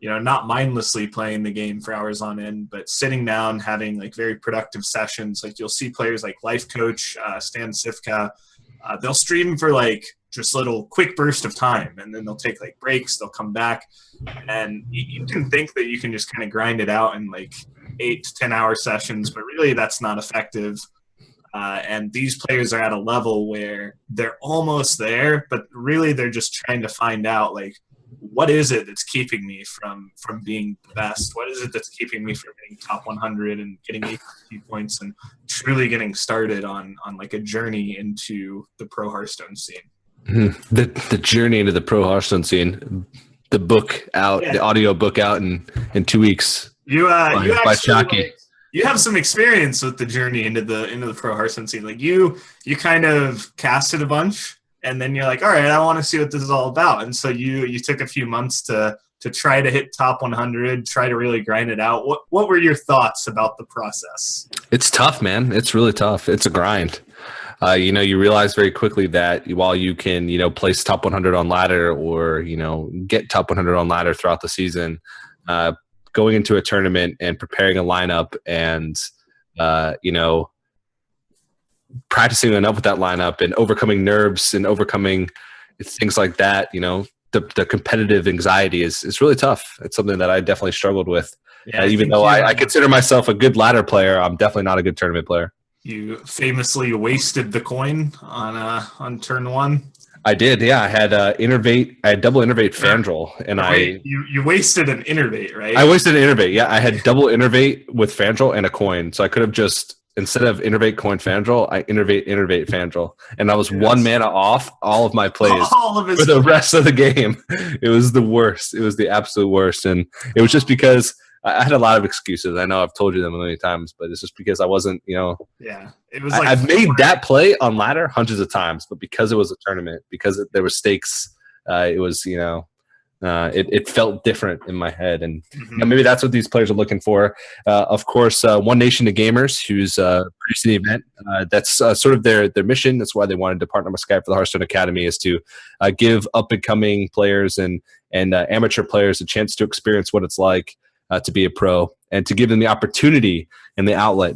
not mindlessly playing the game for hours on end, but sitting down, having like very productive sessions. Like you'll see players like Life Coach, Stan Sifka, they'll stream for like just little quick burst of time, and then they'll take like breaks, they'll come back, and you can think that you can just kind of grind it out in like 8 to 10 hour sessions, but really that's not effective. And these players are at a level where they're almost there, but really they're just trying to find out like, what is it that's keeping me from being the best? What is it that's keeping me from getting top 100 and getting 80 points and truly getting started on like a journey into the pro Hearthstone scene? Mm-hmm. The journey into the pro Hearthstone scene. The book out, The audio book out in 2 weeks. You have some experience with the journey into the pro Hearthstone scene. Like you kind of casted a bunch. And then you're like, all right, I want to see what this is all about. And so you took a few months to try to hit top 100, try to really grind it out. What were your thoughts about the process? It's tough, man. It's really tough. It's a grind. You realize very quickly that while you can, place top 100 on ladder or, get top 100 on ladder throughout the season, going into a tournament and preparing a lineup and, practicing enough with that lineup and overcoming nerves and overcoming things like that, the competitive anxiety is really tough. It's something that I definitely struggled with. Yeah, even though I consider myself a good ladder player, I'm definitely not a good tournament player. You famously wasted the coin on turn 1. I did, yeah. I had Innervate. I had double Innervate Fandral, and you wasted an Innervate, right? I wasted an Innervate. Yeah, I had double Innervate with Fandral and a coin, so I could have just instead of Innervate Coin Fandral, I Innervate Fandral. And I was 1 mana off all of my plays for the rest of the game. It was the worst. It was the absolute worst. And it was just because I had a lot of excuses. I know I've told you them a million times, but it's just because I wasn't, Yeah, it was like I've made that play on ladder hundreds of times, but because it was a tournament, because there were stakes, it was, it felt different in my head. And maybe that's what these players are looking for. Of course, One Nation to Gamers, who's producing the event, that's sort of their mission. That's why they wanted to partner with Skype for the Hearthstone Academy, is to give up-and-coming players and amateur players a chance to experience what it's like to be a pro, and to give them the opportunity and the outlet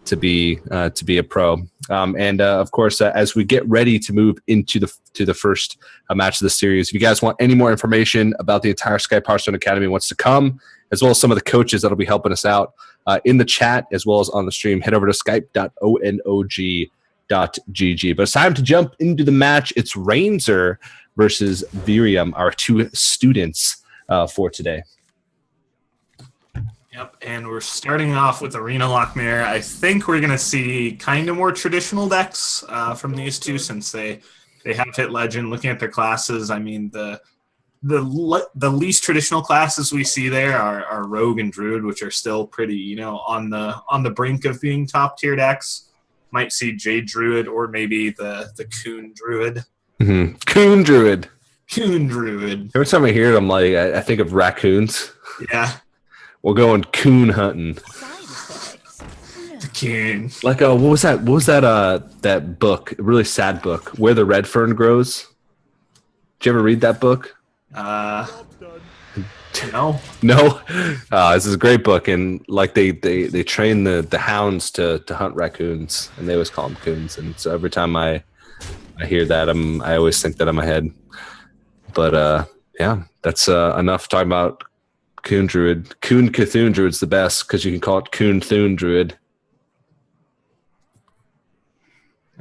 to be a pro. Of course, as we get ready to move into the first match of the series, if you guys want any more information about the entire Skype Hearthstone Academy what's to come, as well as some of the coaches that'll be helping us out in the chat as well as on the stream, head over to skype.onog.gg. But it's time to jump into the match. It's Rainzer versus Virium, our two students for today. Yep, and we're starting off with Arena Lockmare. I think we're going to see kind of more traditional decks from these two, since they have hit Legend. Looking at their classes, I mean, the least traditional classes we see there are Rogue and Druid, which are still pretty, on the brink of being top tier decks. Might see Jade Druid or maybe the Coon Druid. Mm-hmm. Coon Druid. Every time I hear it, I'm like, I think of raccoons. Yeah. We're going coon hunting. The coon. Like, what was that? What was that book? A really sad book, Where the Red Fern Grows. Did you ever read that book? No. No. This is a great book, and like they train the hounds to hunt raccoons, and they always call them coons. And so every time I hear that, I always think that in my head. But yeah, that's enough talking about Coon Druid. Coon Cthulhu Druid's the best because you can call it Coon Thune Druid.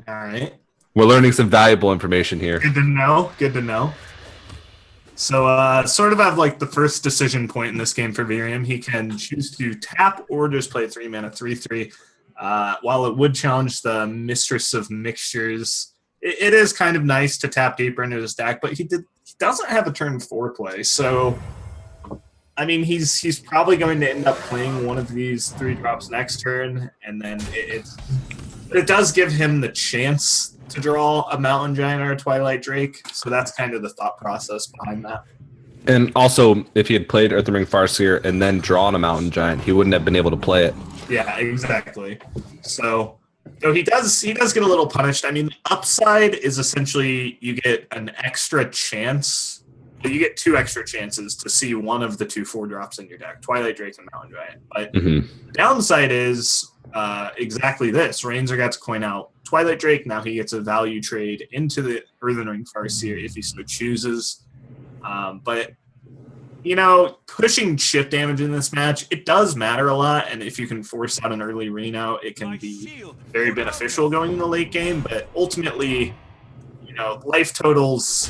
All right. We're learning some valuable information here. Good to know. So sort of have like the first decision point in this game for Virium. He can choose to tap or just play 3 mana 3/3. While it would challenge the Mistress of Mixtures, it is kind of nice to tap deeper into his deck, but he doesn't have a turn 4 play. So I mean, he's probably going to end up playing one of these 3-drops next turn, and then it does give him the chance to draw a Mountain Giant or a Twilight Drake. So that's kind of the thought process behind that. And also, if he had played Earthring Farseer and then drawn a Mountain Giant, he wouldn't have been able to play it. Yeah, exactly. So he does get a little punished. I mean, the upside is essentially you get an extra chance. You get 2 extra chances to see one of the 2 4-drops in your deck, Twilight Drake and Mountain Giant. But the downside is exactly this. Rainzer got to coin out Twilight Drake. Now he gets a value trade into the Earthen Ring Farseer if he so chooses. But, pushing chip damage in this match, it does matter a lot. And if you can force out an early rain out, it can be very beneficial going in the late game. But ultimately, life totals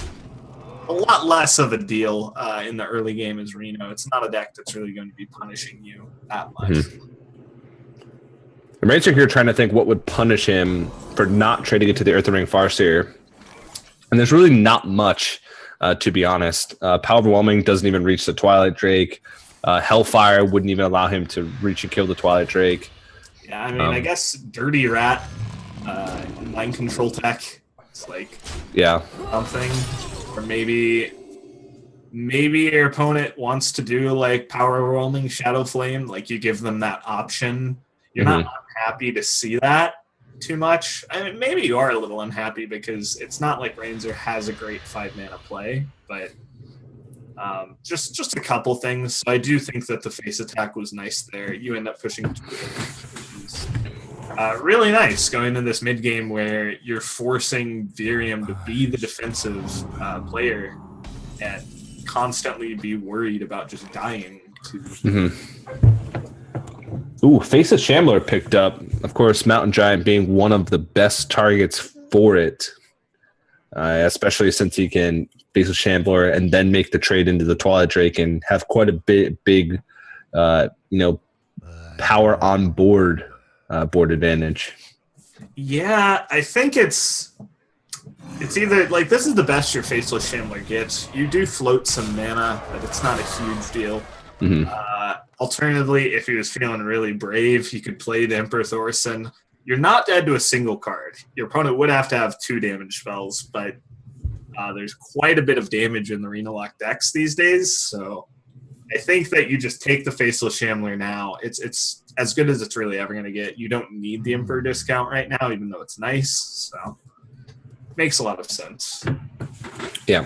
a lot less of a deal in the early game as Reno. It's not a deck that's really going to be punishing you that much. I'm right here trying to think what would punish him for not trading it to the Earthen Ring Farseer. And there's really not much, to be honest. Power Overwhelming doesn't even reach the Twilight Drake. Hellfire wouldn't even allow him to reach and kill the Twilight Drake. Yeah, I mean, I guess Dirty Rat, Mind Control Tech, it's like something. Or maybe your opponent wants to do like Power Overwhelming Shadow Flame, like you give them that option. You're not unhappy to see that too much. I mean, maybe you are a little unhappy because it's not like Rainzer has a great 5-mana play, but just a couple things. I do think that the face attack was nice there. You end up pushing 2 really nice going into this mid game where you're forcing Virium to be the defensive player and constantly be worried about just dying. Ooh, Face of Shambler picked up. Of course, Mountain Giant being one of the best targets for it, especially since he can Face of Shambler and then make the trade into the Twilight Drake and have quite a big power on board board advantage. Yeah, I think it's either like this is the best your Faceless Shambler gets. You do float some mana, but it's not a huge deal. Mhm. Alternatively, if he was feeling really brave, he could play the Emperor Thorson. You're not dead to a single card. Your opponent would have to have 2 damage spells, but there's quite a bit of damage in the Arena Lock decks these days, so I think that you just take the Faceless Shambler now. It's as good as it's really ever going to get. You don't need the Emperor discount right now, even though it's nice, so makes a lot of sense. Yeah.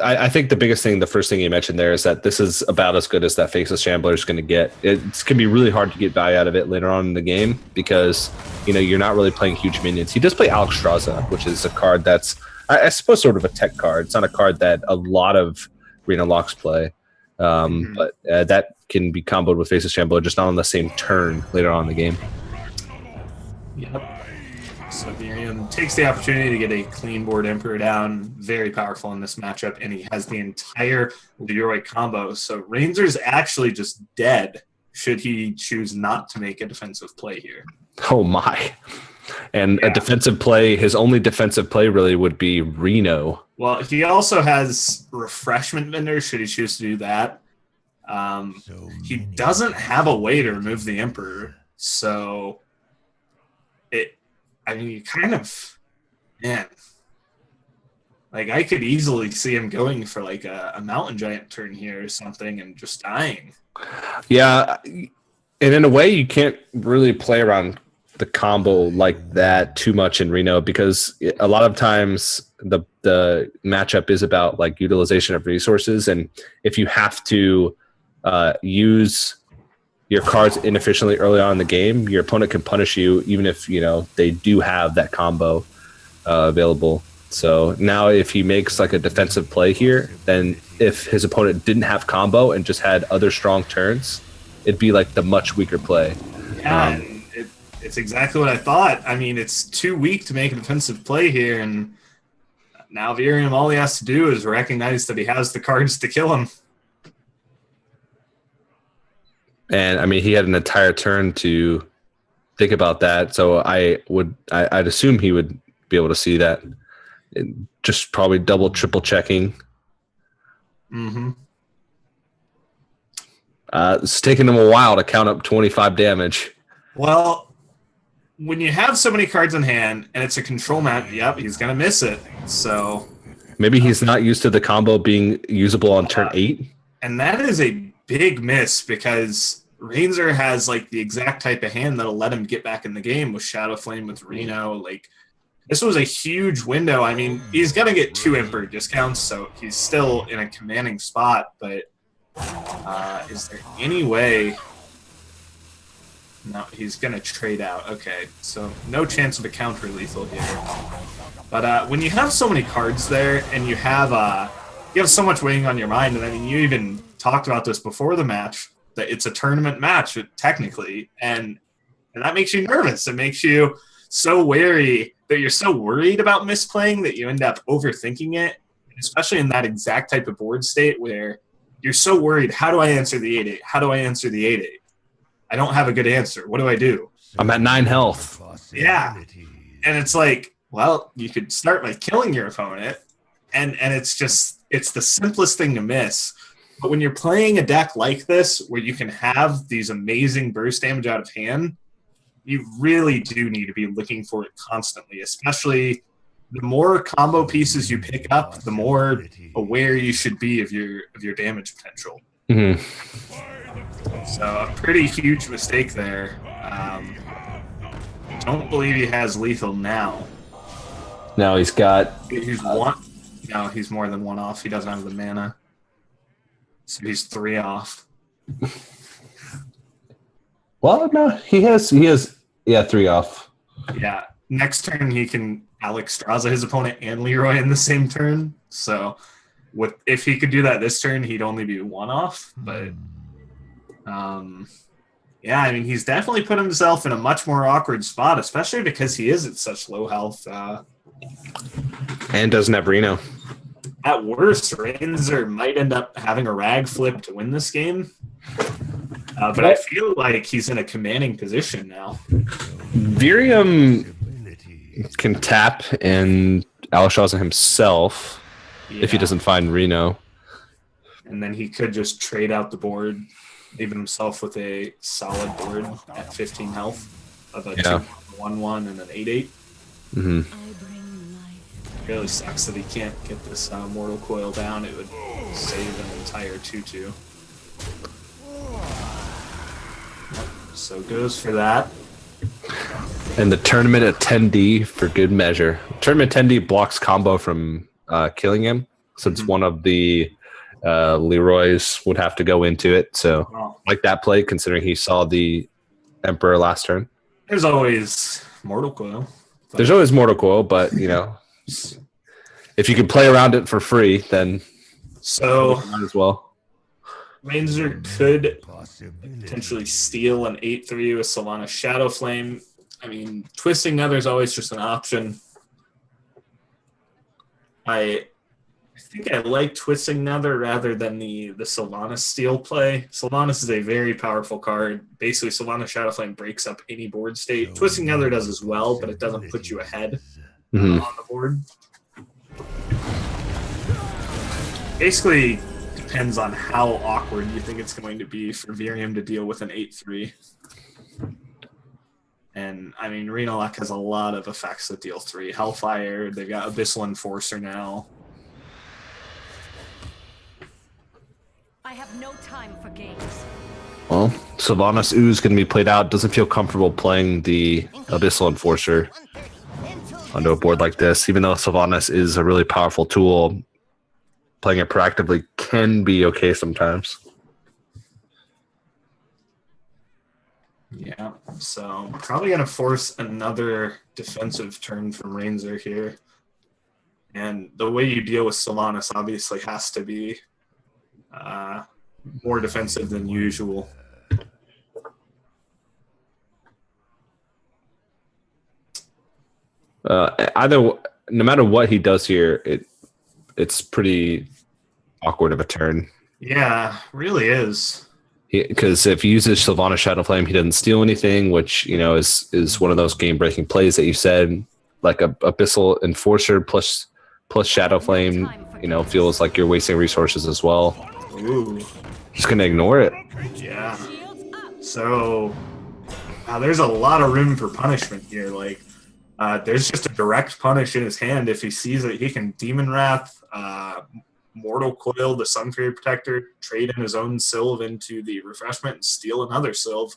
I think the biggest thing, the first thing you mentioned there, is that this is about as good as that Faceless Shambler is going to get. It's going to be really hard to get value out of it later on in the game because, you're not really playing huge minions. He does play Alexstrasza, which is a card that's, I suppose, sort of a tech card. It's not a card that a lot of Arena Locks play, but that can be comboed with Faceless Shambler, just not on the same turn later on in the game. Yep. So Virium takes the opportunity to get a clean board Emperor down. Very powerful in this matchup, and he has the entire Leroy combo. So Rainzer's actually just dead should he choose not to make a defensive play here. Oh my. And a defensive play, his only defensive play really would be Reno. Well, he also has Refreshment Vendor should he choose to do that. He doesn't have a way to remove the Emperor, so you kind of, man, like I could easily see him going for like a Mountain Giant turn here or something and just dying. Yeah, and in a way you can't really play around the combo like that too much in Reno because a lot of times the matchup is about like utilization of resources, and if you have to use your cards inefficiently early on in the game, your opponent can punish you even if they do have that combo available. So now if he makes like a defensive play here, then if his opponent didn't have combo and just had other strong turns, it'd be like the much weaker play. Yeah, it's exactly what I thought. I mean, it's too weak to make a defensive play here, and now Virium, all he has to do is recognize that he has the cards to kill him. And I mean, he had an entire turn to think about that. So I'd assume he would be able to see that. Just probably double, triple checking. Mm-hmm. It's taking him a while to count up 25 damage. Well, when you have so many cards in hand and it's a control map, yep, he's going to miss it. So maybe he's not used to the combo being usable on turn 8. And that is a big miss because Rainzer has like the exact type of hand that'll let him get back in the game with Shadow Flame, with Reno. Like, this was a huge window. I mean, he's going to get 2 Emperor discounts, so he's still in a commanding spot, but is there any way? No, he's going to trade out. Okay, so no chance of a counter lethal here. But when you have so many cards there and you have so much weighing on your mind, and I mean, you even talked about this before the match, that it's a tournament match technically, and that makes you nervous. It makes you so wary that you're so worried about misplaying that you end up overthinking it, especially in that exact type of board state where you're so worried, how do I answer the 8-8? How do I answer the 8-8? I don't have a good answer. What do I do? I'm at 9 health. Yeah. And it's like, well, you could start by killing your opponent, and it's the simplest thing to miss. But when you're playing a deck like this, where you can have these amazing burst damage out of hand, you really do need to be looking for it constantly, especially the more combo pieces you pick up, the more aware you should be of your damage potential. Mm-hmm. So a pretty huge mistake there. Don't believe he has lethal now. Now he's got... He's one. No, he's more than 1 off. He doesn't have the mana. So he's 3 off. Well, no, he has 3 off. Yeah. Next turn, he can Alexstrasza his opponent and Leroy in the same turn. So if he could do that this turn, he'd only be 1 off. But, yeah, I mean, he's definitely put himself in a much more awkward spot, especially because he is at such low health. And doesn't have Reno. At worst, Rainzer might end up having a rag flip to win this game. But I feel like he's in a commanding position now. Virium can tap and Alashaza himself if he Yeah. doesn't find Reno. And then he could just trade out the board, leave himself with a solid board at 15 health of a 2-1-1 and an 8-8. Mm-hmm. Really sucks that he can't get this Mortal Coil down. It would save an entire 2-2. So goes for that. And the tournament at 10D for good measure. Tournament 10D blocks combo from killing him, since one of the Leroy's would have to go into it. So like that play, considering he saw the Emperor last turn. There's always Mortal Coil. There's always Mortal Coil, but if you can play around it for free, then might as well. Ranger could potentially steal an 8-3 with Sylvanas Shadow Flame. I mean, Twisting Nether is always just an option. I think I like Twisting Nether rather than the Sylvanas Steel play. Sylvanas is a very powerful card. Basically, Sylvanas Shadow Flame breaks up any board state. Twisting Nether does as well, but it doesn't put you ahead on the board. Basically, depends on how awkward you think it's going to be for Virium to deal with an 8-3. And, I mean, Renalak has a lot of effects that deal 3. Hellfire, they've got Abyssal Enforcer now. I have no time for games. Well, Sylvanas Ooze going to be played out. Doesn't feel comfortable playing the Abyssal Enforcer onto a board like this. Even though Sylvanas is a really powerful tool, playing it proactively can be okay sometimes. Yeah, so probably going to force another defensive turn from Ranger here. And the way you deal with Sylvanas obviously has to be more defensive than usual. No matter what he does here, it's pretty awkward of a turn. Yeah, really is. Because if he uses Sylvanas Shadow Flame, he doesn't steal anything, which is one of those game breaking plays that you said, like a Abyssal Enforcer plus Shadow Flame. Feels like you're wasting resources as well. Ooh. Just gonna ignore it. Yeah. So there's a lot of room for punishment here. Like, there's just a direct punish in his hand. If he sees it, he can Demon Wrath, Mortal Coil, the Sun Fury Protector, trade in his own Sylve into the Refreshment and steal another Sylve.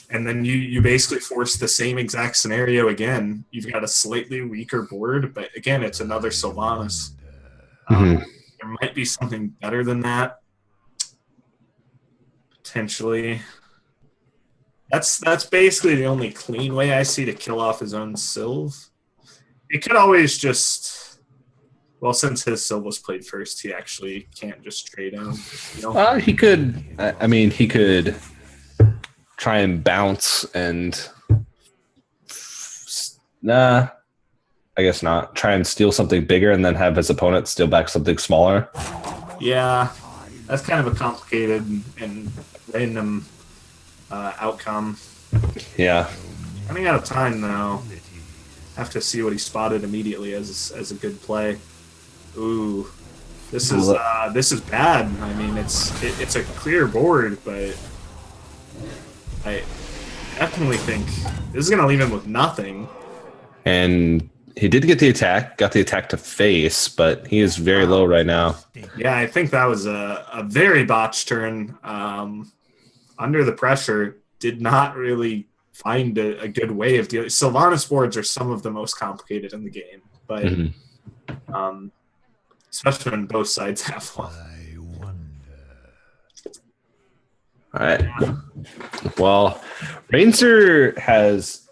And then you basically force the same exact scenario again. You've got a slightly weaker board, but again, it's another Sylvanas. There might be something better than that. Potentially. That's basically the only clean way I see to kill off his own Sylve. He could always just... Well, since his Sylve was played first, he actually can't just trade him. He could... he could try and bounce and... Nah, I guess not. Try and steal something bigger and then have his opponent steal back something smaller. Yeah, that's kind of a complicated and random outcome. Yeah. Running out of time, though. Have to see what he spotted immediately as a good play. Ooh, this is bad. I mean, it's a clear board, but I definitely think this is going to leave him with nothing. And he did get the attack, got the attack to face, but he is very low right now. Yeah, I think that was a very botched turn. Under the pressure, did not really find a good way of dealing. Sylvanas boards are some of the most complicated in the game, but especially when both sides have one. All right. Well, Ranger has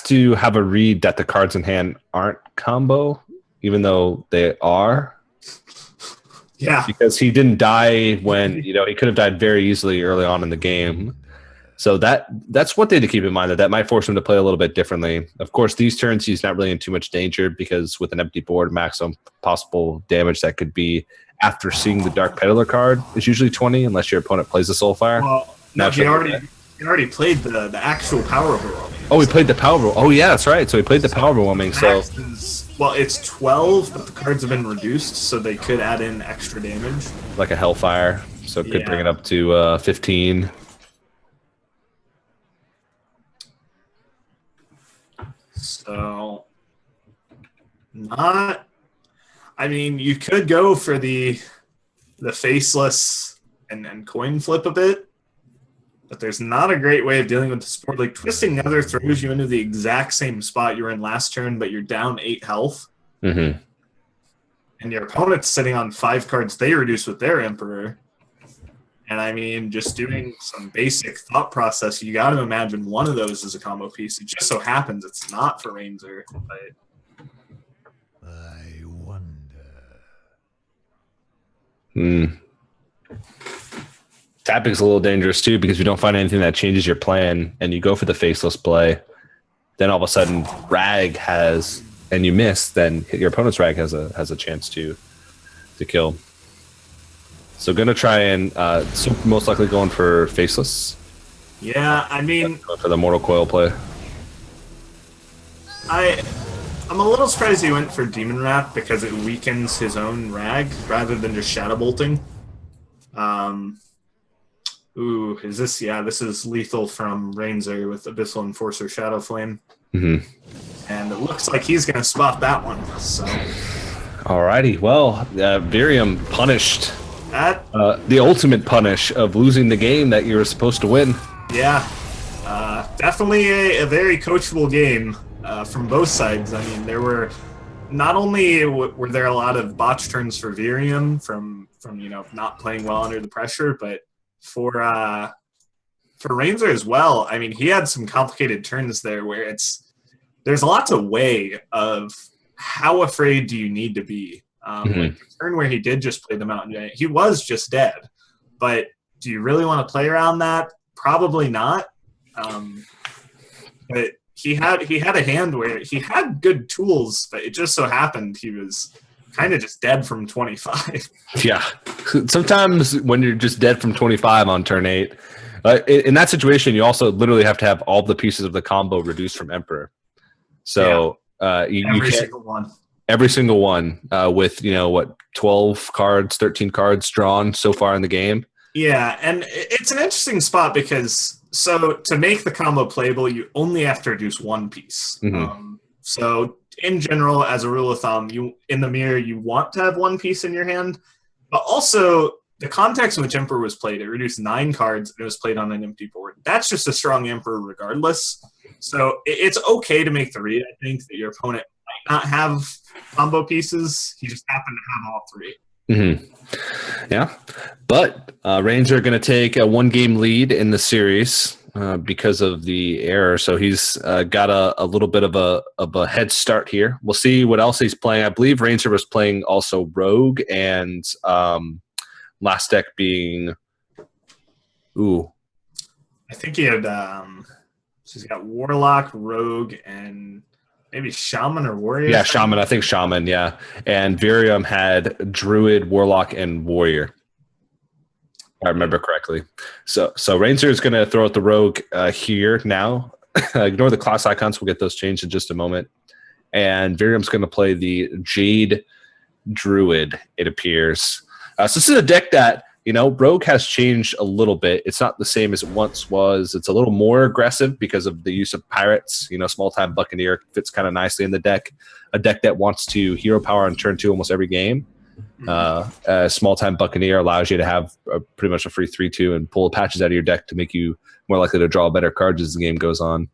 to have a read that the cards in hand aren't combo, even though they are. Yeah. Because he didn't die when, he could have died very easily early on in the game. So that's one thing to keep in mind, that might force him to play a little bit differently. Of course, these turns he's not really in too much danger because with an empty board, maximum possible damage that could be after seeing the Dark Peddler card is usually 20, unless your opponent plays the Soulfire. Well, no, he already played the actual power overwhelming. Oh, he played the power. Oh, yeah, that's right. So he played the power overwhelming. So well, it's 12, but the cards have been reduced, so they could add in extra damage, like a Hellfire. So it could bring it up to 15. So, not. I mean, you could go for the faceless and coin flip a bit, but there's not a great way of dealing with the sport. Like, Twisting Nether throws you into the exact same spot you were in last turn, but you're down 8 health. Mm-hmm. And your opponent's sitting on 5 cards they reduce with their Emperor. And I mean, just doing some basic thought process, you got to imagine one of those is a combo piece. It just so happens it's not for Rainzer. But I wonder. Tapping's a little dangerous too because you don't find anything that changes your plan, and you go for the faceless play. Then all of a sudden, Rag has, and you miss. Then your opponent's Rag has a chance to kill. So gonna try and most likely going for faceless. yeah, I mean, Going for the Mortal Coil play. I'm a little surprised he went for Demon Wrath because it weakens his own Rag rather than just Shadow Bolting. Ooh, is this? Yeah, this is lethal from Rainzer with Abyssal Enforcer Shadow Flame. Mm-hmm. And it looks like he's going to spot that one. So, Alrighty, well, Virium punished. that, The ultimate punish of losing the game that you were supposed to win. yeah, definitely a very coachable game from both sides. I mean, there were not only were there a lot of botch turns for Virium from not playing well under the pressure, but for Rainzer as well. I mean, he had some complicated turns there where there's a lot to weigh of how afraid do you need to be. Like the turn where he did just play the Mountain Giant, he was just dead. But do you really want to play around that? Probably not. But he had a hand where he had good tools, but it just so happened he was kind of just dead from 25. Yeah. Sometimes when you're just dead from 25 on turn 8, in that situation, you also literally have to have all the pieces of the combo reduced from Emperor. So Every single one. Every single one with, 12 cards, 13 cards drawn so far in the game. Yeah, and it's an interesting spot because to make the combo playable, you only have to reduce one piece. So in general, as a rule of thumb, in the mirror, you want to have one piece in your hand, but also the context in which Emperor was played, it reduced 9 cards and it was played on an empty board. That's just a strong Emperor regardless. So it's okay to make the read, I think, that your opponent might not have combo pieces. He just happened to have all 3. Yeah, but Rainzer are going to take a 1-game lead in the series because of the error. So he's got a little bit of a head start here. We'll see what else he's playing. I believe Rainzer was playing also Rogue and last deck being I think he had so he's got Warlock, Rogue, and maybe Shaman or Warrior. Yeah, Shaman. I think Shaman. Yeah, and Virium had Druid, Warlock, and Warrior. If I remember correctly. So Rainzer is going to throw out the Rogue here now. Ignore the class icons. We'll get those changed in just a moment. And Virium's going to play the Jade Druid, it appears. So this is a deck that, Rogue has changed a little bit. It's not the same as it once was. It's a little more aggressive because of the use of Pirates. Small-time Buccaneer fits kind of nicely in the deck. A deck that wants to hero power on turn 2 almost every game. Small-time Buccaneer allows you to have pretty much a free 3-2 and pull patches out of your deck to make you more likely to draw better cards as the game goes on.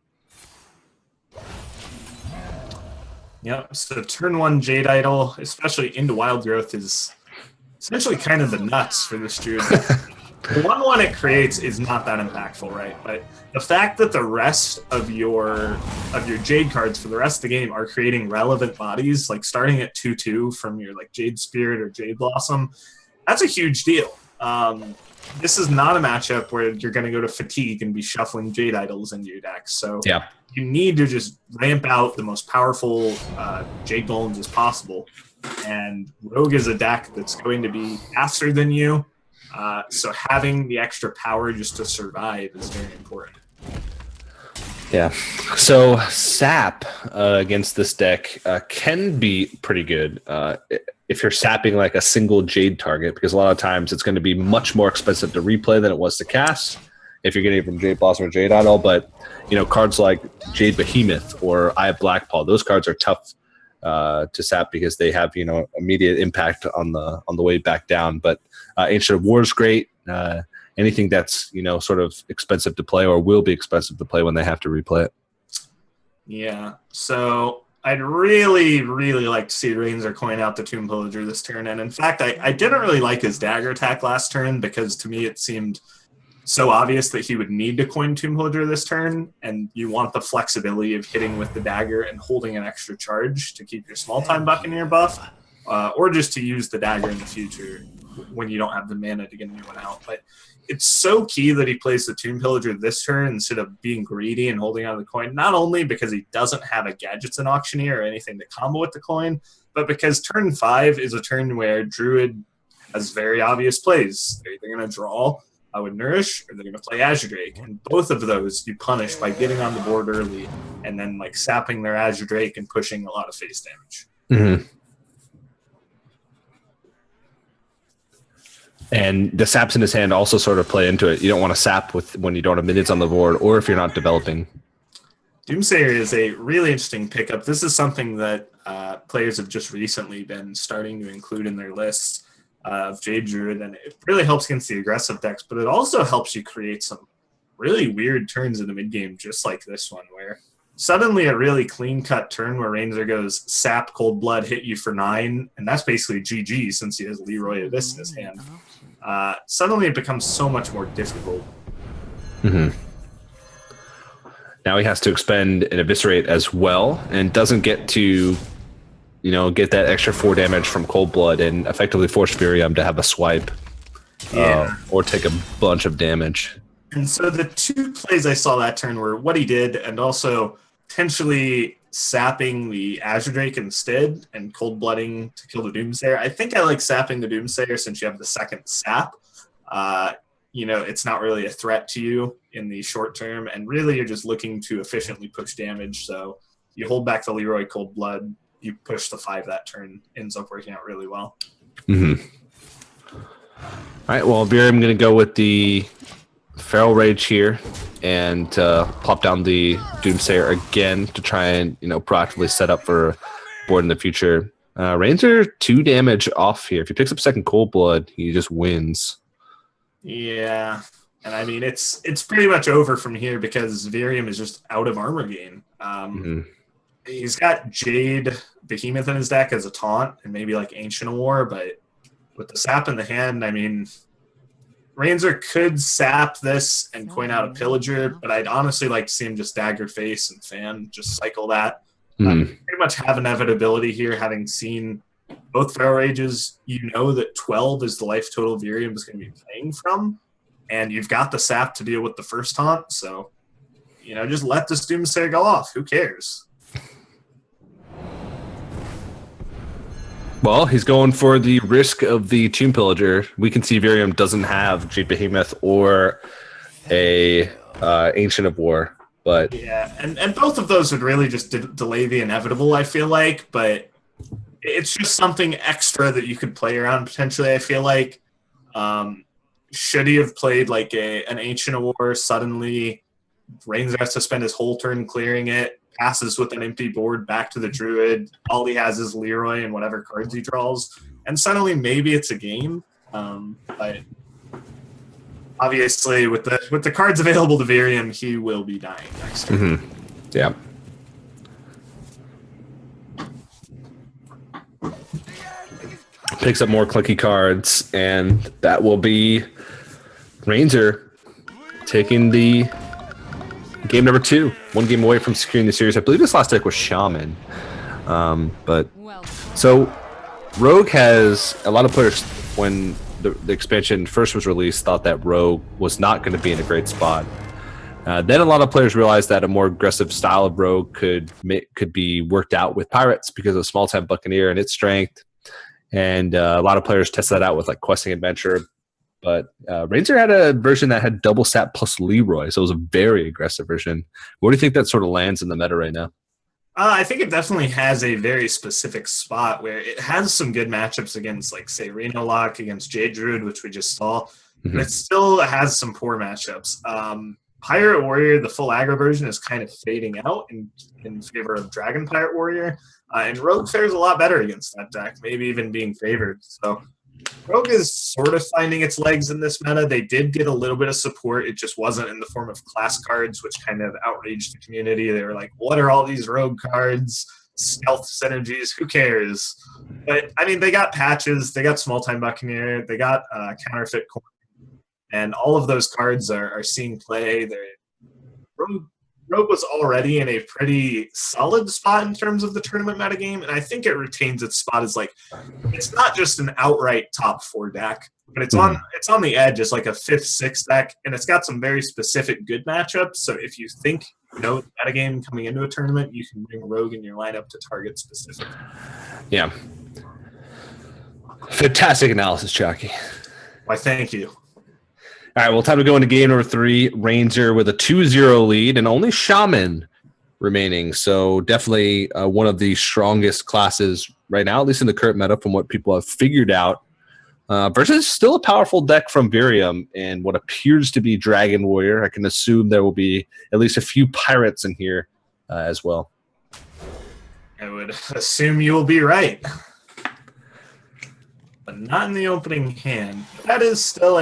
Yep, so turn 1 Jade Idol, especially into Wild Growth, is essentially kind of the nuts for this Druid. The 1/1 it creates is not that impactful, right? But the fact that the rest of your Jade cards for the rest of the game are creating relevant bodies, like starting at 2/2 from your Jade Spirit or Jade Blossom, that's a huge deal. this is not a matchup where you're going to go to fatigue and be shuffling Jade Idols into your deck. So Yeah. you need to just ramp out the most powerful Jade Golems as possible. And Rogue is a deck that's going to be faster than you. So having the extra power just to survive is very important. Yeah. So sap against this deck can be pretty good if you're sapping like a single Jade target, because a lot of times it's going to be much more expensive to replay than it was to cast if you're getting it from Jade Blossom or Jade Idol. But cards like Jade Behemoth or Eye of Blackpaw, those cards are tough to sap because they have immediate impact on the way back down. But Ancient of War is great. Anything that's sort of expensive to play or will be expensive to play when they have to replay it. Yeah, so I'd really, really like to see Ranger coin out the Tomb Pillager this turn. And in fact, I didn't really like his dagger attack last turn because to me it seemed so obvious that he would need to coin Tomb Pillager this turn, and you want the flexibility of hitting with the dagger and holding an extra charge to keep your small-time Buccaneer buff, or just to use the dagger in the future when you don't have the mana to get a new one out. But it's so key that he plays the Tomb Pillager this turn instead of being greedy and holding on to the coin, not only because he doesn't have a Gadgets and Auctioneer or anything to combo with the coin, but because turn 5 is a turn where Druid has very obvious plays. They're either going to draw with Nourish or they're going to play Azure Drake. And both of those you punish by getting on the board early and then sapping their Azure Drake and pushing a lot of face damage. Mm-hmm. And the saps in his hand also sort of play into it. You don't want to sap when you don't have minions on the board or if you're not developing. Doomsayer is a really interesting pickup. This is something that players have just recently been starting to include in their lists of Jade Druid, and it really helps against the aggressive decks, but it also helps you create some really weird turns in the mid-game, just like this one, where suddenly a really clean-cut turn where Ranger goes sap, Cold Blood, hit you for 9, and that's basically GG since he has Leroy Abyss in his hand. Suddenly it becomes so much more difficult. Mm-hmm. Now he has to expend an Eviscerate as well and doesn't get to get that extra 4 damage from Cold Blood and effectively force Virium to have a swipe or take a bunch of damage. And so the 2 plays I saw that turn were what he did and also potentially sapping the Azure Drake instead and Cold Blooding to kill the Doomsayer. I think I like sapping the Doomsayer since you have the second sap. It's not really a threat to you in the short term, and really you're just looking to efficiently push damage. So you hold back the Leroy Cold Blood, you push the 5 that turn, ends up working out really well. Mm-hmm. All right, well, I'm going to go with the Feral Rage here and plop down the Doomsayer again to try and proactively set up for board in the future. Ranger 2 damage off here. If he picks up second Cold Blood, he just wins. Yeah, and I mean it's pretty much over from here because Virium is just out of armor gain. He's got Jade Behemoth in his deck as a taunt and maybe like Ancient of War, but with the sap in the hand, I mean, Ranger could sap this and coin out a Pillager, but I'd honestly like to see him just dagger face and fan, just cycle that. Pretty much have inevitability here, having seen both Feral Rages. That 12 is the life total Virium is going to be playing from, and you've got the sap to deal with the first taunt, so just let this Doomsayer go off. Who cares? Well, he's going for the risk of the Tomb Pillager. We can see Virium doesn't have Jade Behemoth or a Ancient of War, but yeah, and both of those would really just delay the inevitable, I feel like, but it's just something extra that you could play around potentially. I feel like should he have played like an Ancient of War, suddenly Ranger has to spend his whole turn clearing it, passes with an empty board back to the Druid. All he has is Leroy and whatever cards he draws. And suddenly maybe it's a game. But obviously with the cards available to Virium, he will be dying next turn. Mm-hmm. Yeah. Picks up more clicky cards, and that will be Ranger taking the game number 2, 1 game away from securing the series. I believe this last deck was Shaman. So Rogue has a lot of players when the expansion first was released, thought that Rogue was not going to be in a great spot. Then a lot of players realized that a more aggressive style of Rogue could be worked out with Pirates because of Small Time Buccaneer and its strength. And a lot of players tested that out with like Questing Adventure. But Ranger had a version that had double sap plus Leroy, so it was a very aggressive version. Where do you think that sort of lands in the meta right now? I think it definitely has a very specific spot where it has some good matchups against, like, say, Reno Lock, against Jade Druid, which we just saw. Mm-hmm. But it still has some poor matchups. Pirate Warrior, the full aggro version, is kind of fading out in favor of Dragon Pirate Warrior. And Rogue fares a lot better against that deck, maybe even being favored. So Rogue is sort of finding its legs in this meta. They did get a little bit of support. It just wasn't in the form of class cards, which kind of outraged the community. They were like, what are all these Rogue cards? Stealth synergies, who cares? But, I mean, they got patches. They got Small Time Buccaneer. They got Counterfeit Coin. And all of those cards are seeing play. Rogue was already in a pretty solid spot in terms of the tournament metagame, and I think it retains its spot as, like, it's not just an outright top 4 deck, but it's on the edge as like a 5th, 6th deck, and it's got some very specific good matchups. So if you think you know the metagame coming into a tournament, you can bring Rogue in your lineup to target specific. Yeah. Fantastic analysis, Chalky. Why, thank you. All right, well, time to go into game number 3. Ranger with a 2-0 lead and only Shaman remaining. So definitely one of the strongest classes right now, at least in the current meta from what people have figured out. Versus still a powerful deck from Virium and what appears to be Dragon Warrior. I can assume there will be at least a few Pirates in here as well. I would assume you will be right. But not in the opening hand. That is still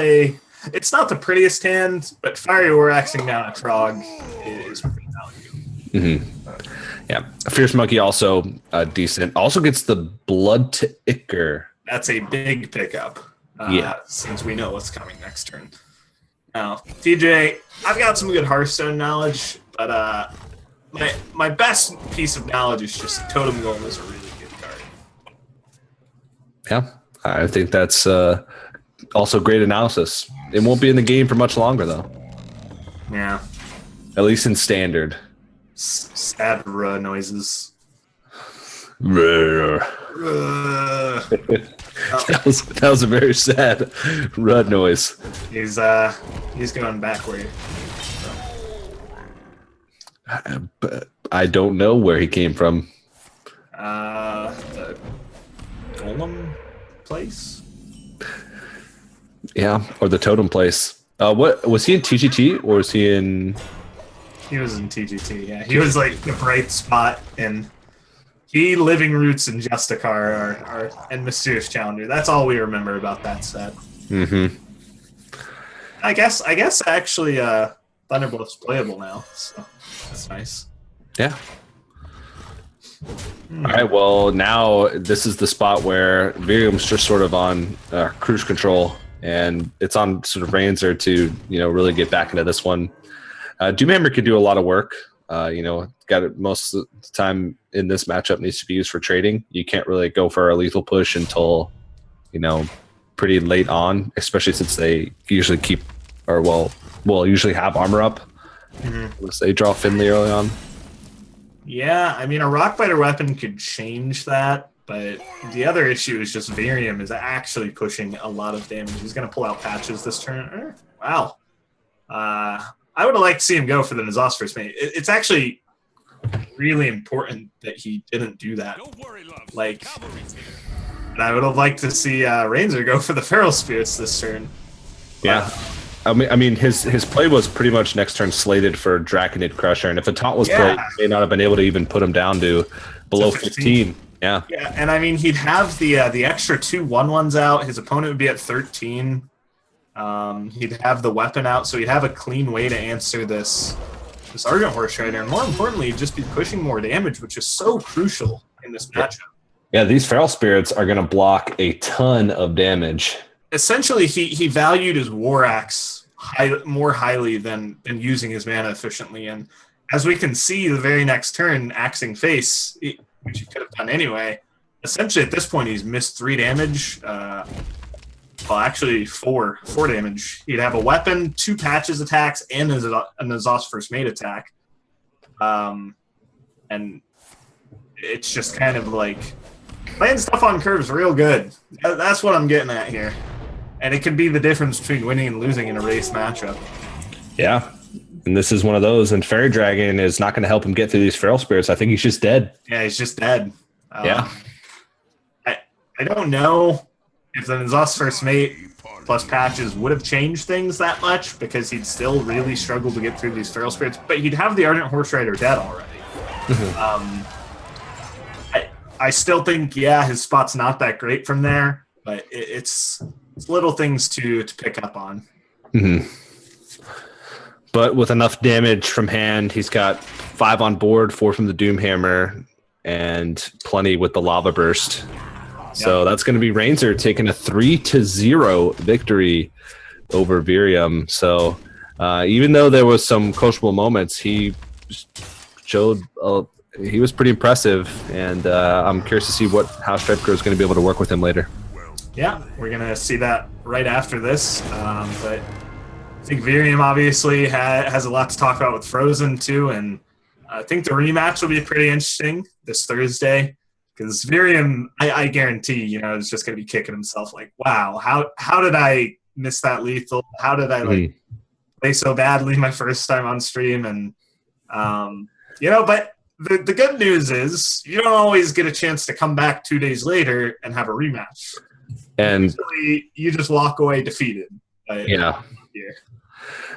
it's not the prettiest hand, but Fiery Warraxing down a Trog is pretty valuable. Mm-hmm. Yeah. Fierce Monkey also decent. Also gets the Blood to Ichor. That's a big pickup. Since we know what's coming next turn. Now, TJ, I've got some good Hearthstone knowledge, but my best piece of knowledge is just Totem Golem is a really good card. Yeah, I think that's also great analysis. It won't be in the game for much longer, though. Yeah. At least in Standard. Sad noises. That was a very sad rud noise. He's going backward. But I don't know where he came from. The Golem place? Yeah, or the Totem place. What was he in TGT or was he in? He was in TGT. Yeah, he was like the bright spot, and Living Roots and Justicar and Mysterious Challenger. That's all we remember about that set. Mm-hmm. I guess actually Thunderbolt's playable now, so that's nice. Yeah. All right. Well, now this is the spot where Virium's just sort of on cruise control. And it's on sort of Ranger to, really get back into this one. Doomhammer could do a lot of work. Got it most of the time in this matchup needs to be used for trading. You can't really go for a lethal push until, pretty late on, especially since they usually usually have armor up. Mm-hmm. Unless they draw Finley early on. Yeah, I mean, a Rockbiter weapon could change that. But the other issue is just Virium is actually pushing a lot of damage. He's going to pull out patches this turn. Wow. I would have liked to see him go for the Nozosterous mate. It's actually really important that he didn't do that. Don't worry, love. And I would have liked to see Ranger go for the Feral Spirits this turn. Yeah. I mean, his play was pretty much next turn slated for Draconid Crusher, and if a taunt was played, he may not have been able to even put him down to below 15. Yeah. Yeah, and I mean, he'd have the extra 2 1/1s out. His opponent would be at 13. He'd have the weapon out, so he'd have a clean way to answer this Argent Horse Rider. And more importantly, he'd just be pushing more damage, which is so crucial in this matchup. Yeah, these Feral Spirits are going to block a ton of damage. Essentially, he valued his War Axe more highly than using his mana efficiently. And as we can see, the very next turn, Axing Face, which he could have done anyway. Essentially, at this point, he's missed 3 damage. well, actually four damage. He'd have a weapon, 2 patches attacks, and an exhaust first mate attack. And it's just kind of like playing stuff on curves real good. That's what I'm getting at here. And it could be the difference between winning and losing in a race matchup. Yeah. And this is one of those. And Fairy Dragon is not going to help him get through these Feral Spirits. I think he's just dead. Yeah, he's just dead. Yeah. I don't know if the exhaust first mate plus patches would have changed things that much, because he'd still really struggle to get through these Feral Spirits, but he'd have the Ardent Horse Rider dead already. I still think, yeah, his spot's not that great from there, but it's little things to pick up on. But with enough damage from hand, he's got 5 on board, 4 from the Doomhammer, and plenty with the Lava Burst. So that's going to be Rainzer taking a 3-0 victory over Virium. So even though there was some coachable moments, he showed he was pretty impressive, and I'm curious to see how StrifeCro is going to be able to work with him later. Yeah, we're going to see that right after this. But I think Virium obviously has a lot to talk about with Frozen too, and I think the rematch will be pretty interesting this Thursday. Because Virium, I guarantee, is just going to be kicking himself like, wow, how did I miss that lethal? How did I play so badly my first time on stream? And, but the good news is you don't always get a chance to come back 2 days later and have a rematch. And usually you just walk away defeated. Yeah.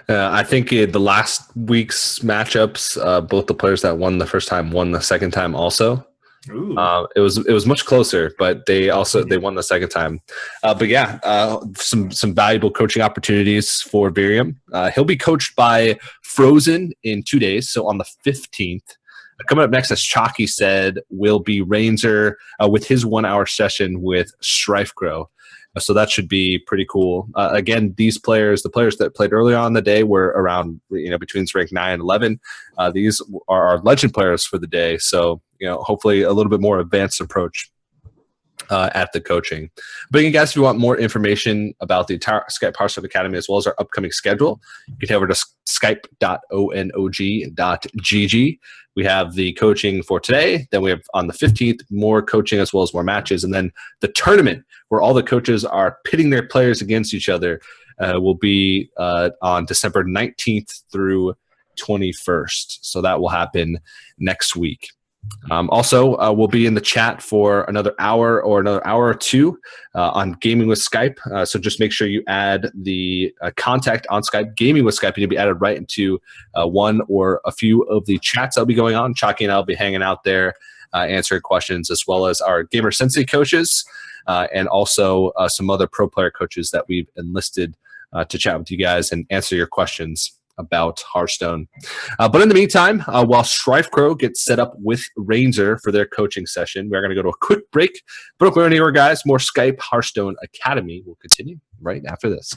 I think the last week's matchups, both the players that won the first time won the second time also. It was much closer, but they won the second time. But yeah, some valuable coaching opportunities for Virium. He'll be coached by Frozen in 2 days, so on the 15th. Coming up next, as Chalky said, will be Rainzer with his 1 hour session with StrifeCro. So that should be pretty cool. Again, the players that played earlier on in the day were around, between rank 9 and 11. These are our legend players for the day. So, hopefully a little bit more advanced approach at the coaching. But again, guys, if you want more information about the entire Skype Hearthstone Academy as well as our upcoming schedule, you can head over to skype.onog.gg. We have the coaching for today. Then we have on the 15th more coaching as well as more matches. And then the tournament where all the coaches are pitting their players against each other will be on December 19th through 21st. So that will happen next week. Also, we'll be in the chat for another hour or two on Gaming with Skype. So just make sure you add the contact on Skype, Gaming with Skype, and you'll be added right into one or a few of the chats that'll be going on. Chalky and I will be hanging out there answering questions, as well as our Gamer Sensei coaches and also some other pro player coaches that we've enlisted to chat with you guys and answer your questions about Hearthstone. But in the meantime, while StrifeCro gets set up with Rainzer for their coaching session, we're going to go to a quick break. But don't go anywhere, guys. More Skype Hearthstone Academy will continue right after this.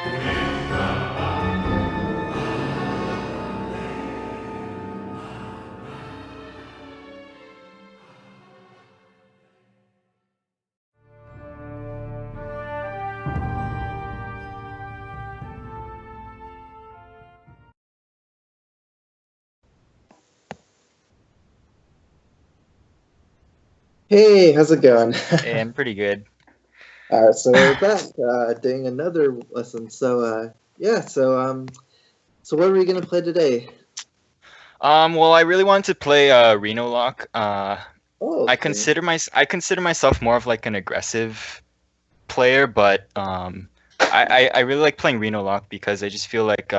Hey, how's it going? Hey, I'm pretty good. All right, so we're back doing another lesson. So so what are we gonna play today? Well, I really wanted to play Reno Lock. Oh, I okay. consider myself more of like an aggressive player, but I really like playing Reno Lock because I just feel like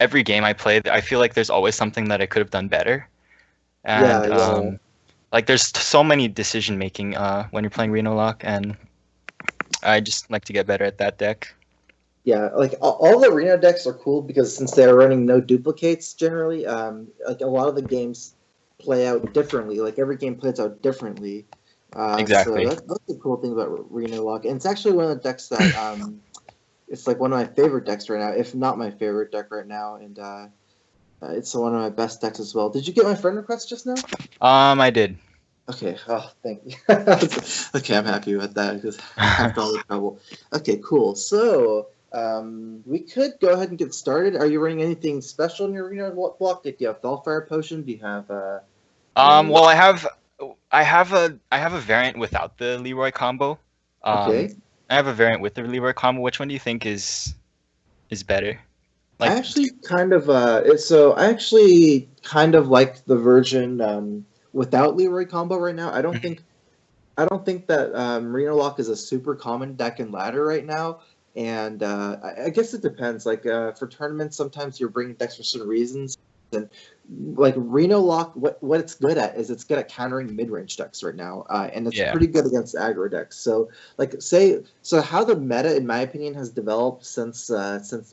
every game I play, I feel like there's always something that I could have done better, and Yeah. like there's so many decision making when you're playing Reno Lock, and I just like to get better at that deck. Yeah, like all the Reno decks are cool because since they're running no duplicates generally, like a lot of the games play out differently. Like every game plays out differently. Exactly. So that's the cool thing about Reno Lock, and it's actually one of the decks that it's like one of my favorite decks right now, if not my favorite deck right now, and it's one of my best decks as well. Did you get my friend request just now? I did. Okay. Oh, thank you. Okay, I'm happy with that because after all the trouble. Okay, cool. So, we could go ahead and get started. Are you running anything special in your arena block? Do you have Felfire Potion? Do you have any? Well, I have a variant without the Leroy combo. Um, Okay. I have a variant with the Leroy combo. Which one do you think is better? I Like, actually kind of I actually kind of like the version without Leroy combo right now. Mhm. I don't think that Reno Lock is a super common deck in ladder right now, and I guess it depends. Like for tournaments, sometimes you're bringing decks for certain reasons, and like Reno Lock, what it's good at is it's good at countering mid range decks right now, and it's Yeah. pretty good against aggro decks. So like how the meta, in my opinion, has developed since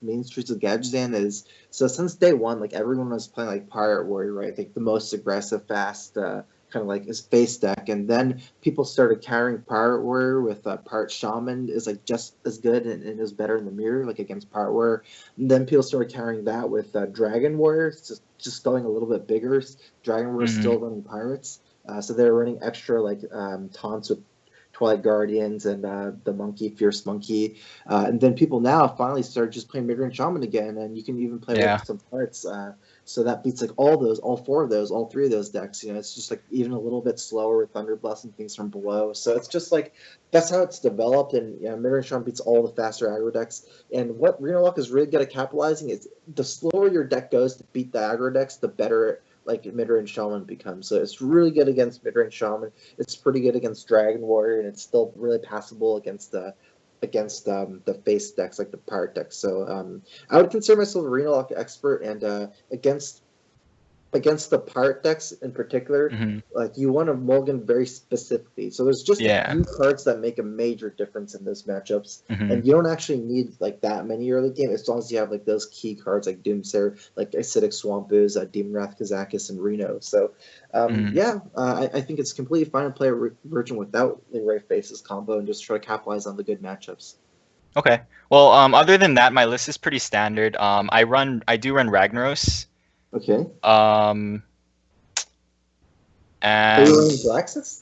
Main Streets of Gadgetzan is so since day one, like everyone was playing like Pirate Warrior, right? Like the most aggressive, fast. Kind of like his face deck, and then people started carrying Pirate Warrior with Pirate Shaman is like just as good and is better in the mirror, like against Pirate Warrior. And then people started carrying that with Dragon Warrior, it's just going a little bit bigger. Dragon Warrior is Hmm. still running pirates, so they're running extra like taunts with Twilight Guardians and the Monkey, Fierce Monkey, and then people now finally started just playing mid-range Shaman again, and you can even play with Yeah. some pirates. So that beats like all four of those, all three of those decks. You know, it's just like even a little bit slower with Thunder Blast and things from below. So it's just like that's how it's developed. And Mid-Range Shaman beats all the faster aggro decks. And what Reno Lock is really good at capitalizing is the slower your deck goes to beat the aggro decks, the better like mid-range Shaman becomes. So it's really good against mid-range Shaman. It's pretty good against Dragon Warrior, and it's still really passable against the face decks like the pirate decks. So I would consider myself a Reno Lock expert, and against the pirate decks in particular, Hmm. like you want to mulligan very specifically. So there's just a Yeah. few cards that make a major difference in those matchups, Hmm. and you don't actually need like that many early game as long as you have like those key cards like Doomsayer, like Acidic Swamp Ooze, Demon Wrath Kazakis, and Reno. So Hmm. I think it's completely fine to play a version without Leroy Faces combo and just try to capitalize on the good matchups. Okay. Well, other than that, my list is pretty standard. I do run Ragnaros. Okay. Um, Are you and running Draxus?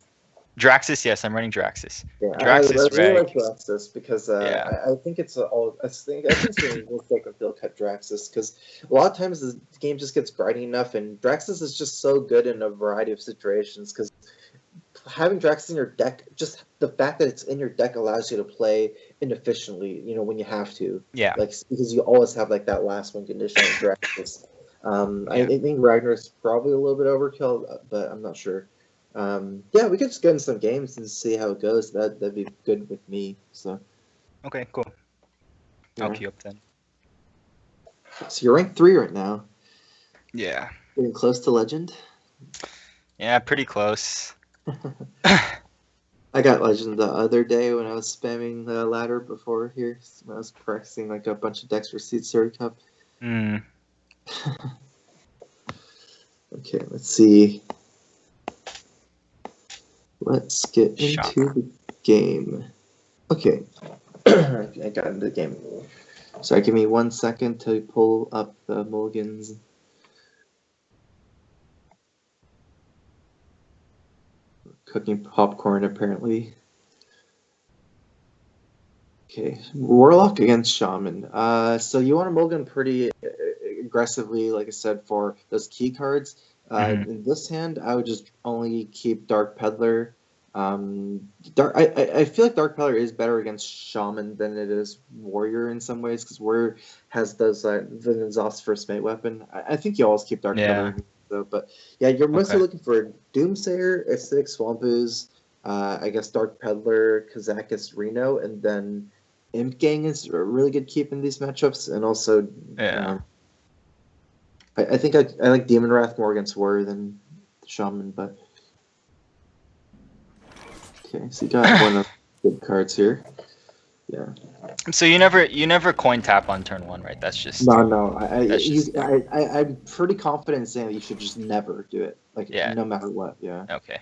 Draxus. Yes, I'm running Draxus. Yeah, I Draxus really like Reg. Draxus because Yeah. I think it's I think it's a mistake if they'll cut Draxus because a lot of times the game just gets grindy enough, and Draxus is just so good in a variety of situations because having Draxus in your deck, just the fact that it's in your deck allows you to play inefficiently, you know, when you have to, Yeah. like because you always have like that last one condition of Draxus. I Yeah. think Ragnar's probably a little bit overkill, but I'm not sure. Yeah, we could just get in some games and see how it goes. That'd be good with me. So Okay. Cool. I'll yeah. queue up then. So you're ranked 3 right now. Yeah. Getting close to legend. Yeah. Pretty close. I got legend the other day when I was spamming the ladder before here. When I was practicing like a bunch of decks for Seed Story Cup. Hmm. Okay, let's see. Let's get Shock. into the game. Okay. I got into the game. Sorry, give me 1 second to pull up the mulligans. Cooking popcorn, apparently. Okay, Warlock against Shaman. So you want to mulligan pretty aggressively, like I said, for those key cards. In this hand, I would just only keep Dark Peddler. I feel like Dark Peddler is better against Shaman than it is Warrior in some ways, because Warrior has those the exhaust first mate weapon. I think you always keep Dark Peddler, though. But yeah, you're mostly looking for Doomsayer, Acidic Swamp Ooze, I guess Dark Peddler, Kazakus, Reno, and then Imp Gang is a really good keep in these matchups, and also I think I like Demon Wrath more against Warrior than Shaman, but. Okay, so you got one of the good cards here. Yeah. So you never coin tap on turn 1, right? That's just no. I'm pretty confident in saying that you should just never do it. Like no matter what. Yeah. Okay.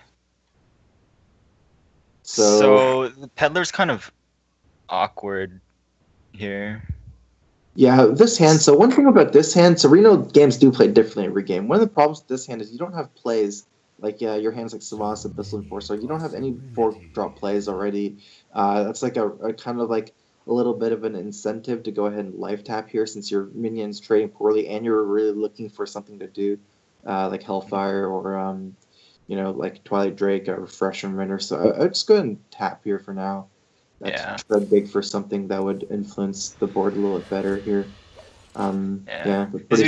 So the Peddler's kind of awkward here. Yeah, this hand. So one thing about this hand, so Reno games do play differently every game. One of the problems with this hand is you don't have plays. Like your hands like Savas, Abyssal, and 4-star. You don't have any 4-drop plays already. That's like a kind of like a little bit of an incentive to go ahead and life tap here, since your minion's trading poorly and you're really looking for something to do, like Hellfire or like Twilight Drake or Fresh and Renner. So I'd just go ahead and tap here for now. That's big for something that would influence the board a little bit better here. Because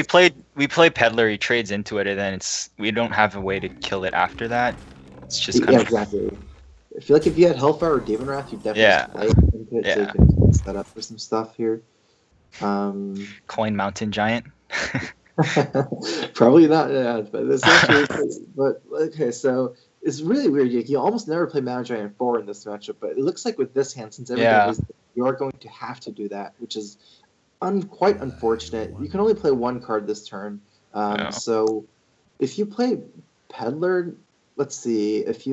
we play Peddler, he trades into it, and then we don't have a way to kill it after that. It's just kind of exactly. I feel like if you had Hellfire or Demon Wrath, you definitely play into it so you can set up for some stuff here. Coin Mountain Giant. Probably not, but this actually. But okay, so it's really weird. You almost never play Mountain Giant 4 in this matchup, but it looks like with this hand, since everything is, you are going to have to do that, which is quite unfortunate. You can only play one card this turn. So if you play Peddler, let's see. If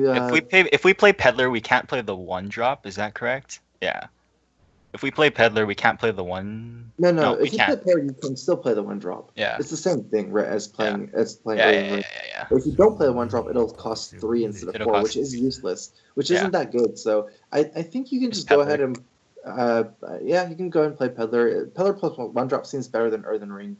we play Peddler, we can't play the 1-drop. Is that correct? Yeah. If we play Peddler, we can't play the 1. No. If you play Peddler, you can still play the 1-drop. Yeah. It's the same thing, right? As playing. Yeah. But if you don't play the 1-drop, it'll cost 3 instead of 4, which is useless. Which isn't that good. So I think you can just go ahead and. You can go and play Peddler. Peddler plus 1-drop seems better than Earthen Ring.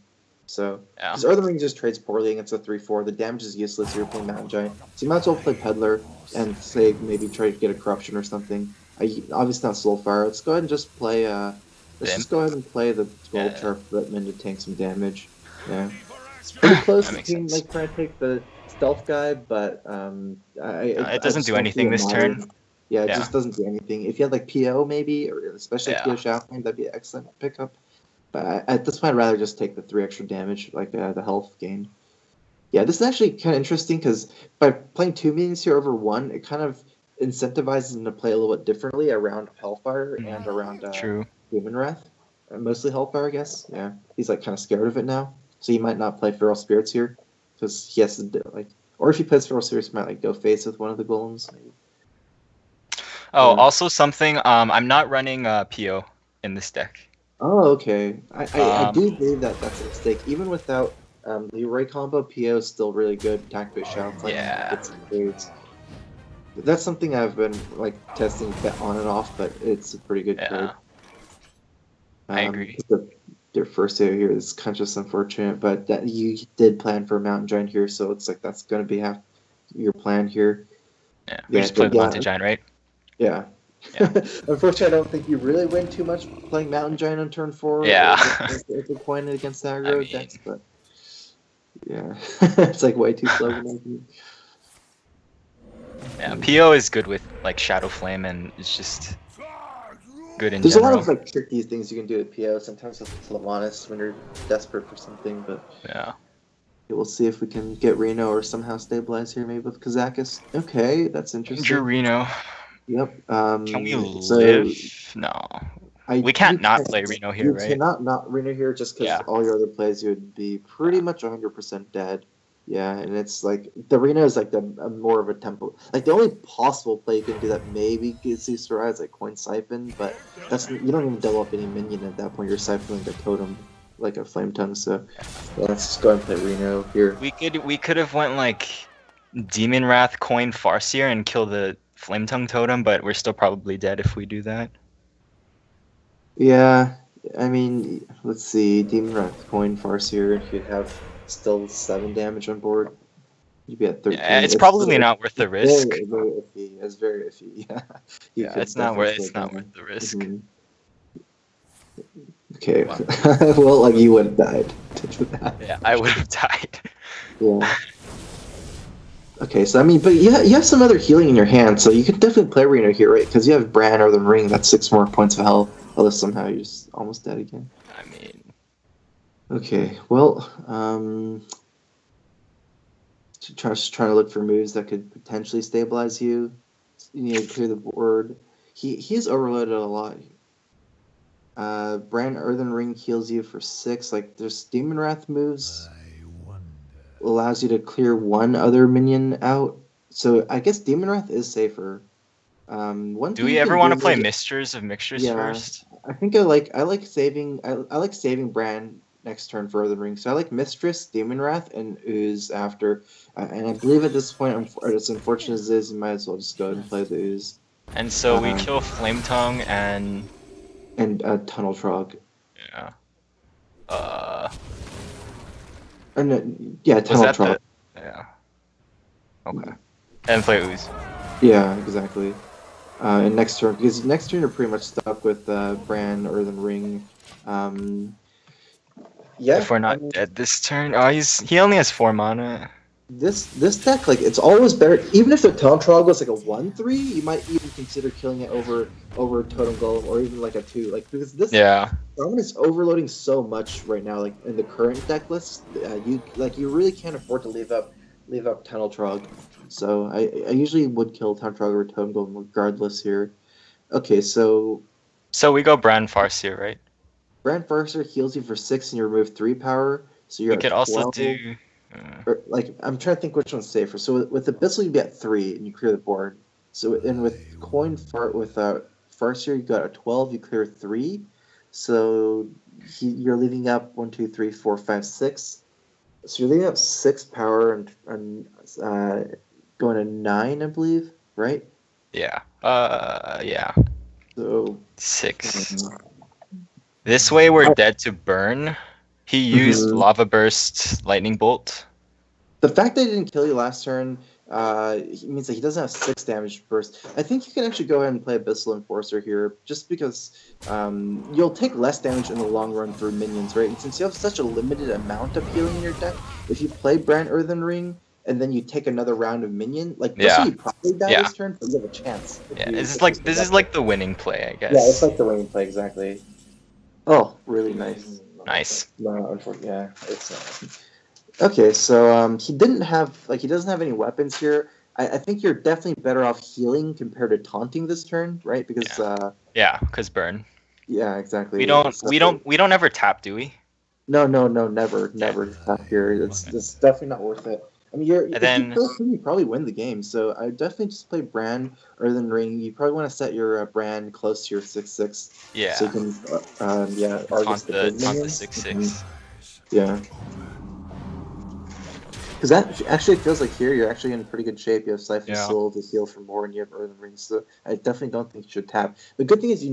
So, because Earthen Ring just trades poorly against a 3/4, the damage is useless. You're playing Mountain Giant, so you might as well play Peddler and say maybe try to get a corruption or something. Obviously not Soulfire. Let's go ahead and just play. Just go ahead and play the 12 Sharp Footman to tank some damage. Yeah, it's pretty close between like trying to take the stealth guy, but it doesn't do anything this turn. Yeah, it just doesn't do anything. If you had like PO maybe, or especially PO Shaftman, that'd be an excellent pickup. But at this point, I'd rather just take the 3 extra damage, like the health gain. Yeah, this is actually kind of interesting because by playing 2 minions here over 1, it kind of incentivizes them to play a little bit differently around Hellfire and around Demon Wrath. Mostly Hellfire, I guess. Yeah, he's like kind of scared of it now, so he might not play Feral Spirits here because he has to or if he plays Feral Spirits, he might go face with one of the golems. Maybe. Also something. I'm not running PO in this deck. Oh, okay. I do believe that's a mistake. Even without Leroy combo, PO is still really good. Attack with Shout Flame. It's includes. That's something I've been testing on and off, but it's a pretty good card. I agree. Their first hit here is kind of just unfortunate, but that you did plan for a Mountain Giant here, so it's like that's going to be half your plan here. Yeah, we just played Mountain Giant, right? Yeah. Unfortunately, I don't think you really win too much playing Mountain Giant on turn 4. Yeah. If you're pointed against aggro decks, but yeah, it's like way too slow. Yeah, PO is good with Shadow Flame, and it's just good in There's general. a lot of tricky things you can do with PO. Sometimes with Sylvanas when you're desperate for something, but we'll see if we can get Reno or somehow stabilize here, maybe with Kazakus. Okay, that's interesting. Reno. Yep. Can we live? No. We can't not play Reno here, right? You cannot not Reno here just because all your other plays you would be pretty much 100% dead. Yeah, and it's like the Reno is like the more of a tempo. Like the only possible play you can do that maybe gets you Surah is like coin siphon, but that's you don't even double up any minion at that point. You're siphoning a totem like a flame tongue. So yeah, let's just go ahead and play Reno here. We could have went like Demon Wrath, coin Farseer, and kill the Flame Tongue totem, but we're still probably dead if we do that. Yeah, I mean, let's see, Demon Wrath, coin Farseer. You'd have still 7 damage on board. You'd be at 13. Yeah, it's probably not worth the risk. Very, very iffy. It's very iffy. Yeah, Yeah, it's not worth the risk. Mhm. Okay, well, like you would have died to that. Yeah, I would have died. Yeah. Okay, so I mean, but you have some other healing in your hand, so you could definitely play Reno here, right? Because you have Bran or the Ring, that's 6 more points of health. Although somehow you're just almost dead again. I mean, okay, well, just trying to look for moves that could potentially stabilize you. You know, clear the board. He's overloaded a lot. Bran Earthen Ring heals you for 6. Like, there's Demon Wrath moves. Allows you to clear 1 other minion out. So I guess Demon Wrath is safer. Do we ever want to play Misters of Mixtures first? I think I like saving Bran next turn for Earthen Ring. So I like Mistress, Demon Wrath, and Ooze after. And I believe at this point, as unfortunate as it is, you might as well just go ahead and play the Ooze. And so we kill Flame Tongue and Tunnel Trog. Yeah. Yeah, Tunnel Trog. Yeah. Okay. And play Ooze. Yeah, exactly. And next turn, because next turn you're pretty much stuck with Bran, Earthen Ring. Yeah. If we're not dead this turn, he only has 4 mana. This deck, like, it's always better. Even if the Tunnel Trog was like a 1/3, you might even consider killing it over Totem Golem or even like a 2. Like, because this Roman is overloading so much right now. Like in the current deck list, you really can't afford to leave up Tunnel Trog. So I usually would kill Tunnel Trog or Totem Golem regardless here. Okay, so we go Bran Farseer, right? Bran Farseer heals you for 6 and you remove 3 power. So you're we could 12. Also do. Or, like, I'm trying to think which one's safer. So with Abyssal you get 3 and you clear the board. So and with Farseer you got a 12, you clear 3. So you're leaving up 1, 2, 3, 4, 5, 6. So you're leaving up 6 power and going to 9, I believe, right? Yeah. Yeah. So 6. This way we're dead to burn. He used Lava Burst, Lightning Bolt. The fact that he didn't kill you last turn means that he doesn't have 6 damage burst. I think you can actually go ahead and play Abyssal Enforcer here, just because you'll take less damage in the long run through minions, right? And since you have such a limited amount of healing in your deck, if you play Bran Earthen Ring and then you take another round of minion, like you probably die this turn, but you have a chance. Yeah, this is like the winning play, I guess. Yeah, it's like the winning play, exactly. Oh, really nice. Nice. No, unfortunately, yeah, it's okay. So he doesn't have any weapons here. I think you're definitely better off healing compared to taunting this turn, right? Because because burn. Yeah, exactly. We don't ever tap, do we? No, never tap here. It's definitely not worth it. I mean, you probably win the game. So I definitely just play Bran Earthen Ring. You probably want to set your Bran close to your 6/6. Yeah. So you can taunt the 6/6. Yeah. Because that actually feels like here you're actually in pretty good shape. You have Siphon Soul to heal for more, and you have Earthen Ring. So I definitely don't think you should tap. The good thing is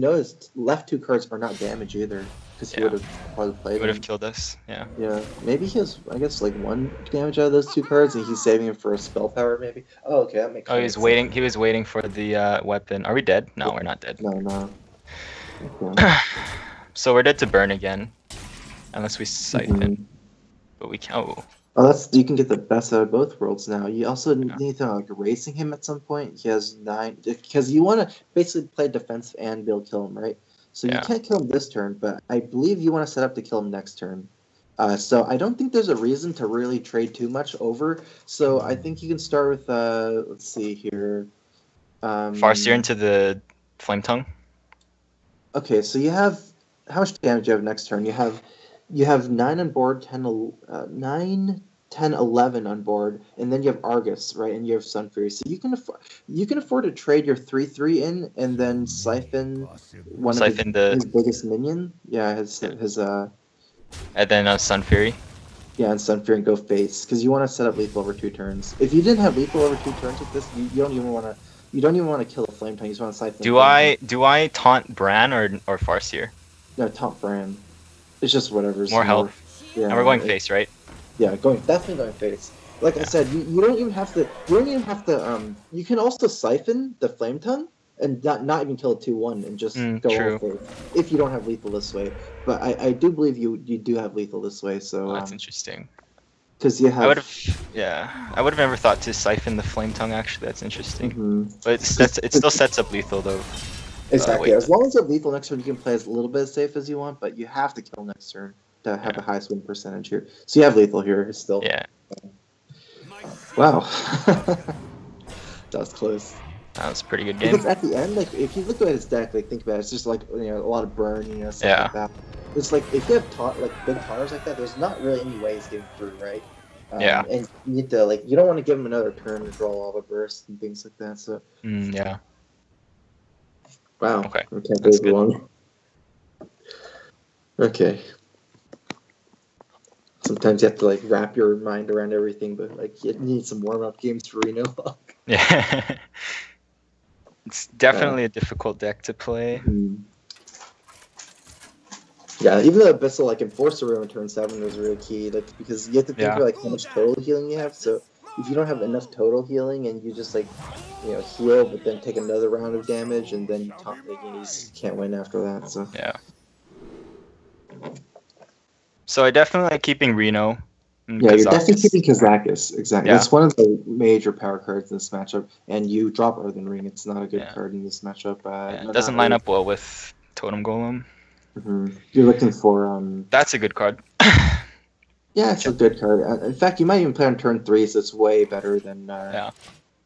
left 2 cards are not damage either. Because he would have probably played. He would have killed us. Yeah. Yeah. Maybe he has, I guess, like 1 damage out of those 2 cards, and he's saving him for a spell power, maybe. Oh, okay, that makes sense. He was waiting. He was waiting for the weapon. Are we dead? No, we're not dead. No. Okay. So we're dead to burn again, unless we siphon. But we can. You can get the best out of both worlds now. You also need to racing him at some point. He has 9 because you want to basically play defensive and be able to kill him, right? So you can't kill him this turn, but I believe you want to set up to kill him next turn. So I don't think there's a reason to really trade too much over. So I think you can start with let's see here. Farseer into the Flame Tongue. Okay, so you have how much damage do you have next turn? You have 9 on board, 9, 10, 11 on board, and then you have Argus, right? And you have Sunfury. So you can afford to trade your 3/3 in, and then siphon one of his biggest minion. Yeah, his and then Sunfury. yeah, and Sunfury and go face because you want to set up lethal over 2 turns. If you didn't have lethal over 2 turns with this, you don't even want to. You don't even want to kill a flame tongue. You just want to siphon. Do I taunt Bran or Farseer? No, taunt Bran. It's just whatever's more health. Yeah, and we're going face, right? Yeah, definitely going face. Like I said, you don't even have to. You don't even have to. You can also siphon the flame tongue and not even kill a 2/1 and just go all face if you don't have lethal this way. But I do believe you do have lethal this way. So that's interesting. Because you have. I would have never thought to siphon the flame tongue. Actually, that's interesting. But it still sets up lethal though. Exactly. As long as you have lethal next turn, you can play as a little bit as safe as you want, but you have to kill next turn to have the highest win percentage here. So you have lethal here still. Yeah. Wow. That was close. That was a pretty good game. Because at the end, like if you look at his deck, like think about it, it's just like a lot of burn, stuff like that. It's like if you have big taunters like that, there's not really any way he's getting through, right? And you need to you don't want to give him another turn to draw all the bursts and things like that. So. Yeah. Wow. Okay. That's good. Long. Okay. Sometimes you have to wrap your mind around everything, but you need some warm-up games for Reno. Yeah. It's definitely a difficult deck to play. Yeah, even though Abyssal Enforcer Room in turn 7 was really key, because you have to think about how much total healing you have. So if you don't have enough total healing and you just heal, but then take another round of damage, and then you just can't win after that. So yeah. So I definitely like keeping Reno. Yeah, you're definitely keeping Kazakus. Exactly. Yeah. That's one of the major power cards in this matchup. And you drop Earthen Ring. It's not a good card in this matchup. It doesn't line up well with Totem Golem. You're looking for... That's a good card. Yeah, it's a good card. In fact, you might even play on turn 3, so it's way better than...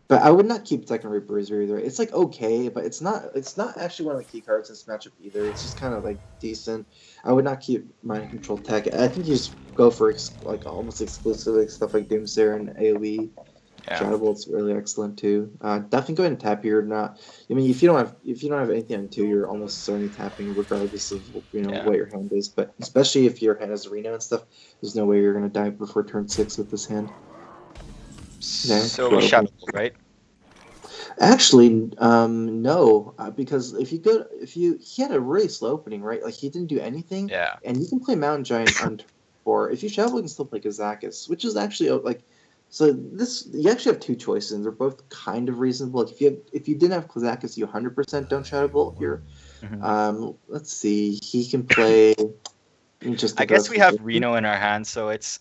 But I would not keep Secondary Bruiser either. It's okay, but it's not actually one of the key cards in this matchup either. It's just kind of decent. I would not keep Mind Control Tech. I think you just go for almost exclusive stuff like Doomsayer and AoE. Shadow it's really excellent too. Definitely go ahead and tap here. If you don't have anything on 2, you're almost certainly tapping regardless of what your hand is. But especially if your hand has Reno and stuff, there's no way you're gonna die before turn 6 with this hand. So Shadow, right? Actually, no, because he had a really slow opening, right? He didn't do anything. Yeah. And you can play Mountain Giant on 4. If you Shadow, you can still play Kazakus, which is actually so this you actually have 2 choices, and they're both kind of reasonable. If you didn't have Kazakus, you 100% don't Shadow Bolt here. Let's see, he can play. I guess we have Reno in our hands, so it's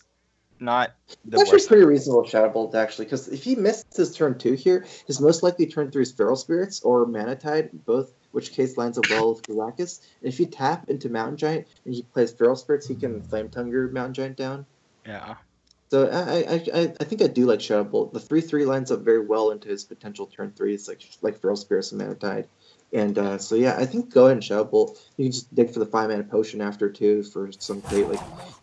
not the worst. Actually pretty reasonable Shadow Bolt, actually, because if he missed his turn 2 here, his most likely turn 3 is Feral Spirits or Mana Tide, both which case lines up well with Kazakus. And if you tap into Mountain Giant and he plays Feral Spirits, he can Flame Tongue your Mountain Giant down. Yeah. So I think I do like Shadow Bolt. The 3/3 lines up very well into his potential turn 3s, like Feral Spirits and Mana Tide. And so yeah, I think go ahead and Shadow Bolt. You can just dig for the 5-mana potion after 2 for some great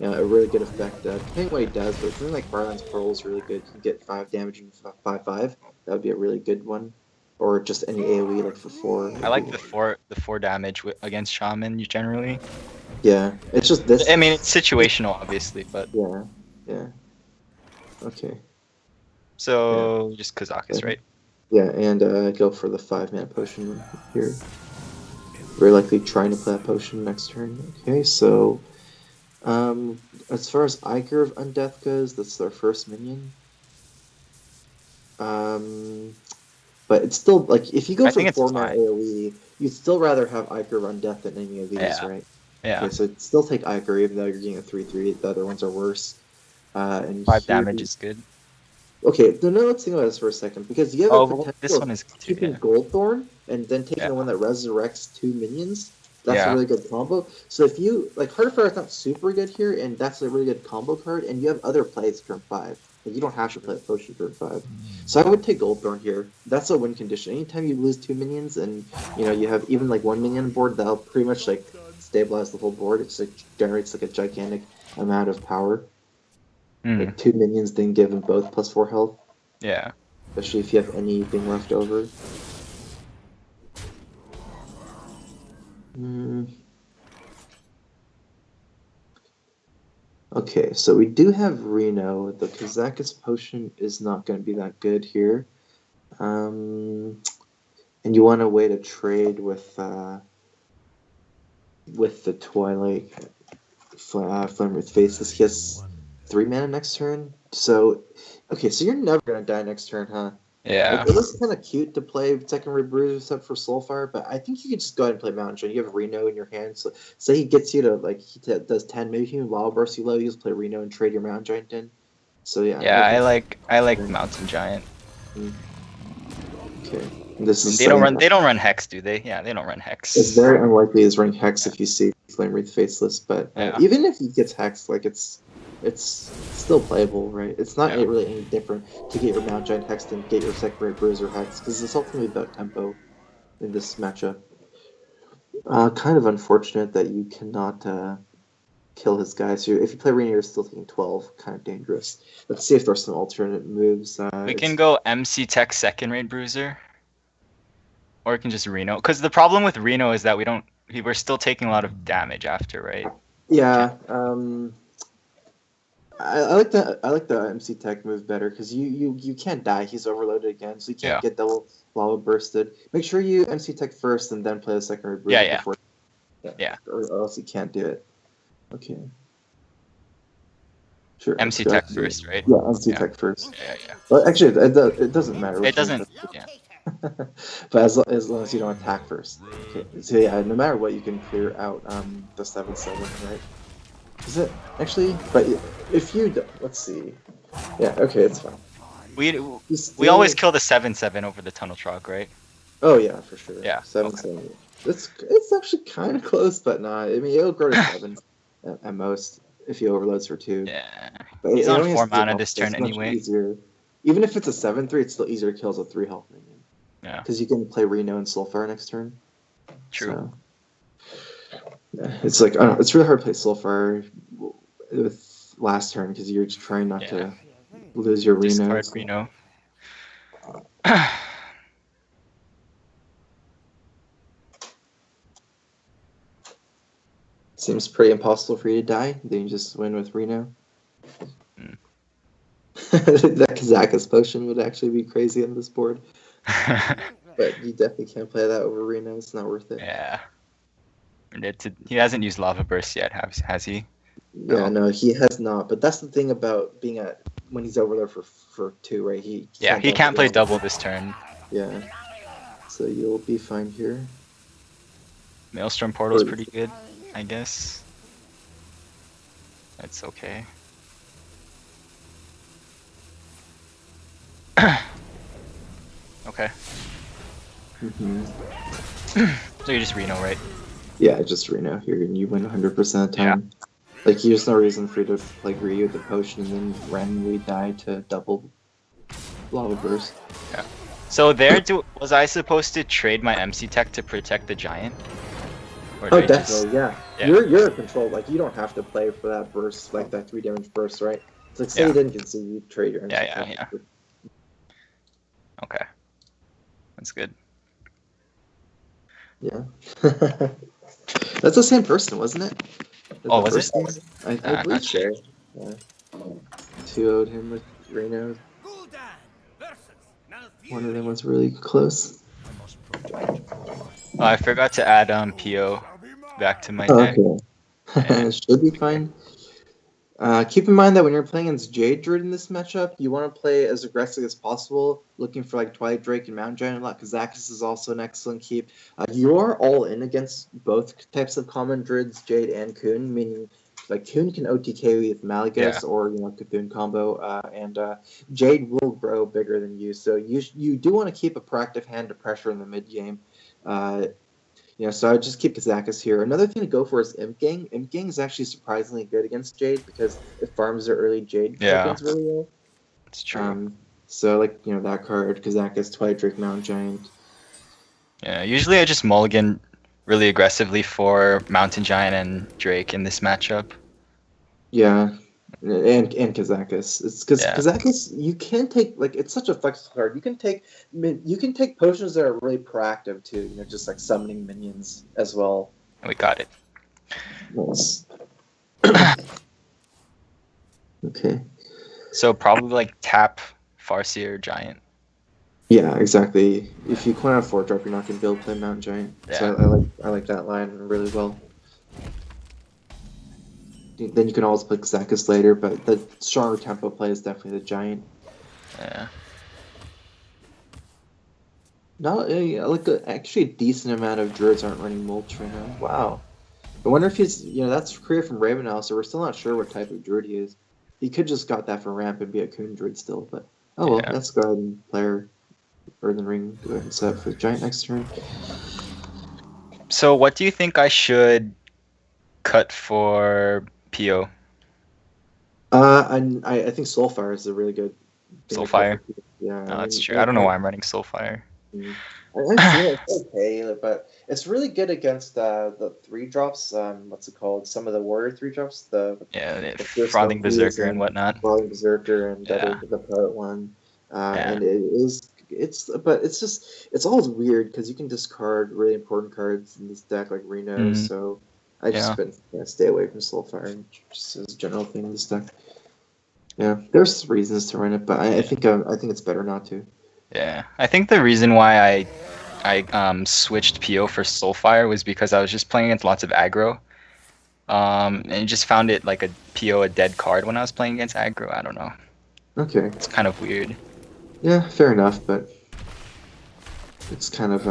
a really good effect. Depending what he does, but something like Barlan's Pearl is really good. You can get 5 damage and 5/5. That would be a really good one. Or just any AoE for 4. I like the 4 damage against Shaman generally. Yeah, it's just this. I mean, it's situational, obviously, but yeah. Okay. So just Kazakus, right? Yeah, and go for the 5-mana potion here. Very likely trying to play that potion next turn. Okay, so as far as Iker of Undeath goes, that's their first minion. But it's still if you go for 4-mana AoE, you'd still rather have Iker of Undeath than any of these, right? Yeah. Okay, so still take Iker, even though you're getting a 3/3. The other ones are worse. And 5 damage is good. Okay, no, let's think about this for a second, because you have a potential this one is keeping Goldthorn and then taking the one that resurrects 2 minions. That's a really good combo. So if you Heartfire is not super good here, and that's a really good combo card, and you have other plays turn 5. You don't have to play a potion turn 5. So I would take Goldthorn here. That's a win condition. Anytime you lose 2 minions and you have even 1 minion on board, that'll pretty much stabilize the whole board. It generates a gigantic amount of power. Like 2 minions then give them both +4 health, Yeah. especially if you have anything left over. Okay, so we do have Reno. The Kazakus potion is not going to be that good here. And you want a way to trade with the Twilight Flame with Faceless. He has 3 mana next turn. So, okay, so you're never going to die next turn, huh? Yeah. Like, it looks kind of cute to play Secondary Bruiser except for Soulfire, but I think you can just go ahead and play Mountain Giant. You have Reno in your hand, so say he gets you to, like, does 10, maybe he Wild Burst you low, you just play Reno and trade your Mountain Giant in. So yeah. Yeah, I like Mountain Giant. Okay. This is They don't run Hex, do they? Yeah, they don't run Hex. It's very unlikely he's running Hex if you see Flame Wreath Faceless, but even if he gets Hex, like it's still playable, right? It's not really any different to get your Mount Giant Hex than get your Secondary Bruiser Hex, because it's ultimately about tempo in this matchup. Kind of unfortunate that you cannot kill his guys. If you play Reno, you're still taking 12. Kind of dangerous. Let's see if there's some alternate moves. We can go MC Tech Second Rate Bruiser. Or we can just Reno. Because the problem with Reno is that we're still taking a lot of damage after, right? Yeah. I like the MC Tech move better because you can't die. He's overloaded again, so you can't get double lava bursted. Make sure you MC Tech first and then play the secondary bruiser before. Yeah. Or else you can't do it. Okay. Sure. MC Tech first, right? Yeah, MC Tech first. Yeah. Well, actually, it doesn't matter. It doesn't. Yeah. But as long as you don't attack first. Okay. So yeah, no matter what, you can clear out the 7/7, right? Is it actually? But if you let's see. Yeah. Okay, it's fine. We always kill the 7/7 over the Tunnel Trog, right? Oh yeah, for sure. Yeah. 7/7. It's actually kind of close, but not. I mean, it'll grow to 7 at most if he overloads for 2. Yeah. But he's on 4 mana this turn anyway. Easier. Even if it's a 7/3, it's still easier to kill as a 3 health minion. Yeah. Because you can play Reno and Soulfire next turn. True. So, yeah, it's like I don't know, it's really hard to play Soulfire with last turn because you're just trying not to lose your Reno. Discard Reno. Seems pretty impossible for you to die. Then you just win with Reno. That Kazakus potion would actually be crazy on this board. But you definitely can't play that over Reno. It's not worth it. Yeah. He hasn't used Lava Burst yet, has he? Yeah, no, he has not. But that's the thing about being when he's over there for 2, right? He can't play double this turn. Yeah. So you'll be fine here. Maelstrom Portal's pretty good, I guess. That's okay. Okay. So you just Reno, right? Yeah, just Reno here, and you win 100% of the time. Like, there's no reason for you to like Ryu the potion and then randomly die to double Lava Burst. Yeah. So was I supposed to trade my MC Tech to protect the giant? Oh, definitely, yeah. You're in control. Like, you don't have to play for that burst, like that 3 damage burst, right? It's like, say you didn't concede, you trade your MC Tech. Yeah. Okay. That's good. Yeah. That's the same person, wasn't it? Was it? I believe so. Yeah. 2-0'd him with Reno. One of them was really close. Oh, I forgot to add PO back to my deck. Okay. Should be fine. Keep in mind that when you're playing against Jade Druid in this matchup, you want to play as aggressive as possible, looking for like Twilight Drake and Mountain Giant a lot, because Kazakus is also an excellent keep. You are all in against both types of common Druids, Jade and Kun, meaning like Kun can OTK with Malagas or Cthulhu combo, and Jade will grow bigger than you, so you do want to keep a proactive hand to pressure in the mid game. So I would just keep Kazakus here. Another thing to go for is Imp Gang. Imp Gang is actually surprisingly good against Jade because it farms their early Jade tokens really well. It's true. So that card, Kazakus, Twilight Drake, Mountain Giant. Yeah, usually I just mulligan really aggressively for Mountain Giant and Drake in this matchup. Yeah. And Kazakis. It's because Yeah. Kazakis, you can take, like, it's such a flexible card. You can take potions that are really proactive too. You know, just like summoning minions as well. And we got it. Yes. Okay. So probably like tap Farseer Giant. Yeah, exactly. If you coin out 4-drop, you're not going to be able to play Mountain Giant. Yeah. So I like that line really well. Then you can always play Kazakis later, but the stronger tempo play is definitely the Giant. Yeah. No, like actually a decent amount of druids aren't running mulch right now. Wow. I wonder if he's, that's created from Ravenel, so we're still not sure what type of druid he is. He could just got that for ramp and be a Coon druid still, but oh well, Yeah. let's go ahead and play our Earthen Ring, go ahead and set up for the Giant next turn. So what do you think I should cut for PO? I think Soulfire is a really good thing to Soulfire? cut for. Yeah, No, that's true. I don't know why I'm running Soulfire. It's okay, but it's really good against the 3-drops. What's it called? Some of the warrior 3-drops. The Frothing Berserker and whatnot. Frothing Berserker and Yeah. the poet one. Yeah. And it's always weird because you can discard really important cards in this deck like Reno. Mhm. So I just been stay away from Soulfire just as a general thing in this deck. Yeah, there's reasons to run it, but I think it's better not to. Yeah, I think the reason why I switched PO for Soulfire was because I was just playing against lots of aggro, and just found it like a PO a dead card when I was playing against aggro. I don't know. Okay. It's kind of weird. Yeah, fair enough, but it's kind of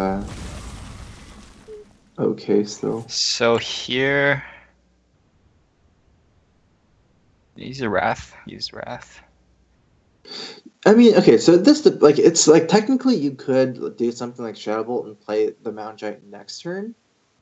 okay still. So here, use Wrath. Use Wrath. I mean, okay, so it's like technically you could do something like Shadow Bolt and play the Mountain Giant next turn.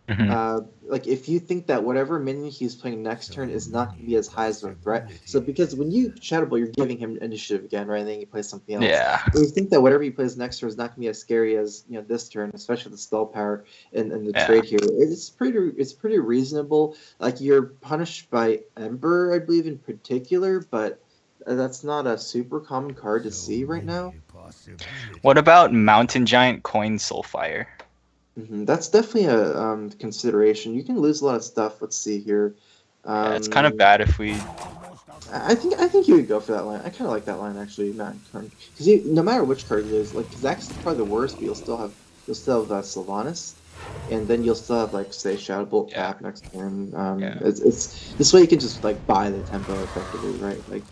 Mhm. Like if you think that whatever minion he's playing next turn is not going to be as high as a threat. So because when you Shadow Bolt, you're giving him initiative again, right? And then he plays something else. Yeah. But you think that whatever he plays next turn is not going to be as scary as this turn, especially the spell power and the trade here. It's pretty reasonable. Like you're punished by Ember, I believe in particular, but that's not a super common card to see right now. What about Mountain Giant Coin Soulfire? That's definitely a consideration. You can lose a lot of stuff. Let's see here. Yeah, it's kind of bad if we. I think you would go for that line. I kind of like that line actually. Not because no matter which card you lose, like Zach's probably the worst, but you'll still have Sylvanas, and then you'll still have like say Shadow Bolt tap next turn. It's this way you can just like buy the tempo effectively, right? Like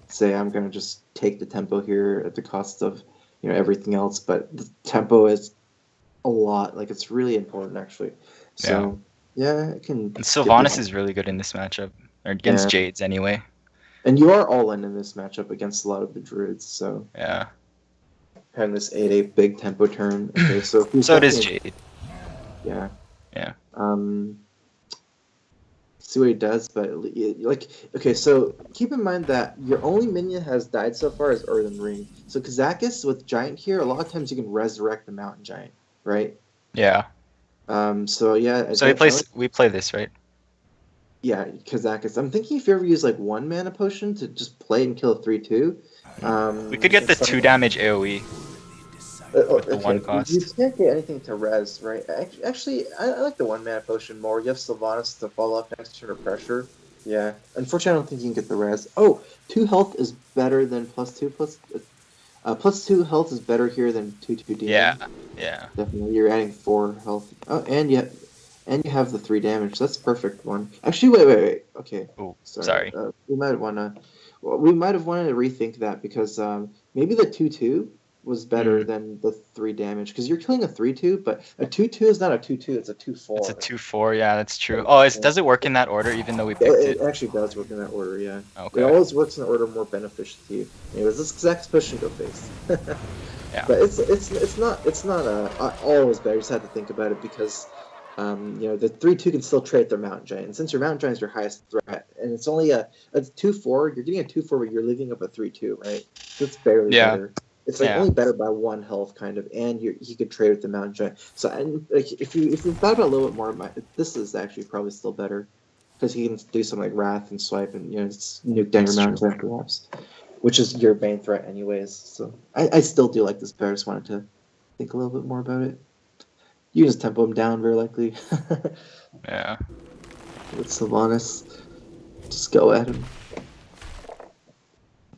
say I'm gonna just take the tempo here at the cost of everything else, but the tempo is a lot. Like it's really important actually. So yeah, it can. And Sylvanas is really good in this matchup, or against Jades anyway. And you are all in this matchup against a lot of the druids. So yeah, having this 8/8 big tempo turn. Okay, so so it is Jade. Yeah. Yeah. See what he does, but like okay, so keep in mind that your only minion has died so far is Earthen Ring. So Kazakis with Giant here, a lot of times you can resurrect the Mountain Giant, right? Yeah. So yeah. So we play this, right? Yeah, Kazakis. I'm thinking if you ever use like 1 mana potion to just play and kill a 3/2. We could get the 2 damage AoE. With the 1 cost. You can't get anything to res, right? Actually, I like the 1 mana potion more. You have Sylvanas to follow up next turn of pressure. Yeah. Unfortunately, I don't think you can get the res. Oh, 2 health is better than +2 +2 health is better here than 2/2 demon. Yeah. Definitely, you're adding 4 health. Oh, and you have the 3 damage. That's a perfect one. Actually, wait. Okay. Oh, sorry. We might wanna wanted to rethink that because maybe the 2/2 was better than the 3 damage because you're killing a 3/2, but a 2/2 is not a 2/2; it's a 2/4. It's a 2/4. Yeah, that's true. Oh, does it work in that order? Even though we picked it. It actually does work in that order. Yeah. Okay. It always works in the order more beneficial to you. Anyways, this exact push and go face. Yeah. But it's not always better. You just have to think about it because the 3/2 can still trade their Mountain Giant. And since your Mountain Giant is your highest threat, and it's only a 2/4, you're getting a 2/4, but you're leaving up a 3/2, right? So it's barely better. It's like only better by 1 health, kind of, and he could trade with the Mountain Giant. So, and like if you thought about it a little bit more, this is actually probably still better. because he can do something like Wrath and Swipe and just nuke down your That's mountain perhaps, which is your main threat anyways. So I still do like this better. I just wanted to think a little bit more about it. You just tempo him down very likely. Yeah. With Sylvanas, just go at him.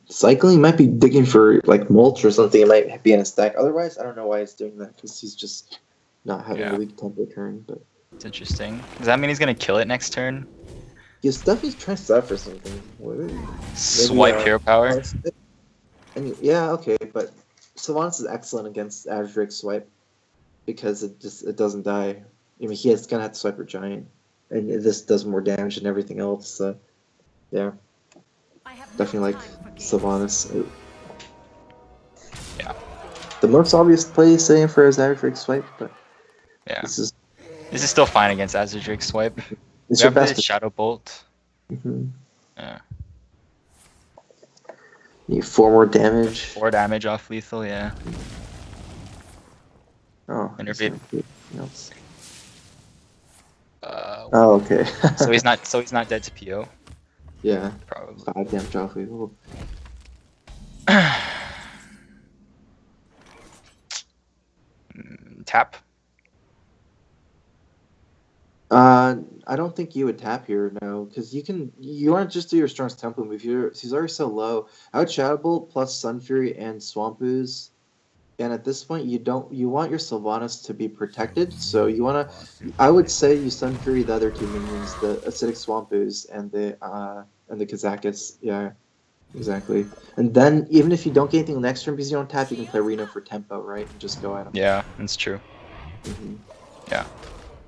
Cycling might be digging for like mulch or something. It might be in a stack. Otherwise, I don't know why he's doing that because he's just not having a weak tempo turn. But It's interesting. Does that mean he's gonna kill it next turn? he's definitely trying to set for something. Maybe, Swipe hero power. And yeah, okay, but Sylvanas is excellent against Average Drake Swipe because it doesn't die. I mean, he's gonna have to swipe for Giant, and this does more damage than everything else. So yeah. Definitely like Sylvanas. Yeah. The most obvious play saying for his average Drake Swipe, but Yeah. this is still fine against Azure Drake Swipe. it's We your have the best. Shadow Bolt. Mm-hmm. Yeah. Need 4 more damage. 4 damage off lethal, yeah. Oh, Innervate. something else. Uh, Oh, okay. so he's not dead to PO, yeah, probably. 5 damage off lethal. Tap. I don't think you would tap here, no, because you want to just do your strongest tempo move. He's already so low. I would Shadow Bolt plus Sun Fury and Swamp Ooze, and at this point you want your Sylvanas to be protected. So I would say you Sun Fury the other 2 minions, the Acidic Swamp Ooze and the Kazakis. Yeah, exactly. And then even if you don't get anything next turn because you don't tap, you can play Reno for tempo, right, and just go at him. Yeah, that's true. Mm-hmm. Yeah.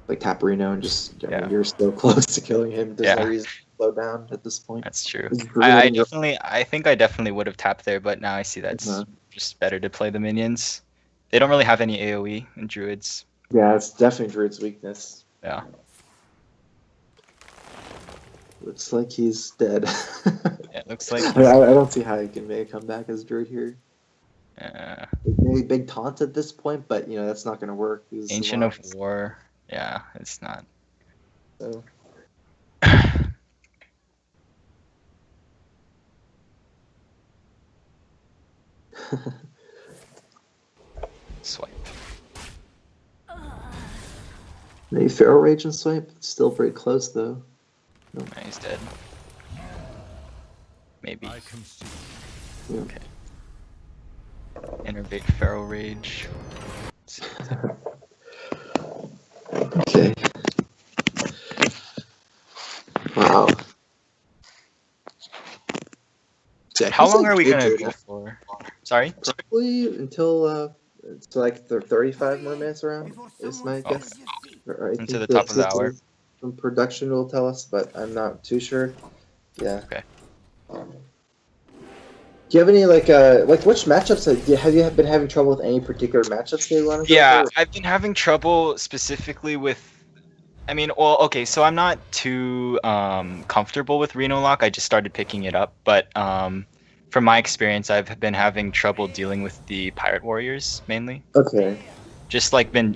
Like tap Reno and just I Yeah. mean, you're so close to killing him. There's no reason to slow down at this point. That's true. It's I think I definitely would have tapped there, but now I see that's just better to play the minions. They don't really have any AoE in druids. Yeah, it's definitely Druid's weakness. Yeah. Looks like he's dead. Yeah, it looks like I don't see how he can make a comeback as Druid here. Maybe big taunt at this point, but that's not going to work. Ancient of War. Yeah, it's not. So. Swipe. Maybe Feral Rage and Swipe. Still pretty close though. No, he's dead. Maybe. Yeah. Okay. Innervate Feral Rage. Okay. Wow. Yeah, How long are we gonna go for? Sorry? Probably until so like 35 more minutes around is my guess. Into the top of the hour. From production will tell us, but I'm not too sure. Yeah. Okay. Do you have any like which matchups have you been having trouble with any particular matchups that you want to Yeah, go for? I've been having trouble specifically with. I mean, well, okay, so I'm not too comfortable with Reno Lock. I just started picking it up, but from my experience, I've been having trouble dealing with the Pirate Warriors mainly. Okay.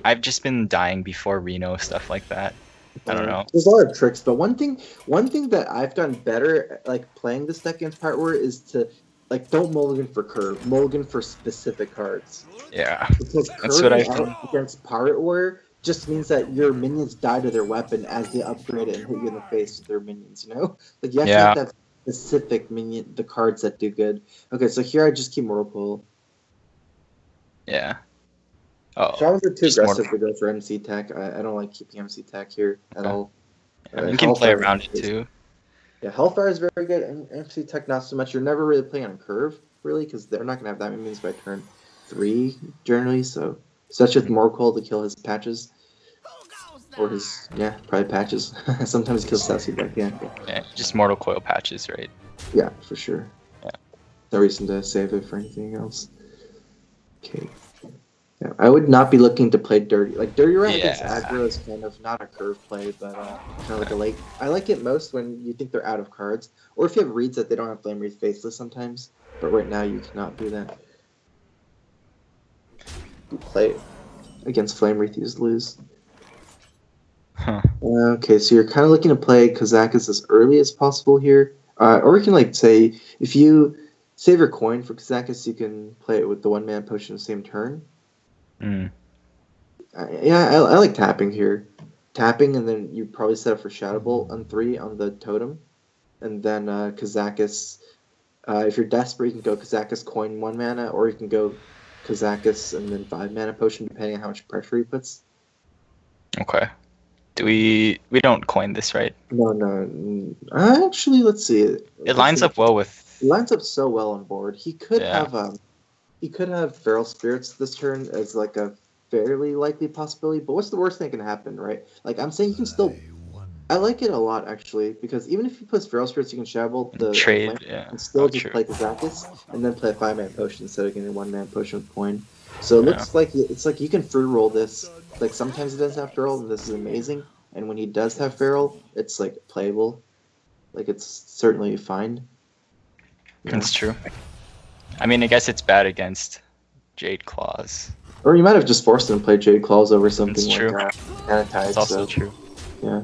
I've just been dying before Reno, stuff like that. I don't know. There's a lot of tricks, but one thing that I've done better, like playing this deck against Pirate Warrior, is to like don't mulligan for curve, mulligan for specific cards. Yeah, Because that's what I curving out against Pirate Warrior just means that your minions die to their weapon as they upgrade it and hit you in the face with their minions. Like you have to have that specific minion, the cards that do good. Okay, so here I just keep Mortal Coil. Yeah. Oh. Shamans are too aggressive to go for MC Tech. I don't like keeping MC Tech here at all. You can play around it too. Yeah, Hellfire is very good, and MC Tech not so much. You're never really playing on curve, really, because they're not going to have that many minions by turn 3, generally, so such with Mortal Coil to kill his patches. Or his, probably patches. Sometimes he kills Sassy back, yeah, just Mortal Coil patches, right? Yeah, for sure. Yeah. No reason to save it for anything else. Okay. Yeah, I would not be looking to play Dirty. Like, Dirty Rat against aggro is kind of not a curve play, but kind of like a late. I like it most when you think they're out of cards. Or if you have reads that they don't have Flame Wreath Faceless sometimes. But right now you cannot do that. You play against Flame Wreath, you just lose. Huh. Okay, so you're kind of looking to play Kazakus as early as possible here. Or we can, like, say, if you save your coin for Kazakus, you can play it with the one-man potion the same turn. Mm. Yeah, I like tapping here. Tapping, and then you probably set up for Shadow Bolt on 3 on the totem. And then Kazakus, if you're desperate, you can go Kazakus coin 1 mana, or you can go Kazakus and then 5 mana potion, depending on how much pressure he puts. Okay. Do we don't coin this, right? No. Actually, let's see. It lines up well with. It lines up so well on board. He could Yeah. have Feral Spirits this turn as like a fairly likely possibility. But what's the worst thing that can happen, right? Like I'm saying, you can still. I like it a lot actually because even if he puts Feral Spirits, you can shovel the Trade, flame yeah. and still just true. play Kazakus and then play a 5-man potion instead of getting a 1-man potion with coin. So it looks like it's like you can free roll this. Like sometimes he doesn't have feral, and this is amazing. And when he does have feral, it's like playable. Like it's certainly fine. Yeah. That's true. I mean, I guess it's bad against Jade Claws. Or you might have just forced him to play Jade Claws over something That's true. like Anatides. That's also true. Yeah.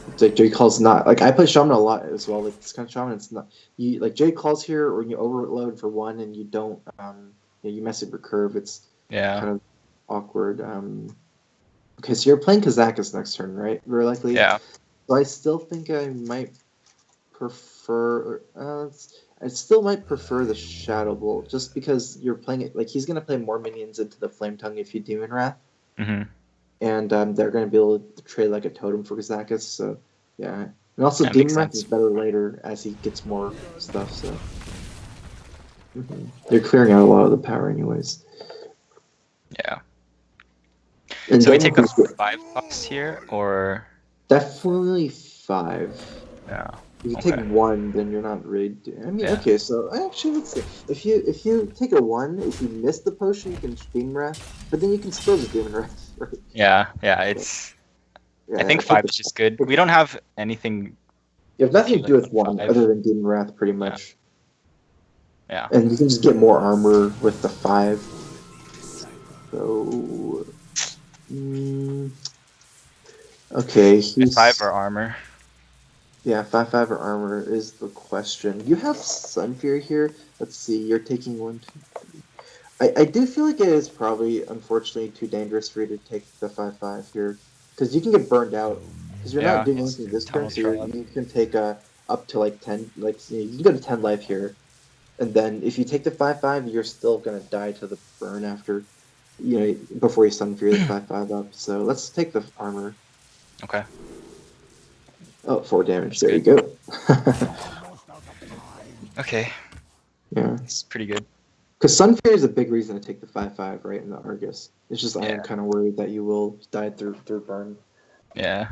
It's like Jade Claws not like I play Shaman a lot as well. Like this kind of Shaman, it's not you like Jade Claws here, or you overload for 1 and you don't you mess up your curve. It's kind of awkward. Okay, so you're playing Kazakus next turn, right? Very likely. Yeah. So I still think I might prefer. I still might prefer the Shadow Bolt, just because you're playing it. Like he's gonna play more minions into the Flame Tongue if you Demon Wrath, and they're gonna be able to trade like a totem for Kazakus. So yeah, and also That Demon makes Wrath sense. is better later as he gets more stuff. So they're clearing out a lot of the power, anyways. Yeah. And So we then take a 5 here, or definitely 5. yeah. If you Okay. take 1, then you're not really. I mean, Yeah. okay. So actually, let's see. If you take a 1, if you miss the potion, you can Demon Wrath, but then you can still just Demon Wrath. Right? Yeah. It's. Yeah, I think take 5 the- is just good. We don't have anything. You have nothing to do with like 1 5. other than Demon Wrath, pretty much. Yeah. And you can just get more armor with the 5. So. Okay, he's 5 or armor. Yeah, 5/5 or armor is the question. You have Sun Fury here. Let's see, you're taking 1, 2, 3. I do feel like it is probably, unfortunately, too dangerous for you to take the 5/5 here. Because you can get burned out. Because you're not doing it's anything this turn, tunnel so trap. you can take up to like 10, like, you can go to 10 life here. And then if you take the 5/5, you're still going to die to the burn after, before you Sun Fury the 5/5 up. So let's take the armor. Okay. Oh, 4 damage. That's There you go. Okay. Yeah. It's pretty good. Because Sun Fury is a big reason to take the 5/5, right, in the Argus. It's just I am Yeah. kind of worried that you will die through burn. Yeah.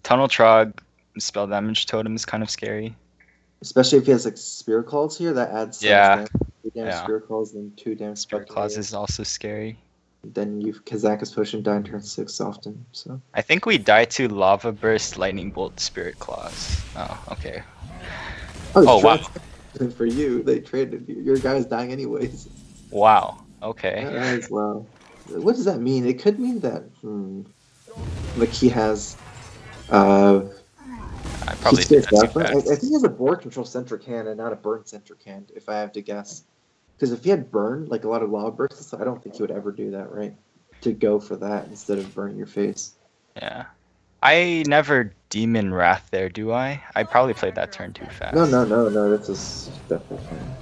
Tunnel Trog spell damage totem is kind of scary. Especially if he has like Spirit Calls here, that adds so much Yeah. damage. 3 damage Yeah. Spirit Calls, and 2 damage Spirit Spectre Claws Melee. is also scary. Then you Kazakus Potion die in turn 6 often. So I think we die to Lava Burst, Lightning Bolt, Spirit Claws. Oh, okay. Oh, wow. For you, they traded you. Your guy's dying anyways. Wow. Okay. That is wow. What does that mean? It could mean that like he has I probably he did stays that too left. I fast. think he has a board control centric hand and not a burn centric hand, if I have to guess. Because if he had burn, like a lot of lava bursts, I don't think he would ever do that, right? To go for that instead of burning your face. Yeah. I never Demon Wrath there, do I? I probably played that turn too fast. No. That's definitely fine.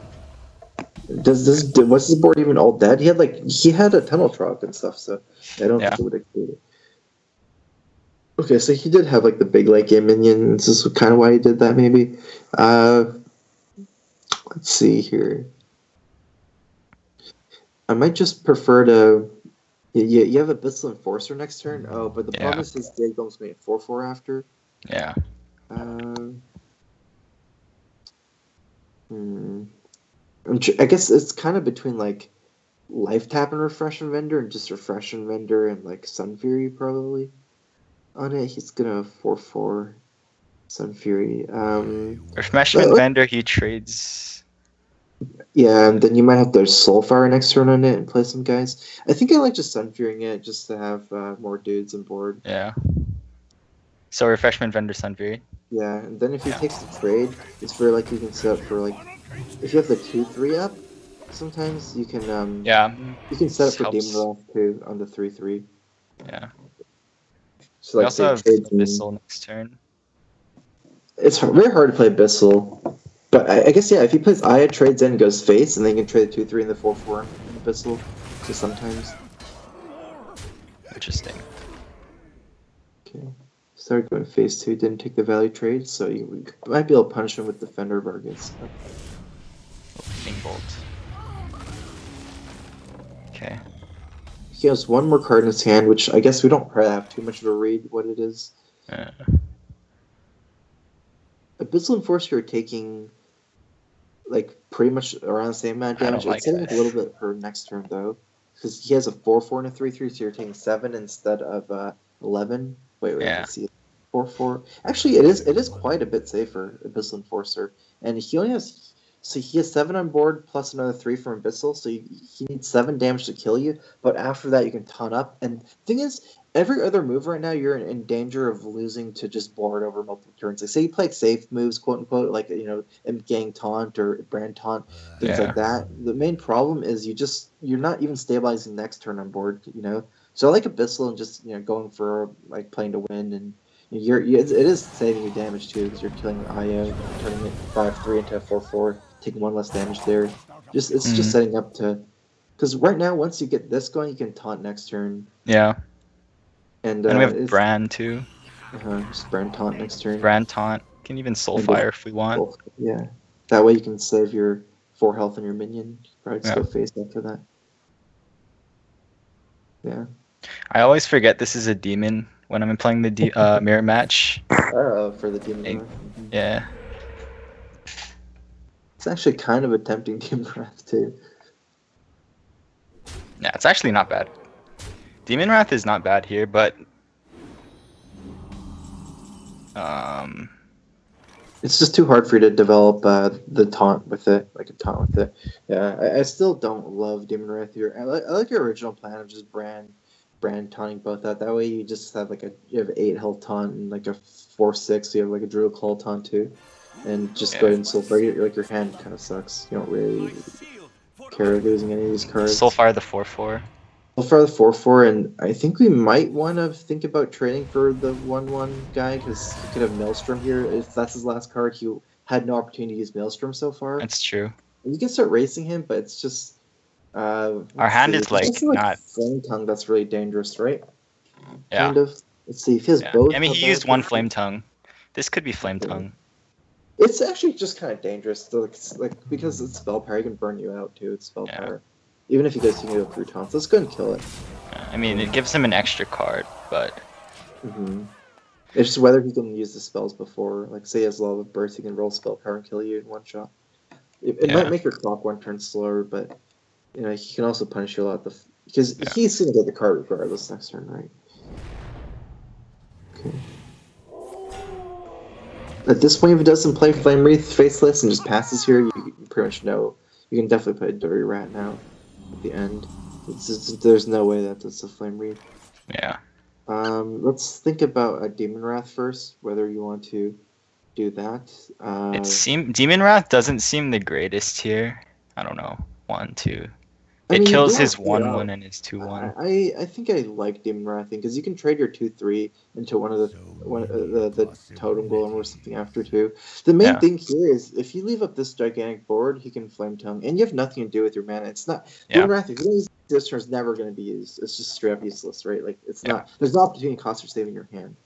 Was his board even all dead? He had a tunnel trog and stuff, so I don't think it would include it. Okay, so he did have like the big late game minions. This is kind of why he did that, maybe. Let's see here. I might just prefer to. You have Abyssal Enforcer next turn. Oh, but the problem is his Jade Golem's going to get 4/4 after. Yeah. I guess it's kind of between like Life Tap and Refresh and Vendor, and just Refresh and Vendor and like Sun Fury probably. On it, he's gonna 4/4 Sun Fury. Refreshment Vendor, he trades. Yeah, and then you might have to Soulfire next turn on it and play some guys. I think I like just Sun Furying it just to have more dudes on board. Yeah. So refreshment vendor Sunfury. Yeah, and then if he Yeah. takes the trade, it's for like you can set up for like if you have the 2/3 up, sometimes you can Yeah. you can set up This for Demon helps. Wrath too on the 3/3. Yeah. So We like also say have trade Abyssal next turn. It's very hard to play Abyssal, but I guess yeah, if he plays Aya, trades in, goes face, and then you can trade the 2/3 and the 4/4 in Abyssal. So sometimes. Interesting. Okay. Started going phase 2, didn't take the value trade, so you might be able to punish him with Defender of Argus. King Bolt. Okay. He has one more card in his hand, which I guess we don't probably have too much of a read what it is. Abyssal Enforcer are taking like pretty much around the same amount of I don't damage. like It's setting up a this. little bit for next turn though, because he has a 4/4 and a 3/3, so you're taking 7 instead of 11. Wait, Yeah. let's see. 4/4. Actually, it is quite a bit safer, Abyssal Enforcer, and he only has. So he has 7 on board plus another 3 from Abyssal, so he needs 7 damage to kill you. But after that, you can ton up. And the thing is, every other move right now, you're in danger of losing to just board over multiple turns. Like, say you play safe moves, quote unquote, like gang taunt or brand taunt, things Yeah. like that. The main problem is you're not even stabilizing next turn on board. So I like Abyssal and just going for like playing to win and. It is saving you damage too because you're killing Aya, turning it 5/3 into a 4/4, taking 1 less damage there. It's just setting up to, because right now once you get this going, you can taunt next turn. Yeah. And we have it's Brand too. just brand taunt next turn. Brand taunt. Can even Soulfire if we want. Yeah, that way you can save your 4 health on your minion. Probably just go face after that. Yeah. I always forget this is a demon when I'm playing the mirror match. For the demon wrath. Yeah. It's actually kind of a tempting demon wrath too. Yeah, it's actually not bad. Demon Wrath is not bad here, but it's just too hard for you to develop the taunt with it, like a taunt with it. Yeah, I still don't love Demon Wrath here. I like your original plan of just brand taunting both out. That way you just have you have 8 health taunt and like a 4/6. So you have like a Druid Claw taunt too, and just go ahead and Soulfire. Like your hand kind of sucks. You don't really care losing any of these cards. Soulfire the 4/4. Soulfire the 4/4, and I think we might want to think about trading for the 1/1 guy because he could have Maelstrom here. If that's his last card, he had no opportunity to use Maelstrom so far. That's true. You can start racing him, but it's just our hand is like not Flame Tongue. That's really dangerous, right? Yeah. Kind of. Let's see if he has both. I mean, he used 1 Flame Tongue. This could be Flame Tongue. It's actually just kind of dangerous, like because it's spell power. He can burn you out too. It's spell power. Even if he goes, he can go through taunts. Let's go and kill it. I mean, it gives him an extra card, but. It's just whether he can use the spells before. Like, say he has Love of Burst, he can roll spell power and kill you in 1 shot. It might make your clock 1 turn slower, but he can also punish you a lot. Because he's going to get the card regardless next turn, right? Okay. At this point, if he doesn't play Flame Wreath Faceless and just passes here, you pretty much know. You can definitely put a Dirty Rat now at the end. There's no way that it's a Flame Wreath. Yeah. Let's think about a Demon Wrath first, whether you want to do that. Demon Wrath doesn't seem the greatest here. I don't know. 1, 2. It kills his 1/1 and his 2/1. I think I like Demon Wrath because you can trade your 2/3 into one of the Totem Golem or something after too. The main thing here is if you leave up this gigantic board, he can Flame Tongue, and you have nothing to do with your mana. It's not Demon Wrath. If you don't use this turn, it's never going to be used. It's just straight up useless, right? Like it's not. There's no opportunity cost for saving your hand.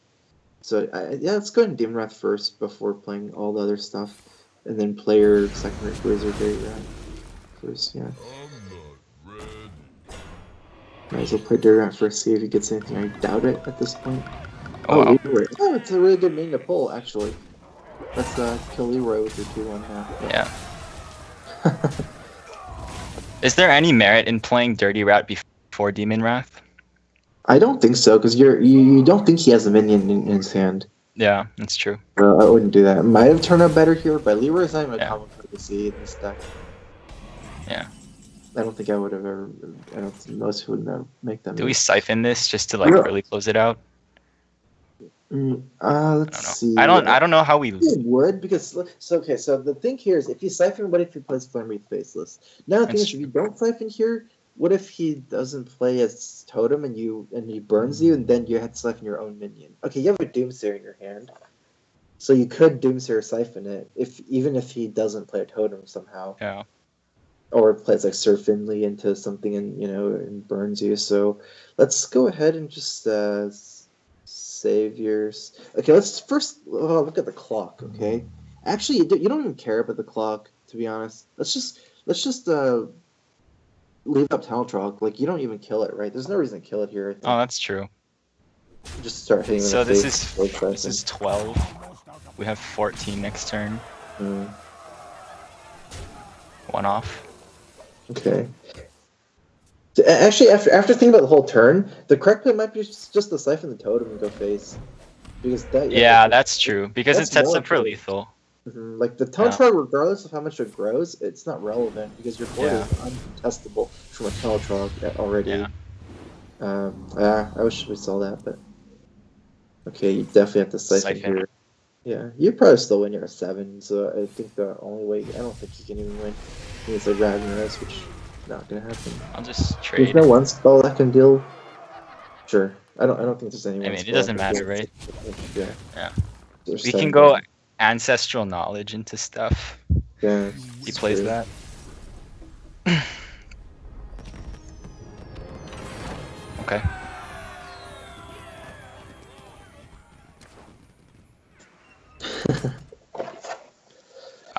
So let's go ahead and Demon Wrath first before playing all the other stuff, and then play your secondary Wizard Dirty Rat first. Yeah. Might as well play Dirty Rat first, see if he gets anything. I doubt it at this point. Wow. Leroy. Oh, it's a really good main to pull, actually. Let's kill Leroy with your 2/1 half. Yeah. Is there any merit in playing Dirty Rat before Demon Wrath? I don't think so, because you don't think he has a minion in his hand. Yeah, that's true. I wouldn't do that. It might have turned out better here, but Leroy's not even a common card to see in this deck. Yeah. I don't think I would have ever. I don't think most would never make them. Do we siphon this just to like really close it out? Let's see. I don't know how we. It would because so the thing here is if you siphon, what if he plays Flamewreath Faceless? Now the thing is if you don't siphon here, what if he doesn't play as Totem and he burns you and then you have to siphon your own minion? Okay, you have a Doomsayer in your hand, so you could Doomsayer siphon it even if he doesn't play a Totem somehow. Yeah. Or plays like Sir Finley into something and burns you. So let's go ahead and just save yours. Okay, let's first look at the clock. Okay, actually, you don't even care about the clock, to be honest. Let's just leave up Taltrog. Like you don't even kill it, right? There's no reason to kill it here. I think. Oh, that's true. Just start hitting. So in the this face. is 12. We have 14 next turn. One off. Okay. Actually, after thinking about the whole turn, the correct play might be just to siphon the Totem and go face, because that. Yeah, that's true because it sets more up for lethal. Like the Teletrog, regardless of how much it grows, it's not relevant because your board is uncontestable from a Teletrog already. I wish we saw that, but okay, you definitely have to siphon here. Yeah, you probably still win. You're a 7, so I think the only way I don't think you can even win is like Ragnaros, which is not gonna happen. I'll just trade. There's no one spell that can deal. Sure, I don't think there's any. I mean, it doesn't matter, right? Yeah. Yeah. There's We 7 can go ancestral knowledge into stuff. Yeah. He plays that. Okay.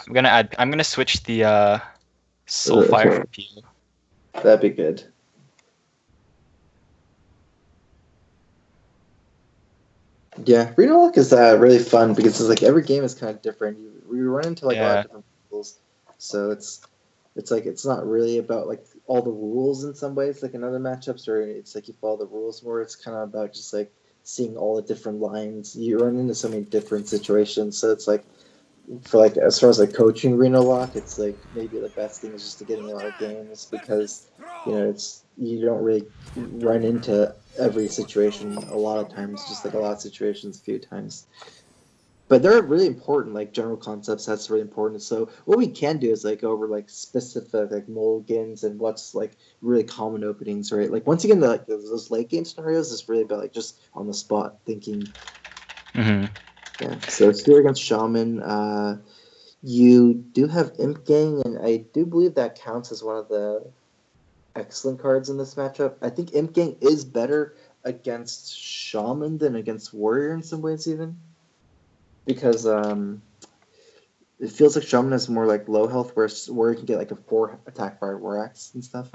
I'm gonna switch the Soulfire for Peel. That'd be good. Yeah, Reno Luck is really fun because it's like every game is kind of different. You run into like a lot of different rules, so it's like it's not really about like all the rules in some ways like in other matchups, or it's like you follow the rules more. It's kind of about just like seeing all the different lines. You run into so many different situations, so it's like for like as far as like coaching Reno Lock, it's like maybe the best thing is just to get in a lot of games because you don't really run into every situation a lot of times, just like a lot of situations a few times. But they're really important, like general concepts. That's really important. So what we can do is like go over like specific like mulligans and what's like really common openings, right? Like once you get into like those late game scenarios, it's really about like just on the spot thinking. Yeah, so here against Shaman, you do have Imp Gang, and I do believe that counts as one of the excellent cards in this matchup. I think Imp Gang is better against Shaman than against Warrior in some ways, even. Because it feels like Shaman has more like low health, whereas Warrior can get like a 4 attack by War Axe and stuff.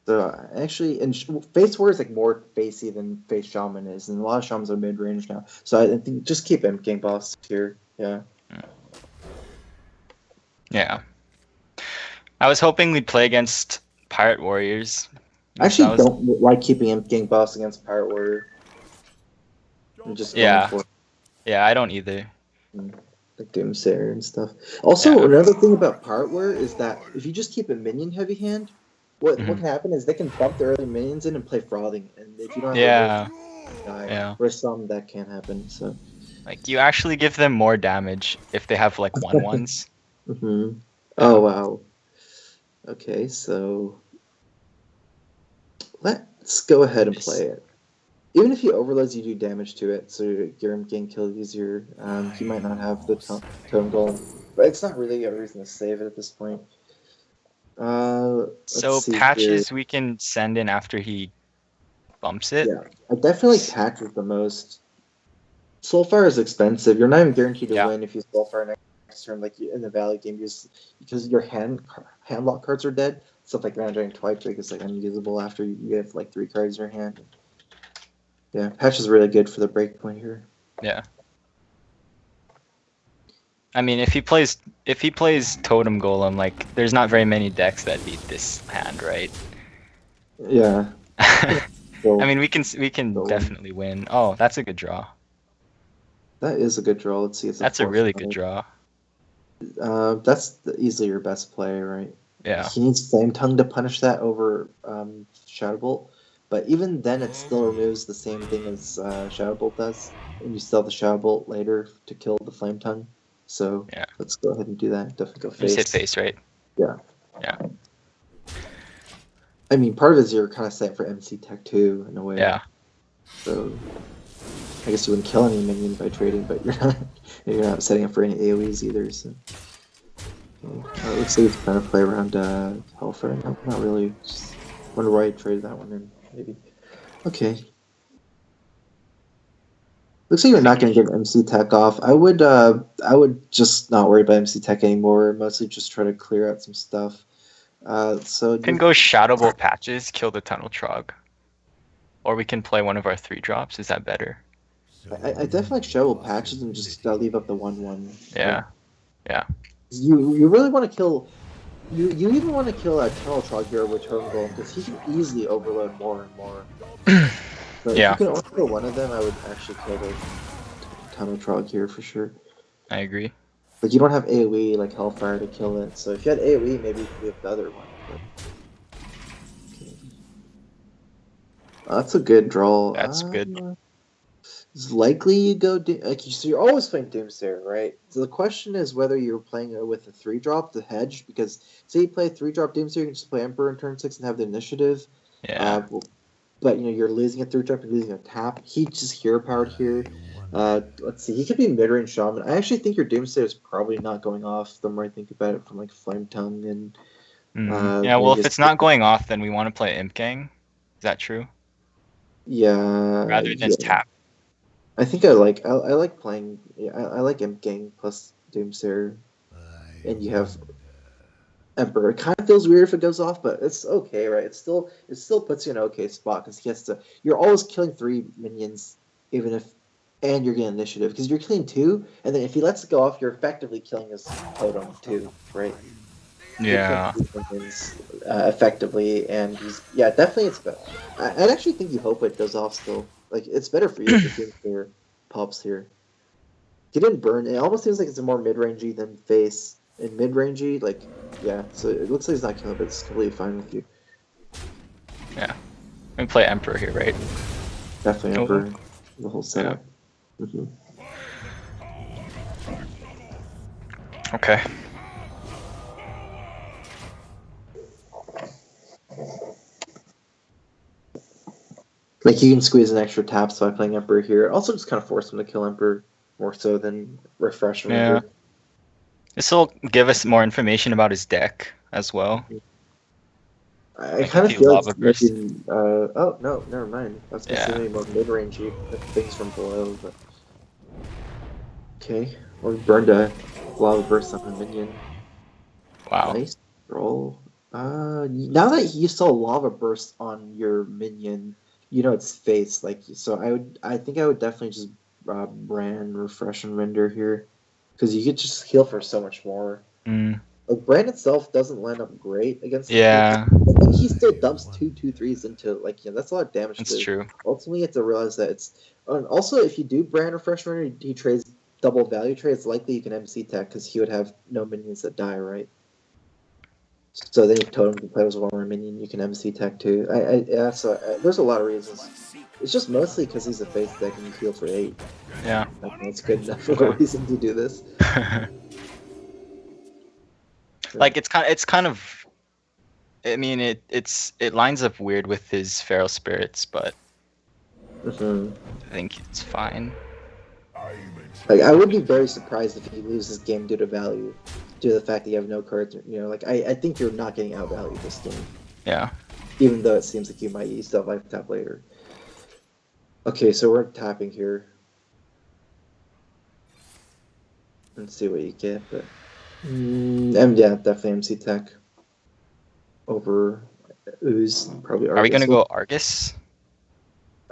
So actually, and Face Warrior is like more facey than Face Shaman is, and a lot of Shamans are mid range now. So I think just keep Imp Gang boss here. Yeah. Yeah. I was hoping we'd play against Pirate Warriors. I actually don't like keeping Imp Gang boss against Pirate Warrior. I'm just going for it. Yeah, I don't either. Like Doomsayer and stuff. Also, another thing about Pirate Warrior is that if you just keep a minion heavy hand, what can happen is they can bump the early minions in and play Frothing, and if you don't have die. Whereas some that can't happen. So, like you actually give them more damage if they have like 1/1s. Oh wow. Okay, so let's go ahead and play it. Even if he overloads, you do damage to it, so your Imp Gang kill easier. He might not have the Totem Golem, but it's not really a reason to save it at this point. So patches we can send in after he bumps it. Yeah, I definitely like patches the most. Soulfire is expensive. You're not even guaranteed to win if you Soulfire next turn, like in the Valley game, because your hand lock cards are dead. Stuff like Grand Twice is like unusable after you have like 3 cards in your hand. Yeah, patch is really good for the breakpoint here. Yeah. I mean, if he plays Totem Golem, like there's not very many decks that beat this hand, right? Yeah. I mean, we can definitely win. Oh, that's a good draw. That is a good draw. Let's see. That's a really good draw. That's easily your best play, right? Yeah. He needs Flame Tongue to punish that over Shadow Bolt. But even then, it still removes the same thing as Shadow Bolt does, and you still have the Shadow Bolt later to kill the Flame Tongue. So Yeah. let's go ahead and do that. Definitely go You face. said face, right? Yeah. Yeah. I mean, part of it is you're kind of set for MC Tech too, in a way. Yeah. So I guess you wouldn't kill any minion by trading, but you're not setting up for any AoEs either. So it looks like it's trying to play around Hellfire. No, not really. Just wonder why I traded that one in. Maybe. Okay. Looks like you're not going to get MC Tech off. I would just not worry about MC Tech anymore. Mostly just try to clear out some stuff. So We can go Shadow Bolt Patches, kill the Tunnel Trog. Or we can play one of our 3-drops. Is that better? I definitely like Shadow Patches and just leave up the 1/1. Yeah. Yeah. You really want to kill. You even want to kill a Tunnel Trog here with Totem Golem because he can easily overload more and more. But Yeah. if you can only kill one of them, I would actually kill the Tunnel Trog here for sure. I agree. Like you don't have AoE like Hellfire to kill it, so if you had AoE, maybe you could have the other one. But... Okay. That's a good draw. That's good. It's likely you go so you're always playing Doomsayer, right? So the question is whether you're playing it with a 3-drop, the hedge, because say you play a 3-drop Doomsayer, you can just play Emperor in turn 6 and have the initiative. Yeah. But you're losing a 3-drop and losing a tap. He's just hero powered here. Let's see, he could be mid-range Shaman. I actually think your Doomsayer is probably not going off the more I think about it from like Flame Tongue and yeah, well, if it's not going off, then we want to play Imp Gang. Is that true? Yeah. Rather than tap. I think I like playing. Yeah, I like Imp Gang plus Doomsayer, and you have Emperor. It kind of feels weird if it goes off, but it's okay, right? It still puts you in an okay spot because he has to. You're always killing 3 minions, even if, and you're getting initiative because you're killing 2, and then if he lets it go off, you're effectively killing his totem too, right? Yeah. Minions, effectively, and definitely it's better. I actually think you hope it goes off still. Like it's better for you if the Doomsayer pops here. He didn't burn. It almost seems like it's a more mid-rangey than face. And mid-rangey, like, yeah. So it looks like he's not killing, but it's completely fine with you. Yeah. We play Emperor here, right? Definitely Emperor. The whole setup. Yeah. Mm-hmm. Okay. Like you can squeeze an extra tap by playing Emperor here. Also, just kind of force him to kill Emperor more so than refresh him. Yeah. This will give us more information about his deck as well. I kind of feel like making, oh no, never mind. I was gonna say more mid-rangey things from below, but okay. Or burned a Lava Burst on a minion. Wow. Nice roll. Now that you saw Lava Burst on your minion, you know its face. Like so, I think I would definitely just brand, refresh, and render here, because you could just heal for so much more. Like brand itself doesn't line up great against. Yeah. He still dumps 2/2/3s into that's a lot of damage. That's true. Ultimately, you have to realize that it's. And also, if you do brand, refresh, render, he trades double value trade. It's likely you can MC Tech because he would have no minions that die, right? So then if Totem can play as one more minion, you can MC Tech too. So there's a lot of reasons. It's just mostly because he's a face deck and you heal for 8. Yeah. That's good enough of a reason to do this. Like it's kind of. I mean, it lines up weird with his Feral Spirits, but I think it's fine. Like I would be very surprised if he loses this game due to value. Due to the fact that you have no cards, like I think you're not getting outvalued this game. Yeah. Even though it seems like you still have life tap later. Okay, so we're tapping here. Let's see what you get, but definitely MC Tech over Ooze, probably Argus. Are we gonna go Argus?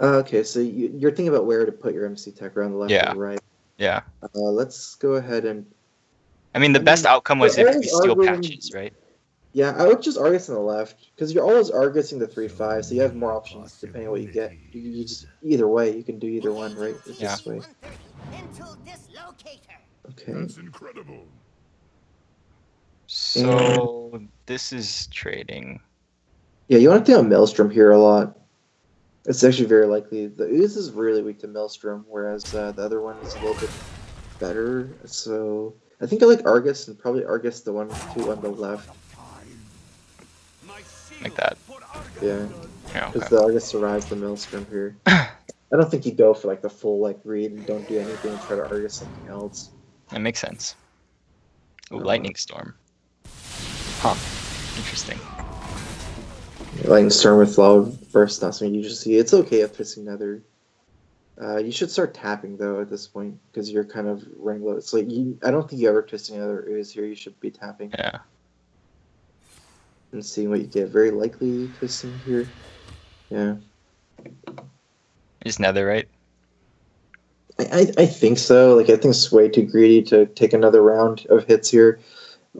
Okay, so you're thinking about where to put your MC Tech, around the left or the right. Yeah. Let's go ahead and. I mean, the best outcome was if we steal patches, right? Yeah, I would just Argus on the left, because you're always Argusing the 3/5, so you have more options depending on what you get. You just either way, you can do either one, right? This way. Okay. That's incredible. So this is trading. Yeah, you want to think on Maelstrom here a lot. It's actually very likely. The Ooze is really weak to Maelstrom, whereas the other one is a little bit better. So I think I like Argus, and probably Argus the 1-2 on the left. Like that. Yeah, Yeah, because okay. the Argus survives the Maelstrom here. I don't think you go for like the full like read and don't do anything and try to Argus something else. That makes sense. Ooh, Uh, Lightning Storm. Huh. Interesting. Lightning Storm with Loud Burst, not something you usually see. It's okay if Pissing Nether. You should start tapping though at this point because you're kind of running low. It's like I don't think you ever Twisting Nether is here. You should be tapping Yeah. and seeing what you get. Very likely Twisting here. Yeah. Just Nether, right? I think so. Like I think it's way too greedy to take another round of hits here.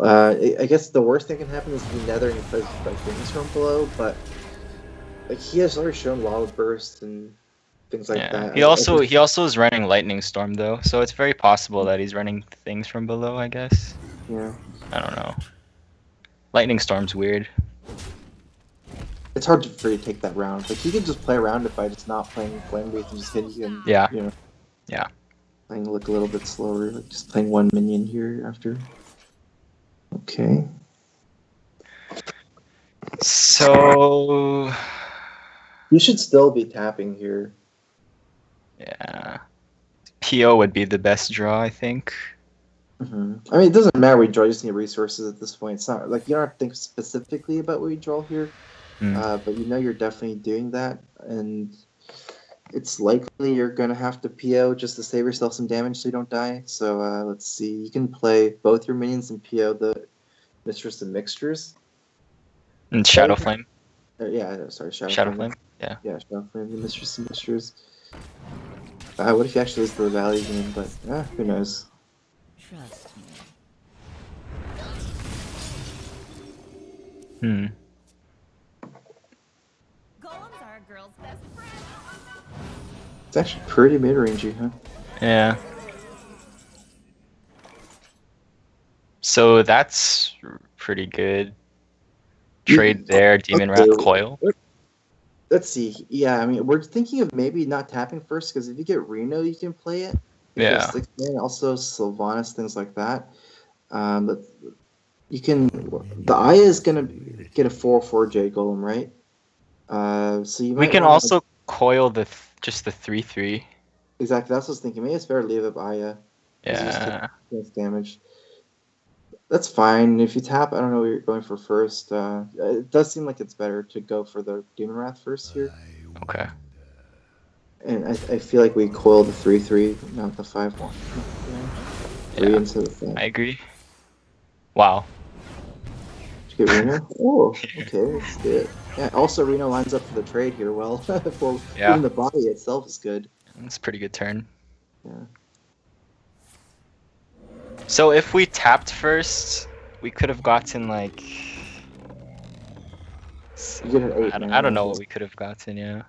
I guess the worst thing can happen is the Nether and he plays like things from below, but like he has already shown Wild Burst and things like Yeah. that. He also is running Lightning Storm though, so it's very possible that he's running things from below, I guess. Yeah. I don't know. Lightning Storm's weird. It's hard for you to take that round. Like he could just play around it by just not playing Flame Wreath and just hitting you and Yeah. you know. Yeah. Playing look a little bit slower, like just playing one minion here after. Okay. So You should still be tapping here. yeah. PO would be the best draw, I think. I mean, it doesn't matter what you draw, you just need resources at this point. It's not like you don't have to think specifically about what you draw here, but you know you're definitely doing that, and it's likely you're going to have to PO just to save yourself some damage so you don't die. So let's see. You can play both your minions and PO the Mistress of Mixtures. And Shadow Flame. Sorry, Shadow Flame. Yeah. Yeah, Shadow Flame, the Mistress of Mixtures. What if you actually lose to the Valley game? But who knows? Trust me. Golems are a girl's best friend. It's actually pretty mid-rangey, huh? Yeah. So that's pretty good. Trade there, Demon Okay. Wrath Coil. Let's see. Yeah, I mean, we're thinking of maybe not tapping first because if you get Reno, you can play it. Yeah. 6 man, also Sylvanas, things like that. But you can. The Aya is gonna get a 4/4 J Golem, right? So you We might can wanna- also coil just the 3/3. exactly. That's what I was thinking. Maybe it's better to leave up Aya. Yeah. Less damage. That's fine. If you tap, I don't know what you're going for first. It does seem like it's better to go for the Demon Wrath first here. Okay. And I feel like we coil the 3/3, not the 5/1. Three Yeah. instead of 5. I agree. Wow. Did you get Reno? Oh, okay, let's do it. Yeah, also Reno lines up for the trade here well. For Yeah. even the body itself is good. That's a pretty good turn. Yeah. So if we tapped first, we could have gotten like. You get an 8 I don't know what we could have gotten. Yeah.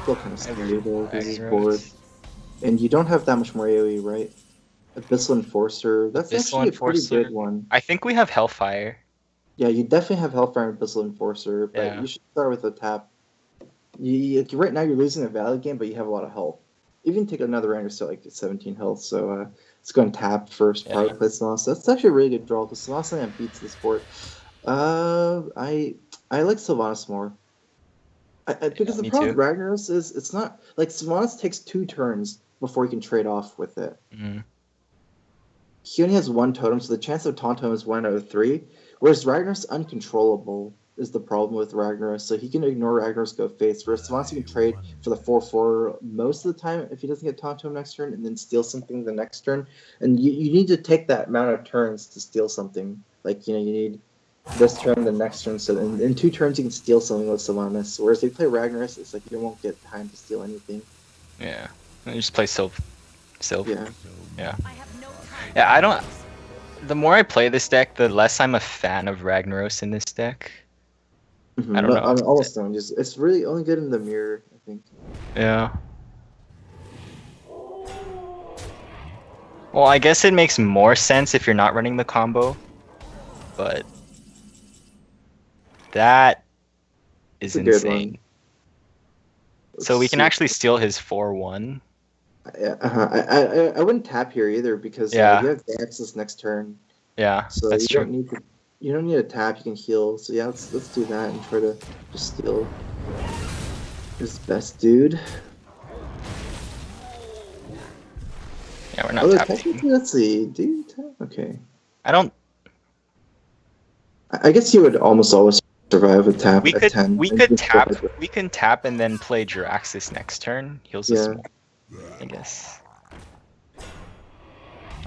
Still kind of scary though, because he's Aggro. bored. And you don't have that much more AoE, right? Abyssal Enforcer, that's Abyssal actually a pretty Enforcer. good one. I think we have Hellfire. Yeah, you definitely have Hellfire and Abyssal Enforcer, but Yeah. you should start with a tap. Right now you're losing a Valley game, but you have a lot of health. Even take another round, you're still like 17 health, so let's go and tap first, Yeah. probably play Sylvanas. That's actually a really good draw, because Sylvanas beats the sport. I like Sylvanas more. Because the me problem too. with Ragnaros is it's not like Sylvanas takes 2 turns before you can trade off with it. Mhm. He only has 1 totem, so the chance of Tauntaum is 1 out of 3. Whereas Ragnaros uncontrollable is the problem with Ragnaros, so he can ignore Ragnaros go face. Whereas Sylvanas you can trade for the 4/4 most of the time if he doesn't get Tauntaum next turn, and then steal something the next turn. And you need to take that amount of turns to steal something. Like you need this turn, the next turn. So in 2 turns you can steal something with Sylvanas. Whereas if you play Ragnaros, it's like you won't get time to steal anything. Yeah. And just play Sylph. Yeah. I have no time. Yeah, I don't. The more I play this deck, the less I'm a fan of Ragnaros in this deck. I don't know. I'm almost done. It's really only good in the mirror, I think. Yeah. Well, I guess it makes more sense if you're not running the combo, but that is a good insane. one. So we Let's can see. actually steal his 4-1. I wouldn't tap here either because Yeah. you have Dax's next turn, Yeah, so that's you true. don't need to. You don't need to tap. You can heal. So yeah, let's do that and try to just steal his best dude. Yeah, we're not Although tapping. technically, let's see. Do you tap? Okay. I don't. I guess you would almost always survive a tap We at could 10. we and could you still tap have it. we can tap and then play Jiraxis next turn. Heals us Yeah. more, I guess.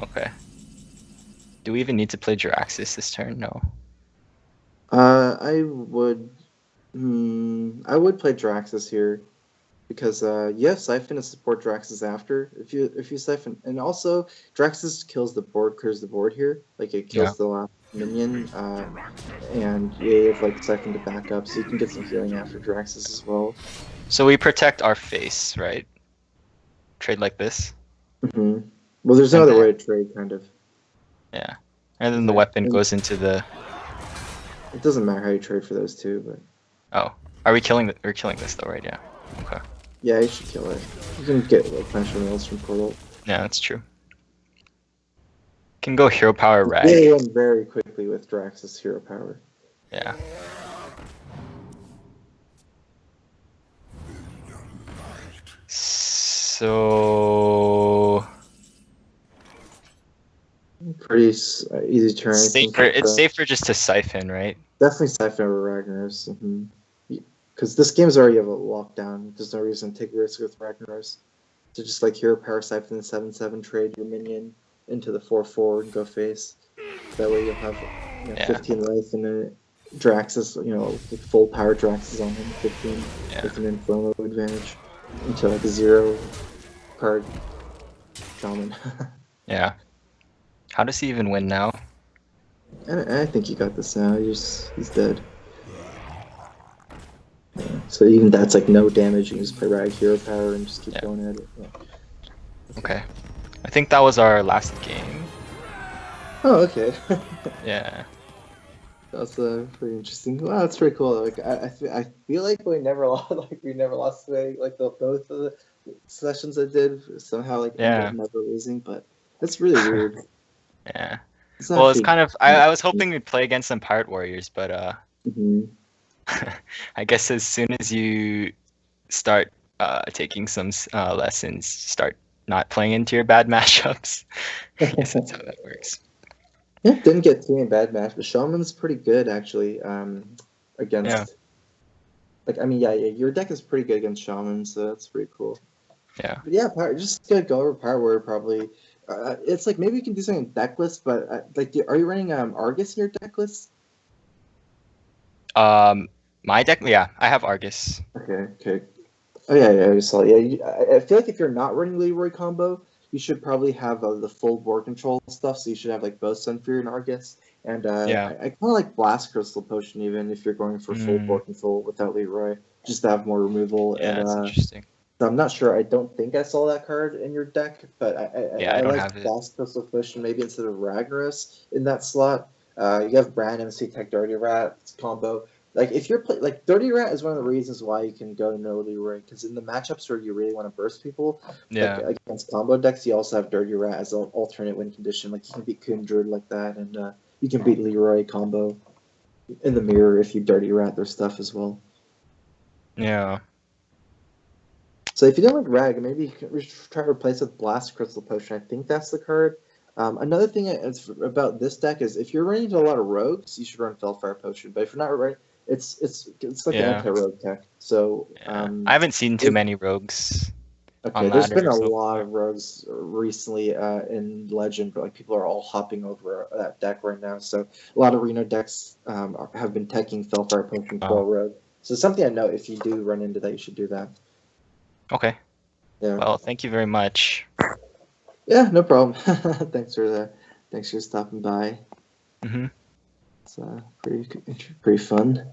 Okay. Do we even need to play Jiraxis this turn? No. I would. I would play Draxus here because you have Siphon to support Draxus after. If you Siphon, and also Draxus kills the board, clears the board here. Like it kills the last minion, and you have like Siphon to back up, so you can get some healing after Draxus as well. So we protect our face, right? Trade like this. Well, there's no And other then- way to trade, kind of. Yeah. And then the weapon goes into the. It doesn't matter how you trade for those two, but Oh, are we killing? We're killing this though, right? Yeah. Okay. yeah, you should kill it. You can get like punishment meals from Portal. Yeah, that's true. Can go hero power rag. They win very quickly with Draxus hero power. Yeah. So Pretty easy turn. I think, safer. It's safer just to siphon, right? Definitely Siphon over Ragnaros. Because this game is already have a lockdown. There's no reason to take risks with Ragnaros. So just like hero power Siphon the 7/7, trade your minion into the 4/4 and go face. That way you'll have 15 life and a Draxus, like full power Draxus on him, 15 with an Inferno advantage into like a 0 card Shaman. Yeah. How does he even win now? I think you got this now. He's dead. Yeah. So even that's like no damage. You can just play Rag hero power and just keep going at it. Yeah. Okay. I think that was our last game. Oh, okay. Yeah. That's pretty interesting. Wow, that's pretty cool. Like I feel like we never lost. We never lost today. Like both of the sessions I did somehow ended up never losing. But that's really weird. Yeah. It's Well, it's actually- kind of. I was hoping we'd play against some Pirate Warriors, but I guess as soon as you start taking some lessons, start not playing into your bad matchups. I guess that's how that works. Yeah, didn't get too many bad match, but Shaman's pretty good actually. Against. Your deck is pretty good against Shaman, so that's pretty cool. Yeah. But yeah, just gonna go over Power Word probably. It's like maybe you can do something in deck list, but are you running Argus in your deck list? My deck, I have Argus. Okay. Oh yeah, I saw. Yeah, I feel like if you're not running Leroy combo, you should probably have the full board control stuff. So you should have like both Sunfury and Argus. And I kind of like Blast Crystal Potion even if you're going for full board control without Leroy, just to have more removal. Yeah, that's interesting. So I'm not sure. I don't think I saw that card in your deck, but I don't like have it. Blast Crystal Potion maybe instead of Ragnaros in that slot. You have Brand MC Tech Dirty Rat combo. Like if you're Dirty Rat is one of the reasons why you can go no Leroy, because in the matchups where you really want to burst people, like against combo decks, you also have Dirty Rat as an alternate win condition. Like you can beat Kundred like that, and you can beat Leroy combo in the mirror if you Dirty Rat their stuff as well. Yeah. So if you don't like Rag, maybe you can try to replace it with Blast Crystal Potion. I think that's the card. Another thing about this deck is if you're running into a lot of rogues, you should run Fellfire Potion. But if you're not running, it's like an anti-rogue deck. So I haven't seen too many rogues. Okay, there's been a lot of rogues recently in Legend, but like people are all hopping over that deck right now. So a lot of Reno decks have been teching Fellfire Potion for rogue. So something I know if you do run into that, you should do that. Okay. Yeah. Well, thank you very much. Yeah, no problem. Thanks for stopping by. It's pretty fun.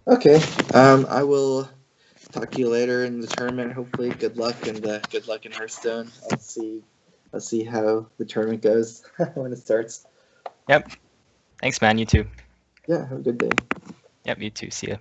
Okay. I will talk to you later in the tournament. Hopefully, good luck and good luck in Hearthstone. I'll see how the tournament goes when it starts. Yep. Thanks, man. You too. Yeah. Have a good day. Yep. You too. See ya.